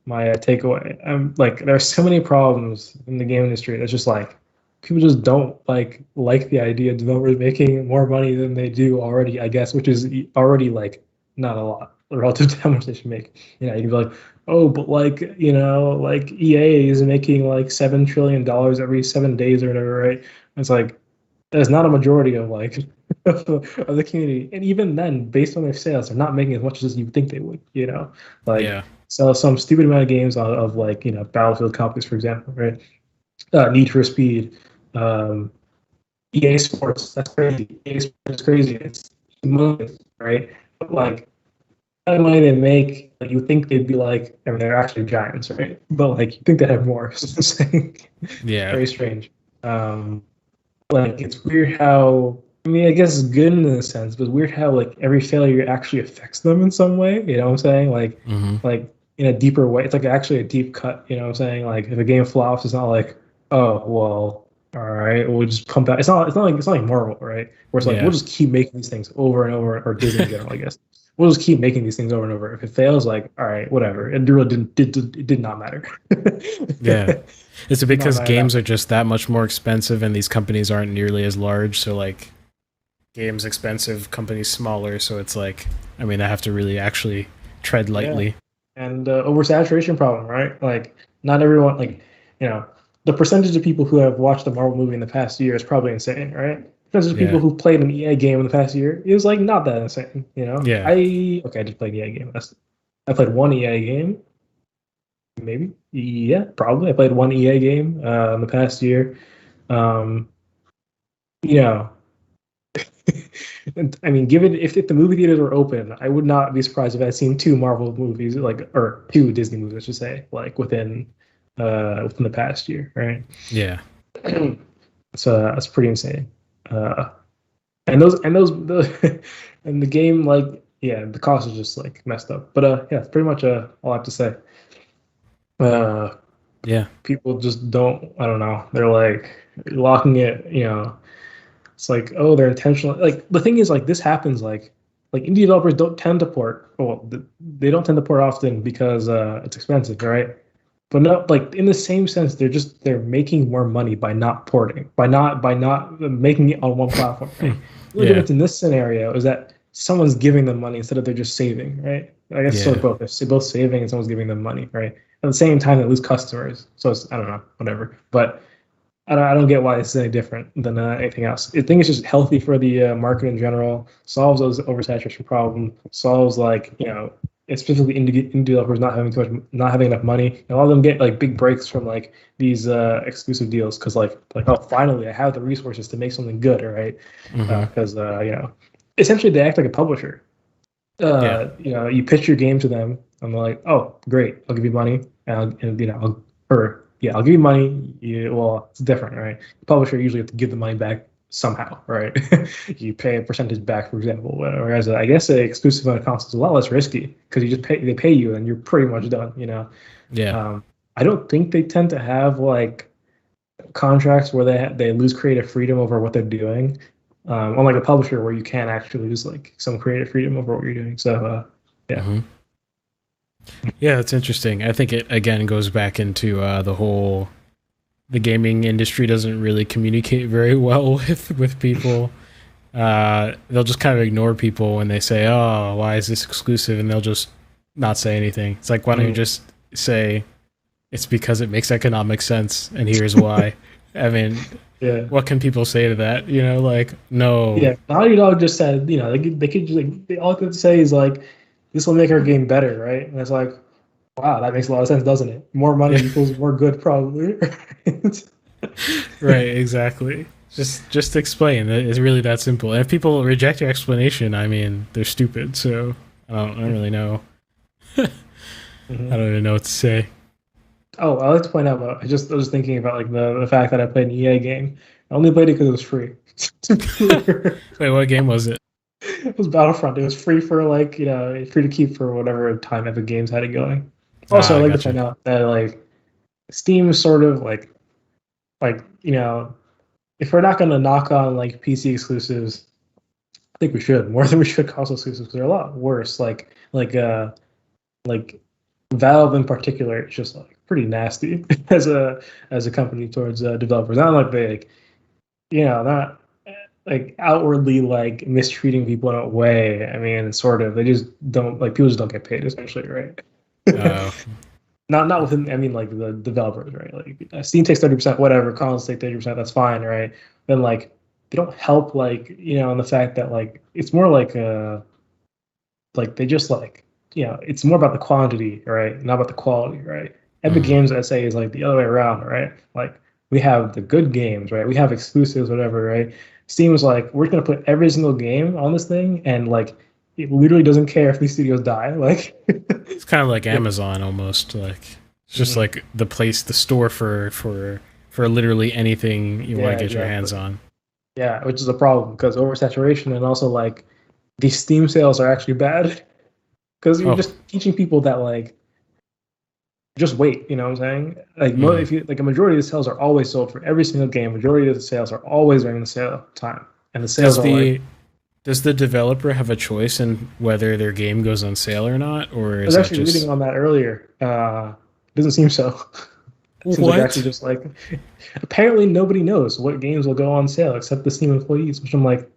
takeaway. Like, there are so many problems in the game industry that's just like people just don't like the idea of developers making more money than they do already, I guess, which is already like not a lot relative to how much they should make. You can be like, oh, but like, like EA is making like $7 trillion every 7 days or whatever, right? It's like that's not a majority of like of the community, and even then, based on their sales, they're not making as much as you would think they would. Sell some stupid amount of games of like Battlefield copies, for example, right? Need for Speed, EA Sports. That's crazy. EA Sports is crazy. It's millions, right? But like the money they make, like you think they'd be like, I mean, they're actually giants, right? But like you think they'd have more. Very strange. Like it's weird how, I mean, I guess it's good in a sense, but it's weird how like every failure actually affects them in some way. You know what I'm saying? Like, like in a deeper way. It's like actually a deep cut. You know what I'm saying? Like if a game flops, it's not like, oh well, all right, we'll just pump out. It's not like Marvel, right? Where it's like we'll just keep making these things over and over, or Disney in general, I guess. We'll just keep making these things over and over. If it fails, like, all right, whatever. It really did not matter. Is it because games are just that much more expensive and these companies aren't nearly as large? So like games expensive, companies smaller. So it's like, I mean, I have to really actually tread lightly. And oversaturation problem, right? Like not everyone, like, the percentage of people who have watched a Marvel movie in the past year is probably insane, right? The percentage of people who played an EA game in the past year is like not that insane, I just played an EA game. I played one EA game. Maybe. Yeah, probably. I played one EA game in the past year. I mean, given if the movie theaters were open, I would not be surprised if I'd seen two Marvel movies, or two Disney movies, I should say, like within the past year, right? Yeah. So that's pretty insane. And the game, like, the cost is just like messed up. But that's pretty much all I have to say. People just don't. I don't know. They're like locking it. It's like, oh, they're intentional. Like the thing is, like this happens. Like indie developers don't tend to port. Well, they don't tend to port often because it's expensive, right? But no, like in the same sense, they're making more money by not porting, by not making it on one platform. Right? The difference in this scenario is that someone's giving them money instead of they're just saving, right? I guess it's both. They're both saving and someone's giving them money, right? At the same time, they lose customers. So it's, I don't know, whatever. But I don't get why this is any different than anything else. I think it's just healthy for the market in general. Solves those oversaturation problem. Solves specifically indie developers not having enough money. And all of them get like big breaks from like these exclusive deals because like oh, finally I have the resources to make something good, right? Because essentially they act like a publisher. You pitch your game to them, and they're like, "Oh, great! I'll give you money, I'll give you money." It's different, right? The publisher usually have to give the money back somehow, right? You pay a percentage back, for example. Whereas I guess an exclusive on a console is a lot less risky because you just they pay you, and you're pretty much done. I don't think they tend to have like contracts where they lose creative freedom over what they're doing. unlike a publisher where you can actually lose like some creative freedom over what you're doing. So yeah. Mm-hmm. Yeah, it's interesting. I think it again goes back into the gaming industry doesn't really communicate very well with people. They'll just kind of ignore people when they say, "Oh, why is this exclusive?" and they'll just not say anything. It's like, why don't you just say it's because it makes economic sense and here's why? I mean, yeah. What can people say to that? You know, like, no. Yeah, Naughty Dog just said, you know, they could just like all they could say is like, this will make our game better, right? And it's like, wow, that makes a lot of sense, doesn't it? More money equals more good, probably. Right, exactly. Just explain. It's really that simple. And if people reject your explanation, I mean, they're stupid. So I don't really know. I don't even know what to say. Oh, I like to point out. I was thinking about like the fact that I played an EA game. I only played it because it was free. Wait, what game was it? It was Battlefront. It was free for like free to keep for whatever time Epic Games had it going. Also, I like to point out that like Steam is sort of like if we're not going to knock on like PC exclusives, I think we should more than we should console exclusives because they're a lot worse. Like Valve in particular, it's just like pretty nasty as a company towards developers. Not like they not like outwardly like mistreating people in a way. I mean, sort of. They just don't like people just don't get paid, essentially, right? Not within. I mean, like the developers, right? Like Steam takes 30%, whatever. Consoles take 30%. That's fine, right? Then like they don't help, like in the fact that like it's more like they just like it's more about the quantity, right? Not about the quality, right? Epic Games, I say, is like the other way around, right? Like we have the good games, right? We have exclusives, whatever, right? Steam was like, we're gonna put every single game on this thing, and like it literally doesn't care if these studios die. Like it's kind of like Amazon almost. Like it's just like the store for literally anything you want to get your hands on. Yeah, which is a problem because oversaturation, and also like these Steam sales are actually bad because you're just teaching people that like just wait. You know what I'm saying? Like if you like a majority of the sales are always sold for every single game. Majority of the sales are always during the sale time, and the sales Does the developer have a choice in whether their game goes on sale or not, or is I was actually reading on that earlier. Doesn't seem so. Seems what? like actually just like apparently nobody knows what games will go on sale except the Steam employees, which I'm like,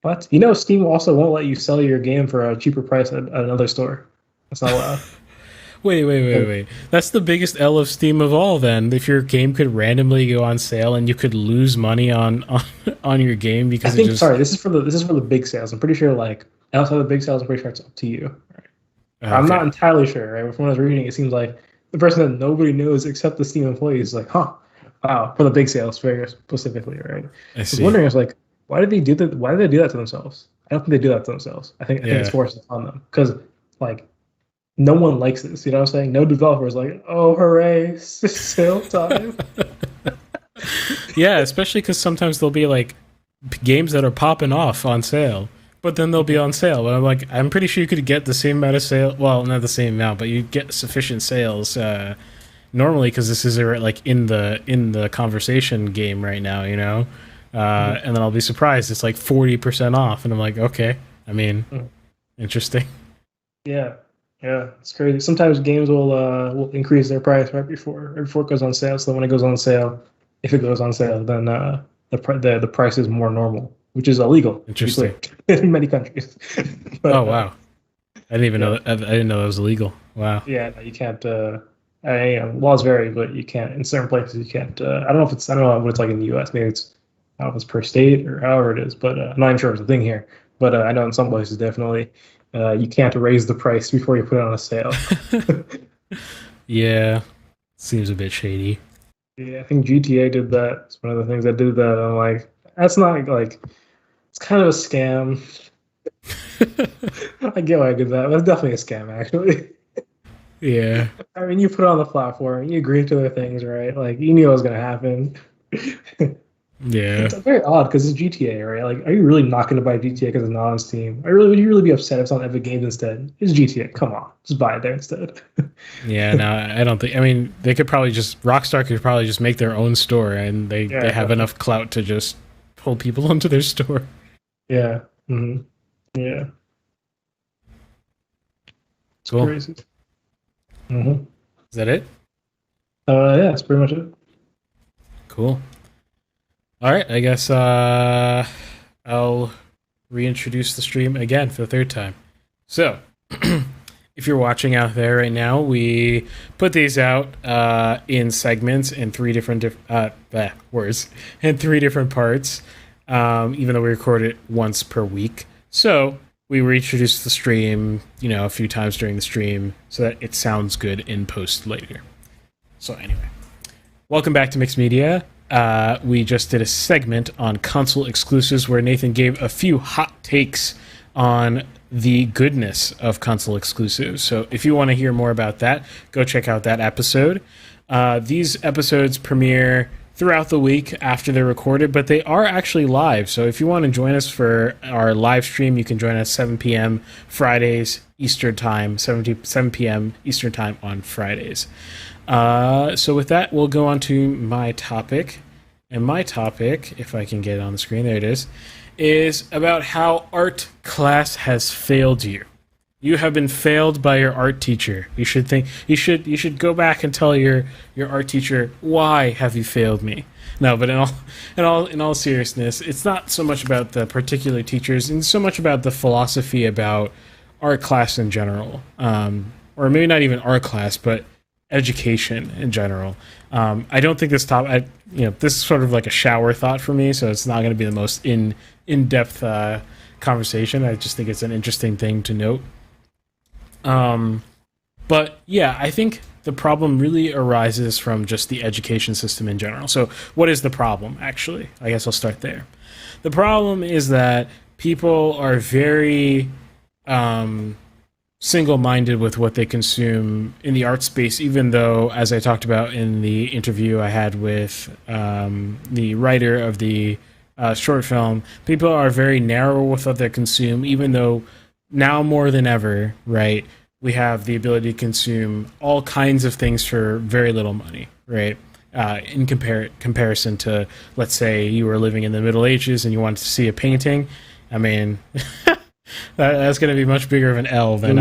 what? Steam also won't let you sell your game for a cheaper price at another store. That's not allowed. Wait. That's the biggest L of Steam of all, then. If your game could randomly go on sale and you could lose money on your game because this is for the big sales. I'm pretty sure like outside the big sales, I'm pretty sure it's up to you. Right? Okay. I'm not entirely sure, right? But from what I was reading, it seems like the person that nobody knows except the Steam employees is like, wow, for the big sales very specifically, right? I was wondering, I was like, why did they do that? Why did they do that to themselves? I don't think they do that to themselves. I think it's forced on them because like no one likes this. You know what I'm saying? No developer is like, oh, hooray, sale time. Yeah, especially because sometimes there'll be like games that are popping off on sale, but then they'll be on sale. But I'm like, I'm pretty sure you could get the same amount of sale. Well, not the same amount, but you get sufficient sales normally because this is like in the conversation game right now, and then I'll be surprised it's like 40% off, and I'm like, okay, I mean, interesting. Yeah, it's crazy. Sometimes games will increase their price right before it goes on sale. So when it goes on sale, if it goes on sale, then the price is more normal, which is illegal. Interesting. In many countries. But, oh wow, I didn't even know. I didn't know that was illegal. Wow. Yeah, no, you can't. Laws vary, but you can't in certain places. You can't. I don't know what it's like in the U.S. Maybe it's I don't know if it's per state or however it is, but I'm not even sure it's a thing here. But I know in some places definitely you can't raise the price before you put it on a sale. Yeah, seems a bit shady. Yeah, I think GTA did that. It's one of the things that did that. I'm like, that's not like, it's kind of a scam. I get why I did that. That's definitely a scam, actually. Yeah. I mean, you put it on the platform, you agree to the things, right? Like, you knew it was going to happen. Yeah. It's very odd because it's GTA, right? Like, are you really not going to buy GTA because it's not on Steam? Would you really be upset if it's on Epic Games instead? It's GTA. Come on. Just buy it there instead. Yeah, no, I don't think. I mean, they could probably Rockstar could probably just make their own store, and they have enough clout to just pull people into their store. Yeah. Mm-hmm. Yeah. It's Cool. crazy. Mm-hmm. Is that it? Yeah, that's pretty much it. Cool. All right, I guess I'll reintroduce the stream again for the third time. So, if you're watching out there right now, we put these out in segments in three different words in three different parts. Even though we record it once per week, so we reintroduce the stream, a few times during the stream, so that it sounds good in post later. So anyway, welcome back to Mixed Media. We just did a segment on console exclusives where Nathan gave a few hot takes on the goodness of console exclusives. So if you want to hear more about that, go check out that episode. These episodes premiere throughout the week after they're recorded, but they are actually live. So if you want to join us for our live stream, you can join us 7 p.m. Fridays Eastern Time, 7 p.m. Eastern Time on Fridays. So with that, we'll go on to my topic. And my topic, if I can get it on the screen, there it is about how art class has failed you. You have been failed by your art teacher. You should go back and tell your art teacher, why have you failed me? No, but in all seriousness, it's not so much about the particular teachers and so much about the philosophy about art class in general, or maybe not even art class, but education in general. I don't think this this is sort of like a shower thought for me, so it's not going to be the most in-depth conversation. I just think it's an interesting thing to note. But yeah, I think the problem really arises from just the education system in general. So what is the problem, actually? I guess I'll start there. The problem is that people are very single-minded with what they consume in the art space, even though, as I talked about in the interview I had with the writer of the short film, people are very narrow with what they consume, even though now more than ever, right, we have the ability to consume all kinds of things for very little money, right? In comparison to, let's say, you were living in the Middle Ages and you wanted to see a painting. I mean, that's going to be much bigger of an L than...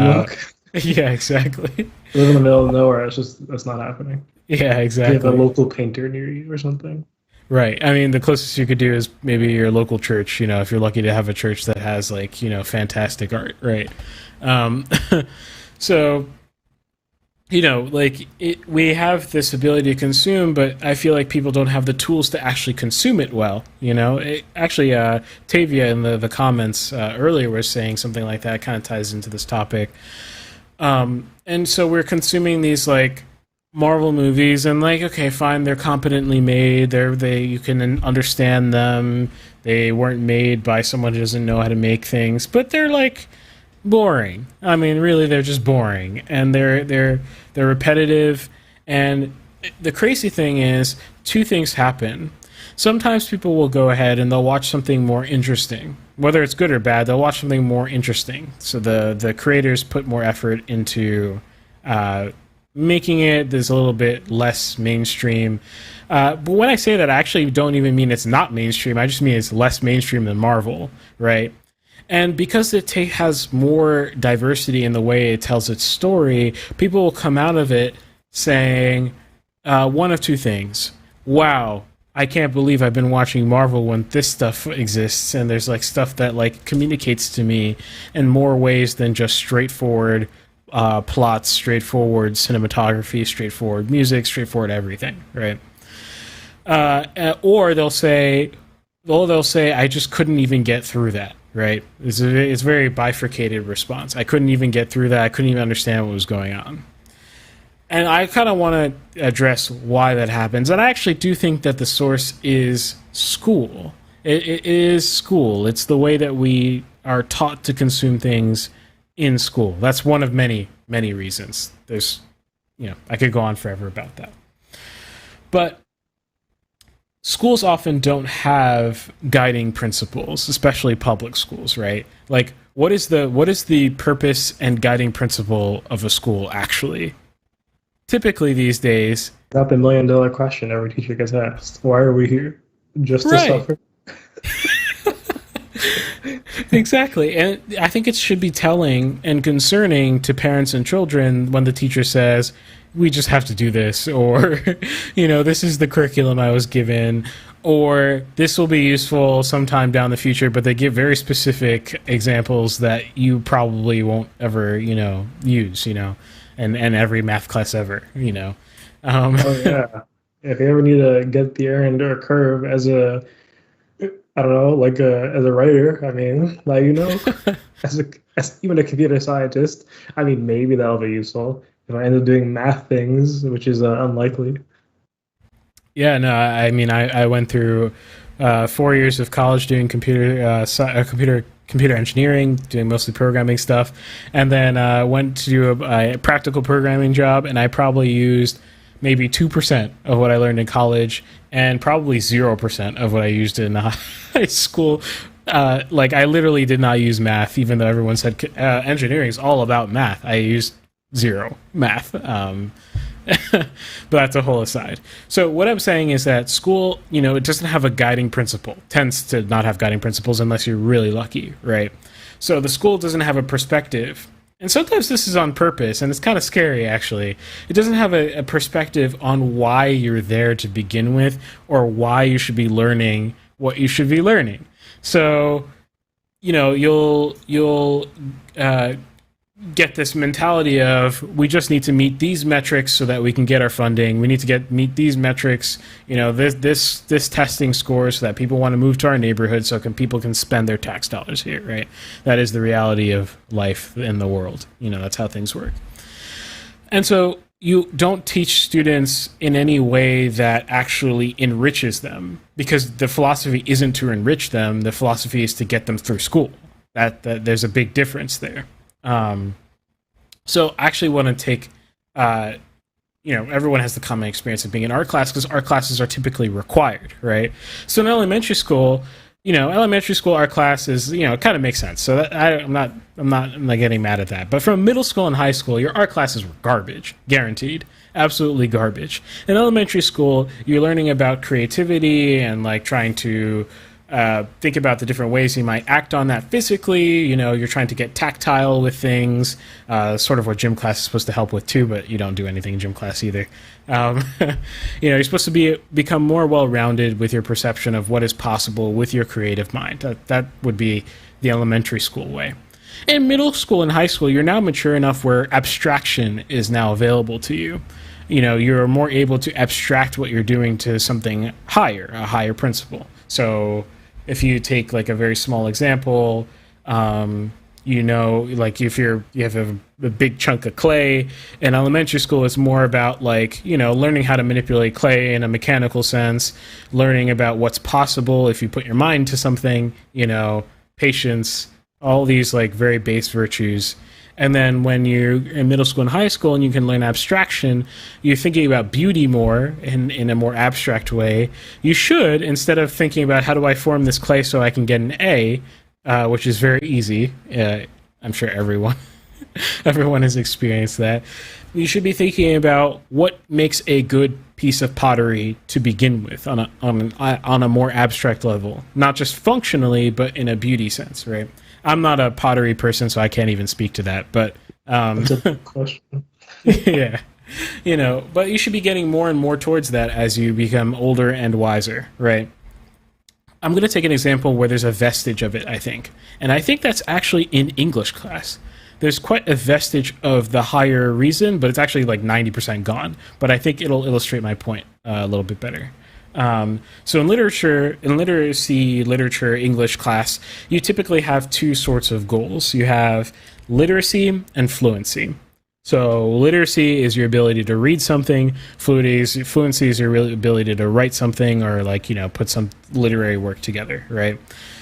yeah, exactly. Live in the middle of nowhere, that's not happening. Yeah, exactly. You have a local painter near you or something. Right. I mean, the closest you could do is maybe your local church, if you're lucky to have a church that has, fantastic art, right? So, we have this ability to consume, but I feel like people don't have the tools to actually consume it well, Tavia in the comments earlier was saying something like that, kind of ties into this topic. And so we're consuming these, Marvel movies, and okay, fine, they're competently made. You can understand them. They weren't made by someone who doesn't know how to make things, but they're boring. I mean, really, they're just boring, and they're repetitive. And the crazy thing is, two things happen. Sometimes people will go ahead and they'll watch something more interesting, whether it's good or bad. They'll watch something more interesting. So the creators put more effort into making it there's a little bit less mainstream. But when I say that, I actually don't even mean it's not mainstream. I just mean it's less mainstream than Marvel, right? And because it has more diversity in the way it tells its story, people will come out of it saying one of two things. Wow, I can't believe I've been watching Marvel when this stuff exists, and there's stuff that communicates to me in more ways than just straightforward plots, straightforward cinematography, straightforward music, straightforward everything, right? Or they'll say, I just couldn't even get through that, right? It's a very bifurcated response. I couldn't even get through that. I couldn't even understand what was going on. And I kind of want to address why that happens. And I actually do think that the source is school. It is school. It's the way that we are taught to consume things in school. That's one of many, many reasons. There's, I could go on forever about that. But schools often don't have guiding principles, especially public schools, right? What is the purpose and guiding principle of a school actually? Typically these days, not the $1 million question every teacher gets asked. Why are we here? Just to suffer? Exactly. And I think it should be telling and concerning to parents and children when the teacher says, we just have to do this, or, this is the curriculum I was given, or this will be useful sometime down the future, but they give very specific examples that you probably won't ever, use, and every math class ever, Oh yeah. If you ever need to get the error under a curve as a, I don't know, like as a writer, I mean, like, as even a computer scientist, I mean, maybe that'll be useful if I end up doing math things, which is unlikely. Yeah, no, I mean, I went through 4 years of college doing computer engineering, doing mostly programming stuff, and then went to do a practical programming job, and I probably used maybe 2% of what I learned in college, and probably 0% of what I used in high school. Like, I literally did not use math, even though everyone said engineering is all about math. I used zero math. But that's a whole aside. So what I'm saying is that school, it doesn't have a guiding principle. Tends to not have guiding principles unless you're really lucky, right? So the school doesn't have a perspective. And sometimes this is on purpose, and it's kind of scary, actually. It doesn't have a perspective on why you're there to begin with, or why you should be learning what you should be learning. So, you'll get this mentality of, we just need to meet these metrics so that we can get our funding. We need to meet these metrics, this testing score, so that people want to move to our neighborhood, so people can spend their tax dollars here, right? That is the reality of life in the world. That's how things work. And so you don't teach students in any way that actually enriches them, because the philosophy isn't to enrich them. The philosophy is to get them through school. That there's a big difference there. So I actually want to take, everyone has the common experience of being in art class, because art classes are typically required, right? So in elementary school, art class is, it kind of makes sense. So I'm not getting mad at that. But from middle school and high school, your art classes were garbage, guaranteed, absolutely garbage. In elementary school, you're learning about creativity and like trying to think about the different ways you might act on that physically. You're trying to get tactile with things, sort of what gym class is supposed to help with too, but you don't do anything in gym class either. You're supposed to become more well-rounded with your perception of what is possible with your creative mind. That would be the elementary school way. In middle school and high school, you're now mature enough where abstraction is now available to you. You're more able to abstract what you're doing to something higher, a higher principle. So if you take like a very small example, like if you have a big chunk of clay in elementary school, it's more about like, learning how to manipulate clay in a mechanical sense, learning about what's possible if you put your mind to something, patience, all these like very base virtues. And then when you're in middle school and high school and you can learn abstraction, you're thinking about beauty more in a more abstract way. You should, instead of thinking about how do I form this clay so I can get an A, which is very easy. I'm sure everyone has experienced that. You should be thinking about what makes a good piece of pottery to begin with on a more abstract level, not just functionally, but in a beauty sense, right? I'm not a pottery person, so I can't even speak to that. But That's a good question. yeah, but you should be getting more and more towards that as you become older and wiser, right? I'm going to take an example where there's a vestige of it, I think. And I think that's actually in English class. There's quite a vestige of the higher reason, but it's actually like 90% gone. But I think it'll illustrate my point a little bit better. So in literature, English class, you typically have two sorts of goals. You have literacy and fluency. So literacy is your ability to read something. Fluency is your ability to write something or put some literary work together, right?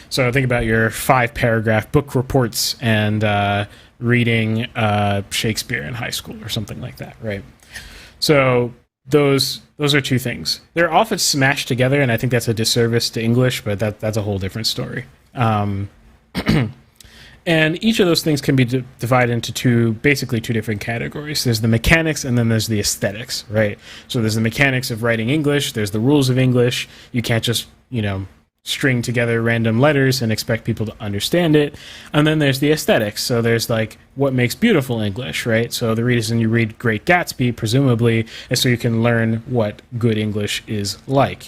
So think about your 5-paragraph book reports and reading Shakespeare in high school or something like that, right? So those are two things. They're often smashed together, and I think that's a disservice to English, but that's a whole different story. And each of those things can be divided into basically two different categories. There's the mechanics, and then there's the aesthetics, right? So there's the mechanics of writing English. There's the rules of English. You can't just, string together random letters and expect people to understand it. And then there's the aesthetics. So there's like what makes beautiful English, right? So the reason you read Great Gatsby, presumably, is so you can learn what good English is like,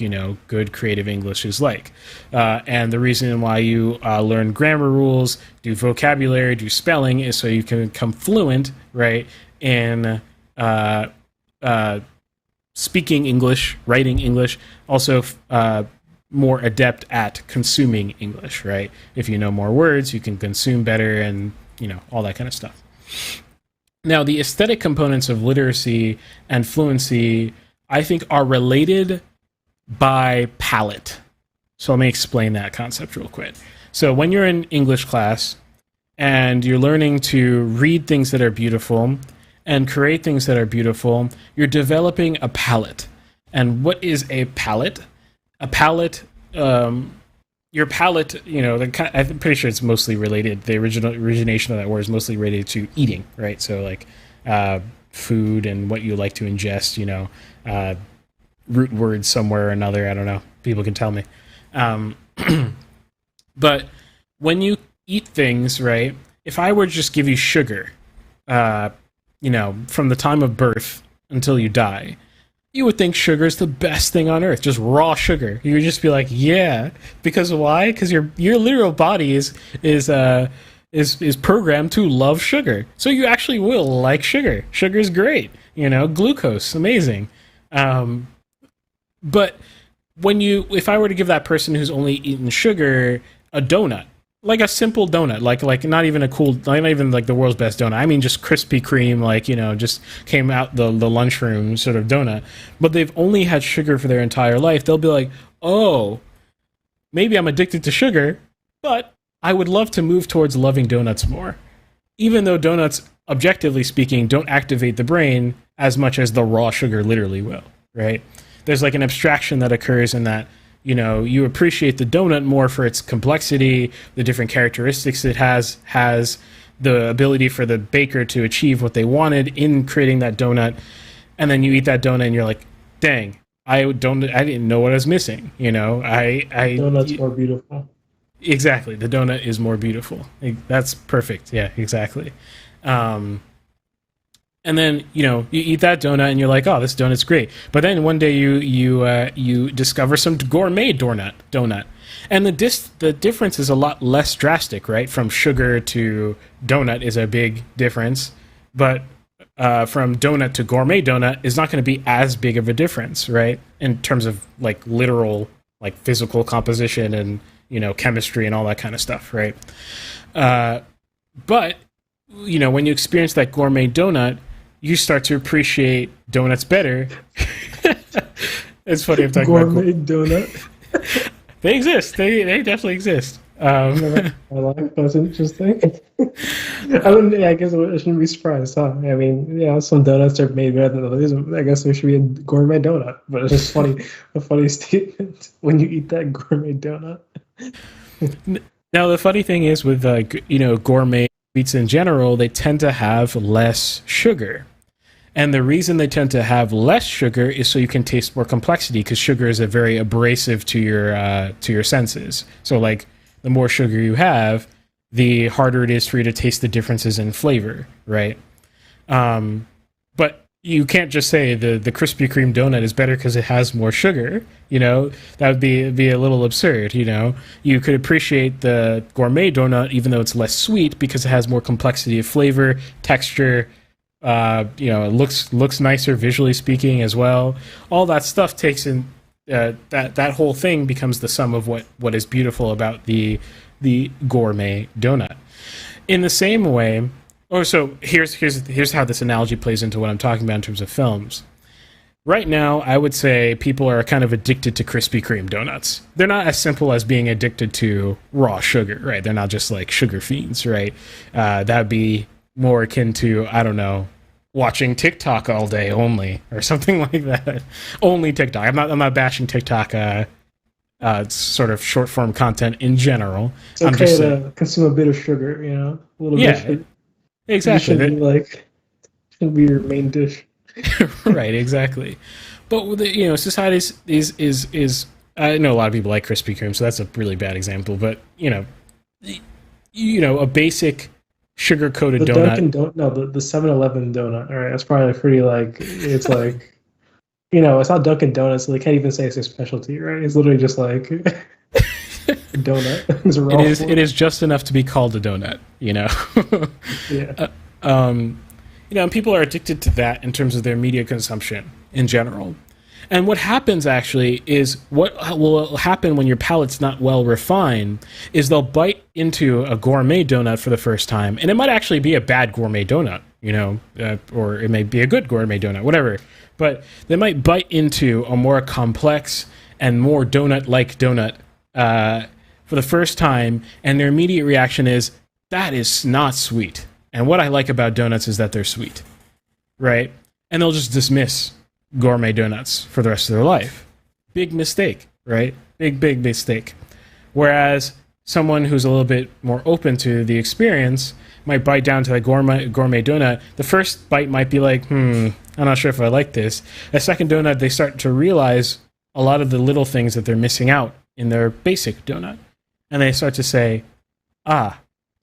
good creative English is like. And the reason why you learn grammar rules, do vocabulary, do spelling, is so you can become fluent, right, in speaking English, writing English, also more adept at consuming English, right? If you know more words, you can consume better and, all that kind of stuff. Now, the aesthetic components of literacy and fluency, I think, are related by palette. So let me explain that concept real quick. So when you're in English class and you're learning to read things that are beautiful and create things that are beautiful, you're developing a palette. And what is a palette? A palette, your palate, I'm pretty sure it's mostly related. The origination of that word is mostly related to eating, right? So like food and what you like to ingest, root words somewhere or another. I don't know. People can tell me. But when you eat things, right? If I were to just give you sugar, from the time of birth until you die, you would think sugar is the best thing on earth, just raw sugar. You would just be like, yeah, because why? Because your literal body is programmed to love sugar, so you actually will like sugar. Sugar is great, glucose, amazing. But if I were to give that person who's only eaten sugar a donut, like a simple donut, like not even not even like the world's best donut. I mean, just Krispy Kreme, just came out the lunchroom sort of donut. But they've only had sugar for their entire life. They'll be like, oh, maybe I'm addicted to sugar, but I would love to move towards loving donuts more. Even though donuts, objectively speaking, don't activate the brain as much as the raw sugar literally will, right? There's like an abstraction that occurs in that, you appreciate the donut more for its complexity, the different characteristics it has the ability for the baker to achieve what they wanted in creating that donut, and then you eat that donut and you're like, dang, I didn't know what I was missing. Donut's more beautiful. Exactly, the donut is more beautiful. That's perfect. Yeah, exactly. And then you eat that donut and you're like, oh, this donut's great. But then one day you discover some gourmet donut, and the difference is a lot less drastic, right? From sugar to donut is a big difference, but from donut to gourmet donut is not going to be as big of a difference, right? In terms of like literal, like physical composition and chemistry and all that kind of stuff, right? But when you experience that gourmet donut, you start to appreciate donuts better. It's funny I'm talking gourmet about donut. They exist. They definitely exist. I like that's interesting. I guess I shouldn't be surprised, huh? I mean, some donuts are made better than others. I guess there should be a gourmet donut, but it's just funny, a funny statement when you eat that gourmet donut. Now, the funny thing is with gourmet sweets in general, they tend to have less sugar. And the reason they tend to have less sugar is so you can taste more complexity, because sugar is a very abrasive to your senses. So like the more sugar you have, the harder it is for you to taste the differences in flavor, right? But you can't just say the Krispy Kreme donut is better because it has more sugar. That would be a little absurd. You could appreciate the gourmet donut even though it's less sweet because it has more complexity of flavor, texture. It looks nicer visually speaking as well. All that stuff takes in that whole thing becomes the sum of what is beautiful about the gourmet donut. In the same way. So here's how this analogy plays into what I'm talking about in terms of films. Right now, I would say people are kind of addicted to Krispy Kreme donuts. They're not as simple as being addicted to raw sugar, right? They're not just like sugar fiends, right? That'd be more akin to, I don't know, watching TikTok all day only or something like that. Only TikTok. I'm not bashing TikTok. Sort of short form content in general. It's okay to consume a bit of sugar, a little bit. Exactly. Shouldn't be your main dish. Right, exactly. But society is I know a lot of people like Krispy Kreme, so that's a really bad example. But a basic sugar-coated donut. Dunkin' donut, the 7-Eleven donut. All right, that's probably pretty like it's like it's not Dunkin' Donuts, so they can't even say it's a specialty, right? It's literally just like a donut. It is just enough to be called a donut. Yeah. And people are addicted to that in terms of their media consumption in general. And what happens actually is what will happen when your palate's not well refined is they'll bite into a gourmet donut for the first time. And it might actually be a bad gourmet donut, or it may be a good gourmet donut, whatever. But they might bite into a more complex and more donut-like donut for the first time. And their immediate reaction is, that is not sweet. And what I like about donuts is that they're sweet, right? And they'll just dismiss gourmet donuts for the rest of their life. Big mistake, right? Big mistake. Whereas someone who's a little bit more open to the experience might bite down to that gourmet donut. The first bite might be like, I'm not sure if I like this. A second donut, they start to realize a lot of the little things that they're missing out in their basic donut. And they start to say, I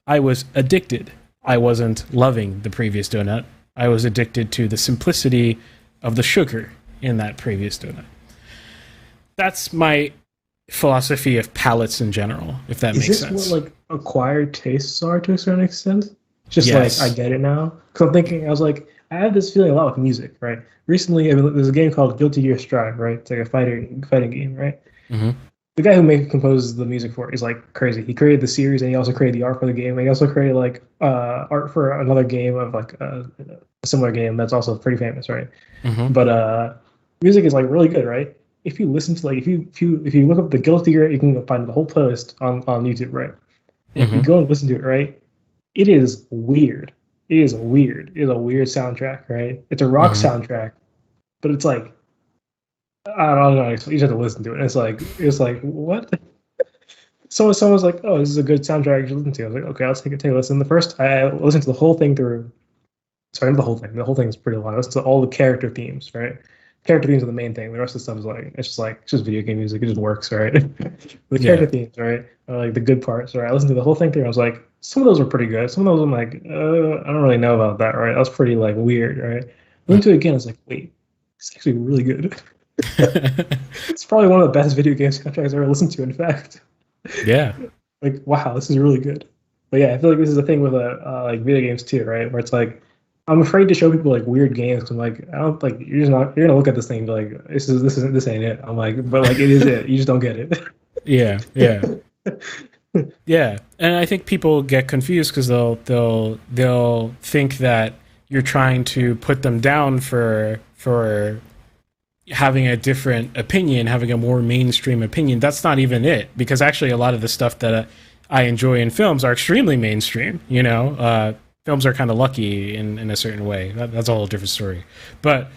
was addicted. I wasn't loving the previous donut. I was addicted to the simplicity of the sugar in that previous donut. That's my philosophy of palates in general, if that makes sense. Is this what like acquired tastes are to a certain extent? Just yes. Like I get it now. Because I'm thinking, I was like, I have this feeling a lot with music, right? Recently, there's a game called Guilty Gear Strive, right? It's like a fighting game, right? Mm-hmm. The guy who composes the music for it is like crazy. He created the series and he also created the art for the game. And he also created like art for another game of like a similar game that's also pretty famous, right? Mm-hmm. But music is like really good, right? If you listen to like if you look up the Guilty Gear, you can find the whole playlist on YouTube, right? If you go and listen to it, right, it is weird. It is a weird soundtrack, right? It's a rock soundtrack, but it's like I don't know. You just have to listen to it. And it's like what? Someone's like, oh, this is a good soundtrack you should listen to. I was like, okay, I'll take a listen. The first I listened to the whole thing through. Sorry, not the whole thing. The whole thing is pretty long. I listened to all the character themes, right? Character themes are the main thing. The rest of the stuff is like it's just video game music. It just works, right? The character themes, right, are like the good parts, right? I listened to the whole thing through. I was like, some of those are pretty good. Some of those I'm like, I don't really know about that, right? That was pretty like weird, right? I listened to it again. I was like, wait, it's actually really good. It's probably one of the best video game soundtracks I've ever listened to. In fact, yeah, like wow, this is really good. But yeah, I feel like this is a thing with like video games too, right? Where it's like I'm afraid to show people like weird games. Cause I'm like, I don't like you're gonna look at this thing and be like, this ain't it. I'm like, but like it is it. You just don't get it. Yeah. Yeah, and I think people get confused because they'll think that you're trying to put them down for having a different opinion, having a more mainstream opinion. That's not even it, because actually a lot of the stuff that I enjoy in films are extremely mainstream. Films are kind of lucky in a certain way. That's a whole different story. But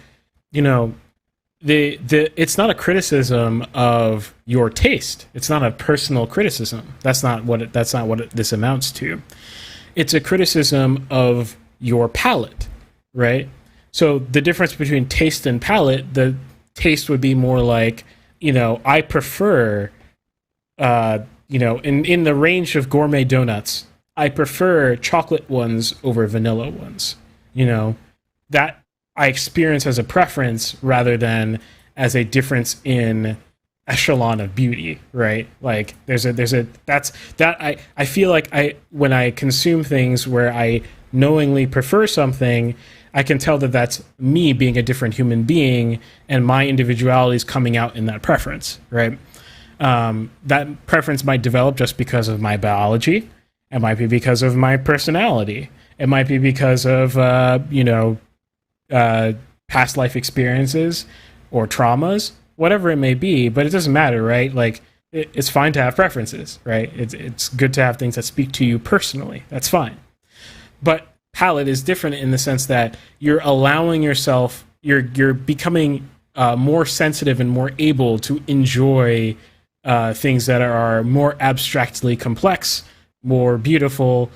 it's not a criticism of your taste. It's not a personal criticism. That's not what this amounts to. It's a criticism of your palate, right? So the difference between taste and palate, the taste would be more like, I prefer, in the range of gourmet donuts, I prefer chocolate ones over vanilla ones. That I experience as a preference rather than as a difference in echelon of beauty, right? Like I feel like when I consume things where I knowingly prefer something, I can tell that that's me being a different human being and my individuality is coming out in that preference, right? That preference might develop just because of my biology. It might be because of my personality. It might be because of, past life experiences or traumas, whatever it may be, but it doesn't matter, right? Like, it's fine to have preferences, right? It's good to have things that speak to you personally. That's fine. But palate is different in the sense that you're allowing yourself, you're becoming more sensitive and more able to enjoy things that are more abstractly complex, more beautiful,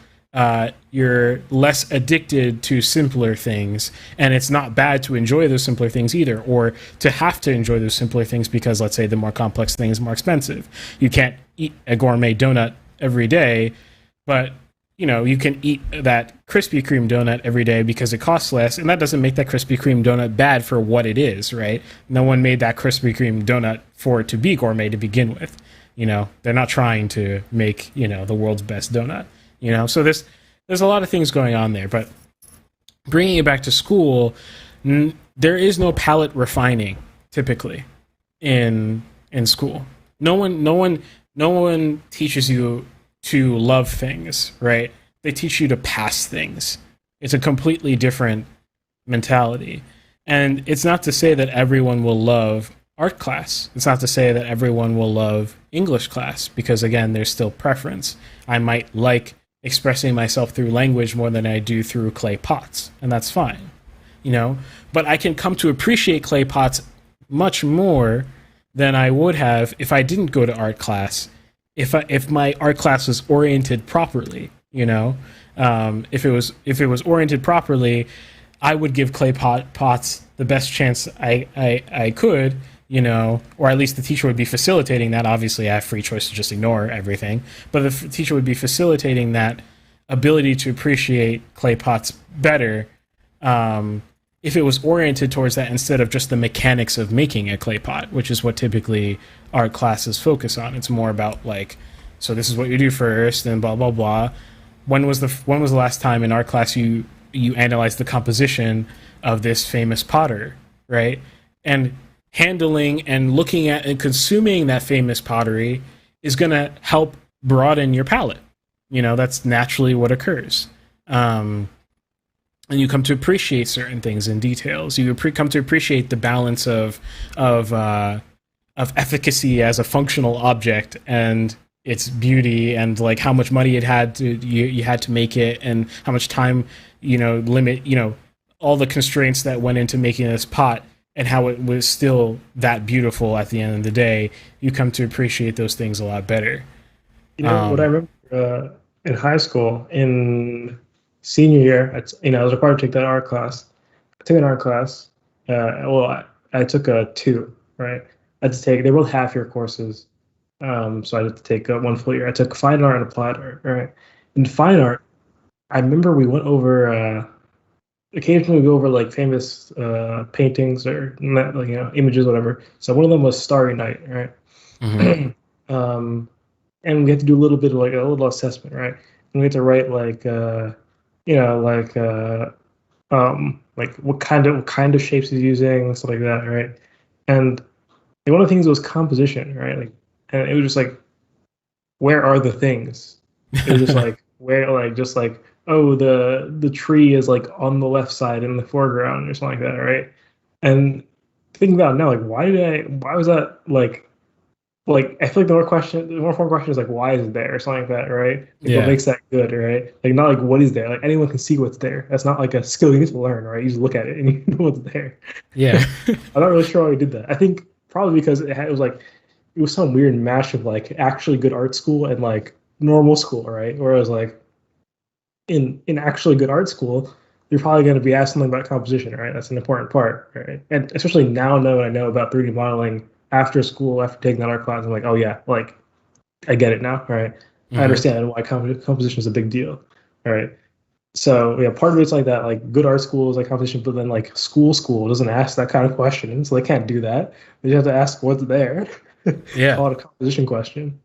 you're less addicted to simpler things, and it's not bad to enjoy those simpler things either, or to have to enjoy those simpler things because, let's say, the more complex thing is more expensive. You can't eat a gourmet donut every day, but you can eat that Krispy Kreme donut every day because it costs less, and that doesn't make that Krispy Kreme donut bad for what it is, right? No one made that Krispy Kreme donut for it to be gourmet to begin with. They're not trying to make, the world's best donut, So there's a lot of things going on there, but bringing it back to school, there is no palate refining typically in school. No one teaches you to love things, right? They teach you to pass things. It's a completely different mentality. And it's not to say that everyone will love art class. It's not to say that everyone will love English class, because again, there's still preference. I might like expressing myself through language more than I do through clay pots, and that's fine, But I can come to appreciate clay pots much more than I would have if I didn't go to art class. If my art class was oriented properly, if it was oriented properly, I would give clay pots the best chance I could, or at least the teacher would be facilitating that. Obviously, I have free choice to just ignore everything, but the teacher would be facilitating that ability to appreciate clay pots better if it was oriented towards that instead of just the mechanics of making a clay pot, which is what typically art classes focus on. It's more about so this is what you do first, and blah blah blah. When was the last time in art class you analyzed the composition of this famous potter, right? And handling and looking at and consuming that famous pottery is going to help broaden your palate. That's naturally what occurs. And you come to appreciate certain things in details. You come to appreciate the balance of efficacy as a functional object and its beauty, and how much money you had to make it, and how much time limit, all the constraints that went into making this pot, and how it was still that beautiful at the end of the day. You come to appreciate those things a lot better. What I remember in high school, in senior year, I was required to take that art class. I took an art class. I took a 2, right? They were both half-year courses. So I had to take one full year. I took fine art and applied art, right? In fine art, I remember we went over, occasionally we go over famous paintings or images, whatever. So one of them was Starry Night, right? Mm-hmm. And we had to do a little bit of a little assessment, right? And we had to write what kind of shapes he's using, stuff like that, right? And one of the things was composition, right? And it was just where are the things? It was just where, oh, the tree is on the left side in the foreground or something like that, right? And thinking about it now, why was that I feel the more important question is why is it there or something like that, right? What makes that good, right? Not what is there. Anyone can see what's there. That's not a skill you need to learn, right? You just look at it and you know what's there. Yeah. I'm not really sure why we did that. I think probably because it was some weird mash of actually good art school and normal school, right? Whereas in actually good art school, you're probably going to be asked something about composition, right? That's an important part, right? And especially now that I know about 3D modeling after school, after taking that art class, I'm oh yeah, I get it now, right? Mm-hmm. I understand why composition is a big deal, right? So yeah, part of it's that, good art school is composition, but then school doesn't ask that kind of question, so they can't do that. They just have to ask what's there. Yeah. Call it a composition question.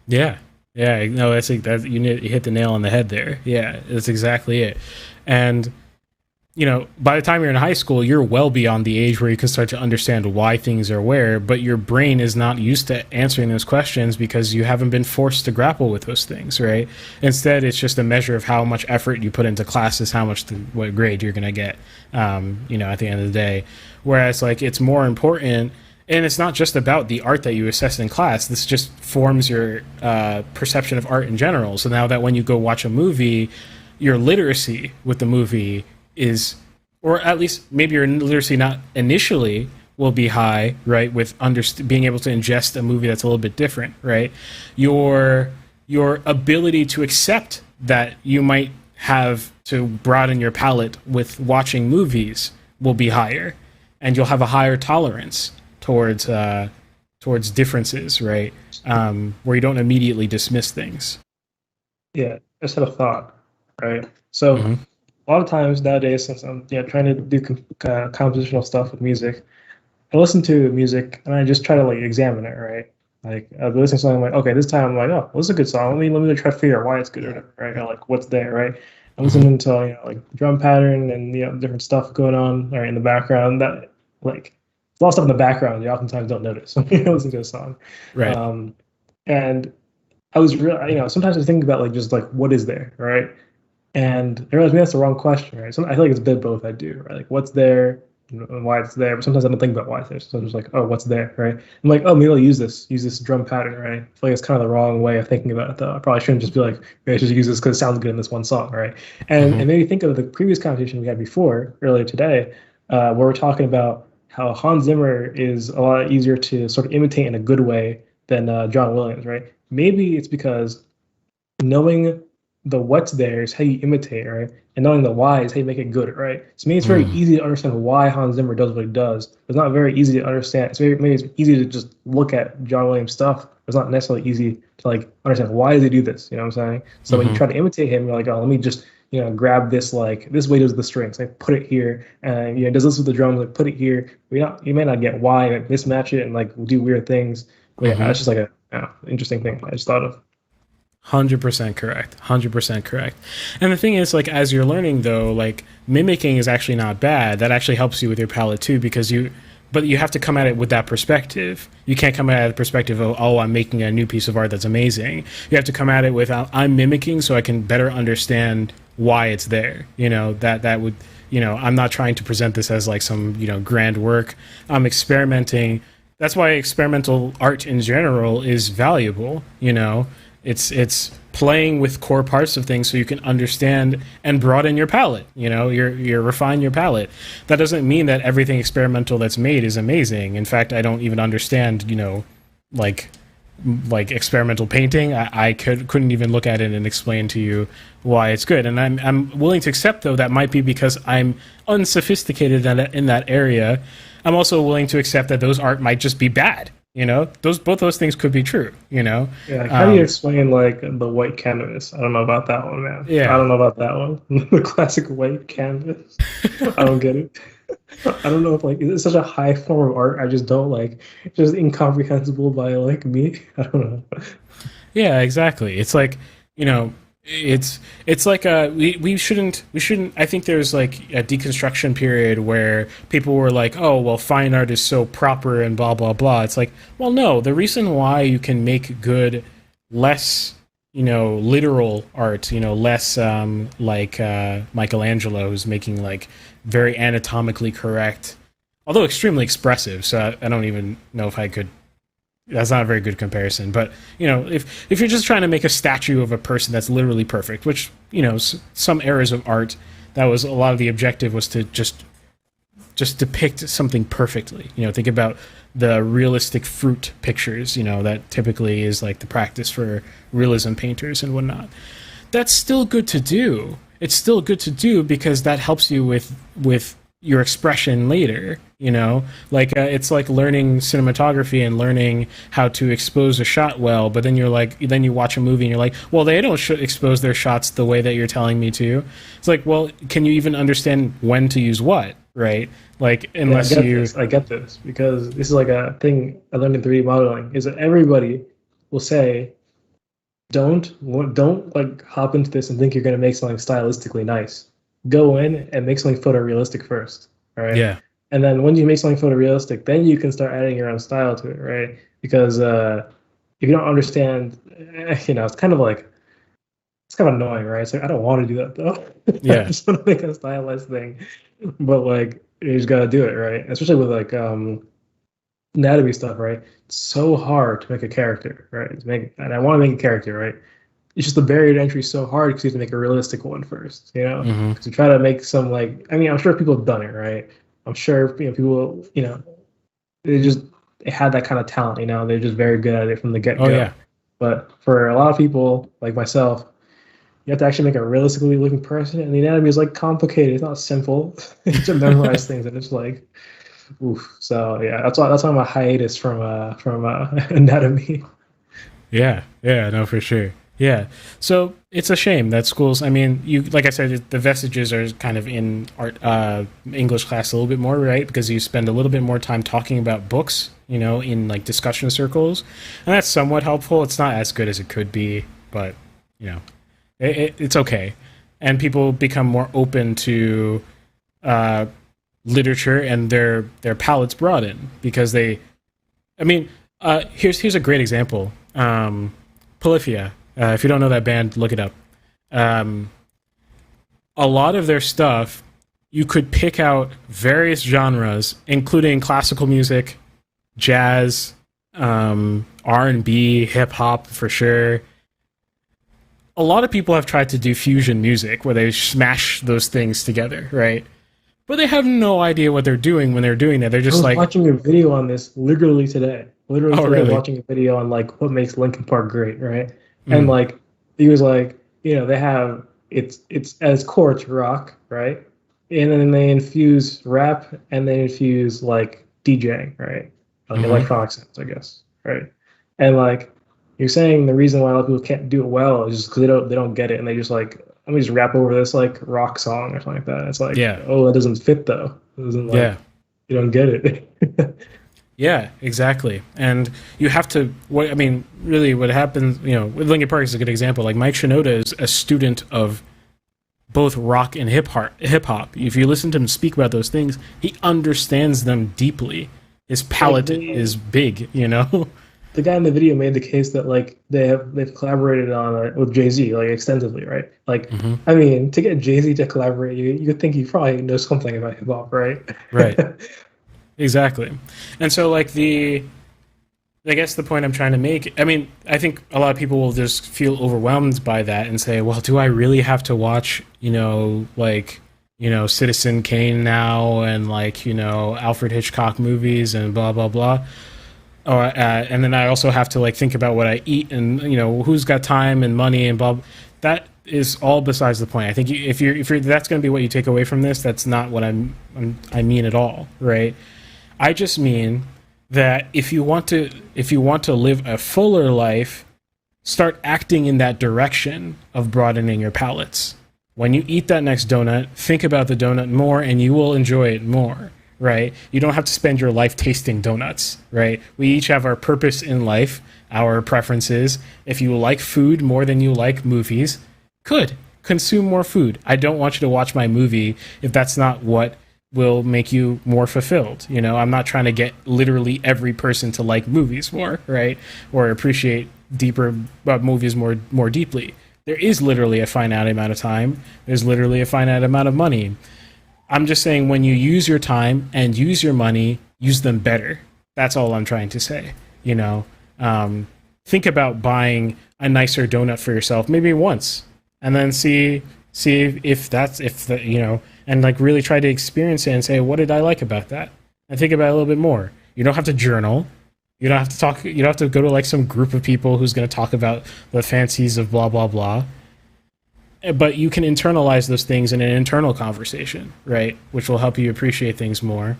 Yeah. Yeah. No, you hit the nail on the head there. Yeah, that's exactly it. And by the time you're in high school, you're well beyond the age where you can start to understand why things are where, but your brain is not used to answering those questions because you haven't been forced to grapple with those things, right? Instead, it's just a measure of how much effort you put into classes, what grade you're going to get, at the end of the day. Whereas, it's more important, and it's not just about the art that you assess in class. This just forms your perception of art in general. So now that when you go watch a movie, your literacy with the movie is, or at least maybe your literacy not initially will be high, right? With being able to ingest a movie that's a little bit different, right? Your ability to accept that you might have to broaden your palette with watching movies will be higher, and you'll have a higher tolerance towards differences, right? Where you don't immediately dismiss things. Yeah, I just had a thought, right? So a lot of times nowadays, since I'm trying to do compositional stuff with music, I listen to music and I just try to like examine it, right? Like I'll be listening to something, I'm like, okay, this time I'm like, oh, well, this is a good song. Let me try to figure out why it's good or whatever, right? Or like what's there, right? I'm listening to like drum pattern and different stuff going on right in the background that like a lot of stuff in the background you oftentimes don't notice when you listen to a song. Right. And I was real, sometimes I think about like just like what is there, right? And I realized maybe that's the wrong question, right? So I feel like it's a bit both. I do, right? Like what's there and why it's there. But sometimes I don't think about why it's there. So I'm just like, oh, what's there, right? I'm like, oh, maybe I'll use this drum pattern, right? I feel like it's kind of the wrong way of thinking about it, though. I probably shouldn't just be like, maybe I should use this because it sounds good in this one song, right? And maybe think of the previous conversation we had before earlier today, where we're talking about how Hans Zimmer is a lot easier to sort of imitate in a good way than John Williams, right? Maybe it's because knowing the what's there is how you imitate, right? And knowing the why is how you make it good, right? So maybe it's very easy to understand why Hans Zimmer does what he does. It's not very easy to understand. Maybe it's easy to just look at John Williams' stuff. It's not necessarily easy to like understand why does he do this. You know what I'm saying? So when you try to imitate him, you're like, oh, let me just grab this like this way does the strings, like put it here, and does this with the drums, like put it here. You may not get why, like mismatch it and like do weird things. But yeah, that's just like a interesting thing I just thought of. 100% correct. 100% correct. And the thing is, like, as you're learning, though, like, mimicking is actually not bad. That actually helps you with your palette, too, because but you have to come at it with that perspective. You can't come at it with the perspective of, oh, I'm making a new piece of art that's amazing. You have to come at it with, I'm mimicking so I can better understand why it's there. That would, I'm not trying to present this as, like, some, grand work. I'm experimenting. That's why experimental art in general is valuable, It's playing with core parts of things so you can understand and broaden your palette. You refine your palette. That doesn't mean that everything experimental that's made is amazing. In fact, I don't even understand, like experimental painting. I couldn't even look at it and explain to you why it's good. And I'm willing to accept, though, that might be because I'm unsophisticated in that area. I'm also willing to accept that those art might just be bad. Both those things could be true. Yeah. How do you explain like the white canvas? I don't know about that one, man. Yeah. I don't know about that one. The classic white canvas. I don't get it. I don't know if like it's such a high form of art. I just don't like. It's just incomprehensible by like me. I don't know. Yeah, exactly. It's like it's like we shouldn't. I think there's like a deconstruction period where people were like, oh well, fine art is so proper and blah blah blah. It's like, well, no, the reason why you can make good, less literal art, less like Michelangelo, who's making like very anatomically correct, although extremely expressive. So I don't even know if I could. That's not a very good comparison, but if you're just trying to make a statue of a person that's literally perfect, which some eras of art, that was a lot of the objective was to just depict something perfectly. Think about the realistic fruit pictures. That typically is like the practice for realism painters and whatnot. That's still good to do. It's still good to do because that helps you with your expression later. It's like learning cinematography and learning how to expose a shot well, but then then you watch a movie and you're like, well, they don't expose their shots the way that you're telling me to. It's like, well, can you even understand when to use what, right? Like, unless I get this because this is like a thing I learned in 3D modeling is that everybody will say, don't like hop into this and think you're going to make something stylistically nice. Go in and make something photorealistic first, all right? Yeah. And then when you make something photorealistic, then you can start adding your own style to it, right? Because if you don't understand, it's kind of annoying, right? It's like, I don't want to do that, though. Yeah. I just want to make a stylized thing. But, like, you just got to do it, right? Especially with, like, anatomy stuff, right? It's so hard to make a character, right? And I want to make a character, right? It's just the barrier to entry is so hard because you have to make a realistic one first, Because you try to make some, like, I'm sure people have done it, right? I'm sure people, they had that kind of talent, they're just very good at it from the get-go. Oh, yeah. But for a lot of people like myself, you have to actually make a realistically looking person, and the anatomy is like complicated. It's not simple to memorize things, and it's like, oof. So yeah, that's why I'm a hiatus from anatomy. Yeah, no, for sure. Yeah. So it's a shame that schools, I mean, you, like I said, the vestiges are kind of in art, English class a little bit more, right? Because you spend a little bit more time talking about books, in like discussion circles. And that's somewhat helpful. It's not as good as it could be, but, it's okay. And people become more open to literature, and their palettes broaden because here's a great example. Polyphia. If you don't know that band, look it up. A lot of their stuff, you could pick out various genres, including classical music, jazz, R&B, hip hop for sure. A lot of people have tried to do fusion music where they smash those things together, right? But they have no idea what they're doing when they're doing that. They're just like watching a video on this literally today. Really? Watching a video on like what makes Linkin Park great, right? And like he was like, they have it's as core to rock, right? And then they infuse rap and they infuse like DJing, right? Like electronic sounds, I guess, right? And like you're saying, the reason why a lot of people can't do it well is just because they don't get it, and they just like, let me just rap over this like rock song or something like that. It's like, oh, that doesn't fit though. It doesn't like, you don't get it. Yeah, exactly. And you have to, really what happens, with Linkin Park is a good example. Like Mike Shinoda is a student of both rock and hip hop. If you listen to him speak about those things, he understands them deeply. His palette is big, The guy in the video made the case that like they've collaborated on with Jay-Z like extensively, right? Like, to get Jay-Z to collaborate, you'd think he probably knows something about hip hop, right? Right. Exactly. And so like I guess the point I'm trying to make, I think a lot of people will just feel overwhelmed by that and say, well, do I really have to watch, Citizen Kane now and Alfred Hitchcock movies and blah, blah, blah. And then I also have to think about what I eat and, who's got time and money and blah. That is all besides the point. I think if you're that's going to be what you take away from this, that's not what I mean at all, right? I just mean that if you want to live a fuller life, start acting in that direction of broadening your palates. When you eat that next donut, think about the donut more, and you will enjoy it more, right? You don't have to spend your life tasting donuts, right? We each have our purpose in life, our preferences. If you like food more than you like movies, good. Consume more food. I don't want you to watch my movie if that's not what will make you more fulfilled. I'm not trying to get literally every person to like movies more, right? Or appreciate movies more deeply. There is literally a finite amount of time. There's literally a finite amount of money. I'm just saying when you use your time and use your money, use them better. That's all I'm trying to say. Think about buying a nicer donut for yourself, maybe once, and then see and really try to experience it and say, what did I like about that? And think about it a little bit more. You don't have to journal. You don't have to talk. You don't have to go to some group of people who's going to talk about the fancies of blah, blah, blah. But you can internalize those things in an internal conversation, right? Which will help you appreciate things more.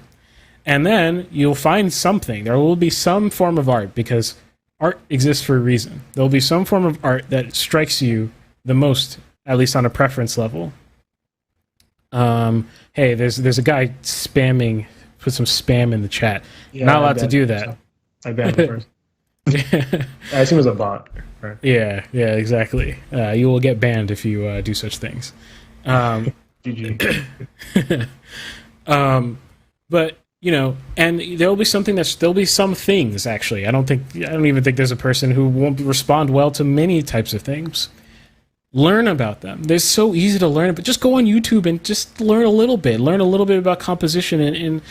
And then you'll find something. There will be some form of art, because art exists for a reason. There will be some form of art that strikes you the most, at least on a preference level. Hey, there's a guy spamming. Put some spam in the chat. Yeah, not allowed to do that. So. I banned it first. I assume it was a bot. Right. Yeah, exactly. You will get banned if you do such things. GG. But and there'll be some things actually. I don't even think there's a person who won't respond well to many types of things. Learn about them. They're so easy to learn, but just go on YouTube and just learn a little bit. Learn a little bit about composition, and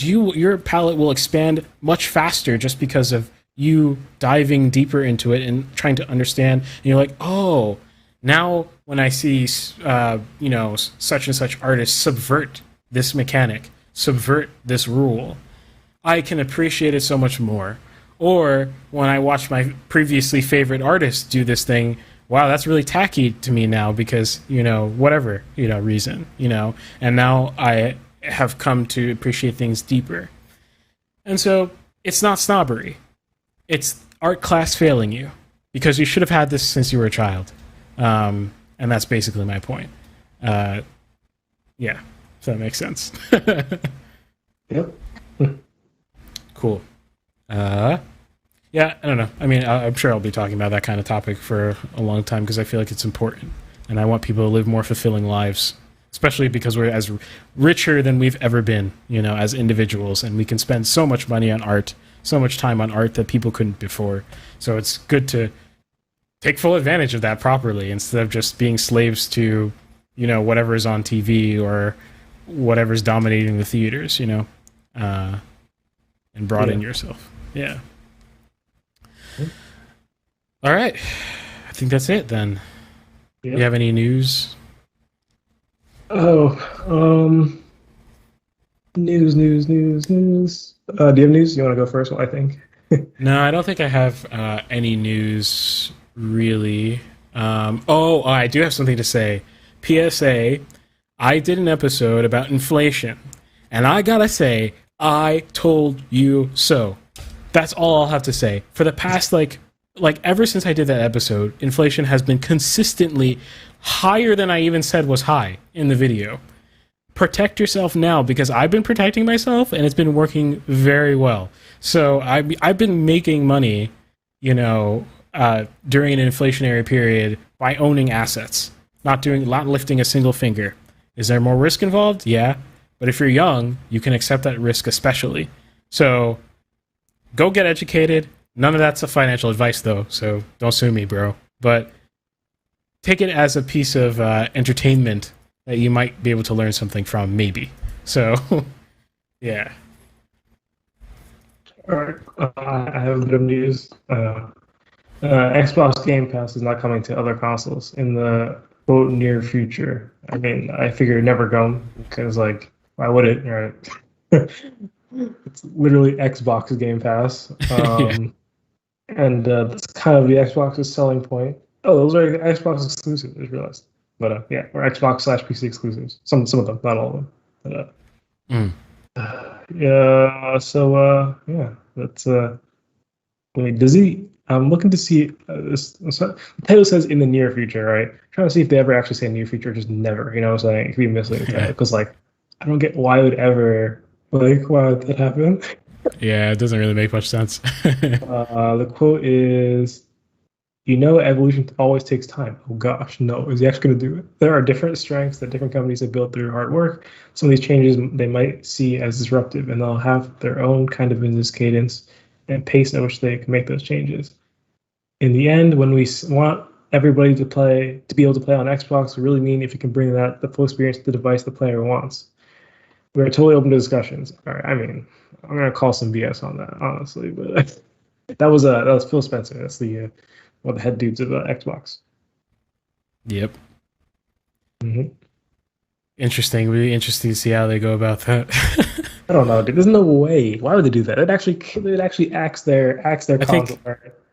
your palette will expand much faster just because of you diving deeper into it and trying to understand. And you're like, oh, now when I see such and such artists subvert this mechanic, subvert this rule, I can appreciate it so much more. Or when I watch my previously favorite artists do this thing, wow, that's really tacky to me now because, whatever, reason, and now I have come to appreciate things deeper. And so it's not snobbery. It's art class failing you because you should have had this since you were a child. And that's basically my point. Yeah, if that makes sense. Yep. Cool. Yeah, I don't know. I mean, I'm sure I'll be talking about that kind of topic for a long time because I feel like it's important. And I want people to live more fulfilling lives, especially because we're as richer than we've ever been, as individuals. And we can spend so much money on art, so much time on art that people couldn't before. So it's good to take full advantage of that properly instead of just being slaves to, whatever's on TV or whatever's dominating the theaters, and broaden yourself. Yeah. All right. I think that's it then. Yep. You have any news? Oh, news. Do you have news? You want to go first? Well, I think. No, I don't think I have any news really. I do have something to say. PSA, I did an episode about inflation, and I gotta say, I told you so. That's all I'll have to say. For the past, ever since I did that episode, inflation has been consistently higher than I even said was high in the video. Protect yourself now, because I've been protecting myself, and it's been working very well. So I've been making money, during an inflationary period by owning assets, not lifting a single finger. Is there more risk involved? Yeah. But if you're young, you can accept that risk especially. So go get educated. None of that's a financial advice, though, so don't sue me, bro. But take it as a piece of entertainment that you might be able to learn something from, maybe. So, yeah. All right. I have a bit of news. Xbox Game Pass is not coming to other consoles in the quote near future. I mean, I figure never come because, why would it? Right? It's literally Xbox Game Pass. And that's kind of the Xbox's selling point. Oh, those are Xbox exclusives, I just realized. But or Xbox/PC exclusives. Some of them, not all of them. But, that's wait, does he? I'm looking to see this. The title says in the near future, right? I'm trying to see if they ever actually say near future, just never. You know what I'm saying? It could be misleading because I don't get why would ever why would that happen? Yeah, it doesn't really make much sense. The quote is, evolution always takes time. Oh gosh, no. Is he actually going to do it? There are different strengths that different companies have built through hard work. Some of these changes they might see as disruptive, and they'll have their own kind of business cadence and pace at which they can make those changes. In the end, when we want everybody to be able to play on Xbox, we really mean if you can bring the full experience to the device the player wants. We're totally open to discussions. All right, I mean, I'm gonna call some BS on that, honestly, but that was Phil Spencer. That's the one of the head dudes of Xbox. Yep. Mm-hmm. Interesting. Really interesting to see how they go about that. I don't know, dude. There's no way. Why would they do that? It actually acts their console.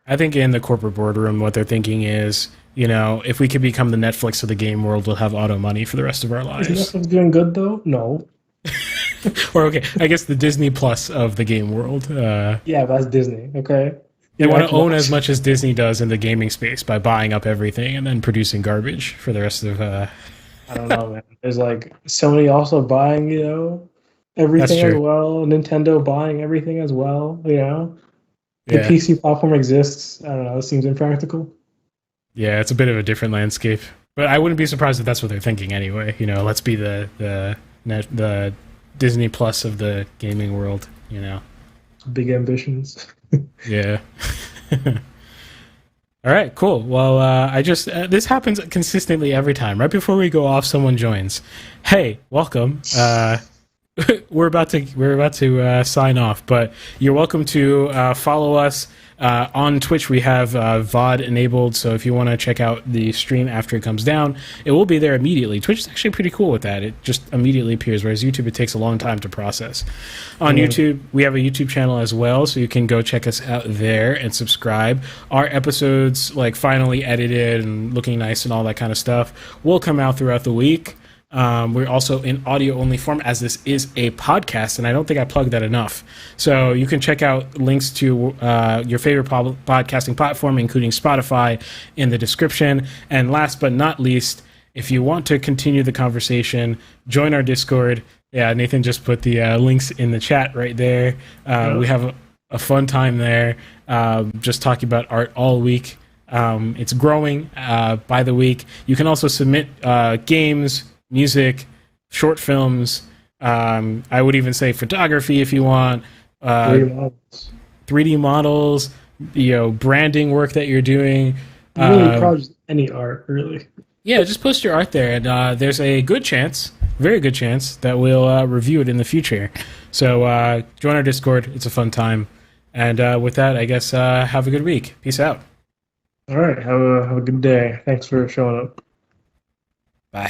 I think in the corporate boardroom, what they're thinking is, if we could become the Netflix of the game world, we'll have auto money for the rest of our lives. Is Netflix doing good though? No. Or okay, I guess the Disney Plus of the game world. Yeah, that's Disney. Okay. They want to own as much as Disney does in the gaming space by buying up everything and then producing garbage for the rest of. I don't know, man. There's Sony also buying, everything as well. Nintendo buying everything as well. The PC platform exists. I don't know. It seems impractical. Yeah, it's a bit of a different landscape, but I wouldn't be surprised if that's what they're thinking anyway. Let's be the Disney Plus of the gaming world. Big ambitions. Yeah. All right, cool. Well, this happens consistently every time. Right before we go off, someone joins. Hey, welcome. we're about to sign off, but you're welcome to follow us on Twitch. We have VOD enabled, so if you want to check out the stream after it comes down, it will be there immediately. Twitch is actually pretty cool with that. It just immediately appears, whereas YouTube, it takes a long time to process. On YouTube, we have a YouTube channel as well, so you can go check us out there and subscribe. Our episodes, like finally edited and looking nice and all that kind of stuff, will come out throughout the week. We're also in audio-only form, as this is a podcast, and I don't think I plugged that enough. So you can check out links to your favorite podcasting platform, including Spotify, in the description. And last but not least, if you want to continue the conversation, join our Discord. Yeah, Nathan just put the links in the chat right there. We have a fun time there, just talking about art all week. It's growing by the week. You can also submit games, music, short films. I would even say photography if you want. 3D models, branding work that you're doing. Really, probably any art, really. Yeah, just post your art there, and there's a good chance, very good chance, that we'll review it in the future. So join our Discord. It's a fun time. And with that, I guess have a good week. Peace out. All right, have a good day. Thanks for showing up.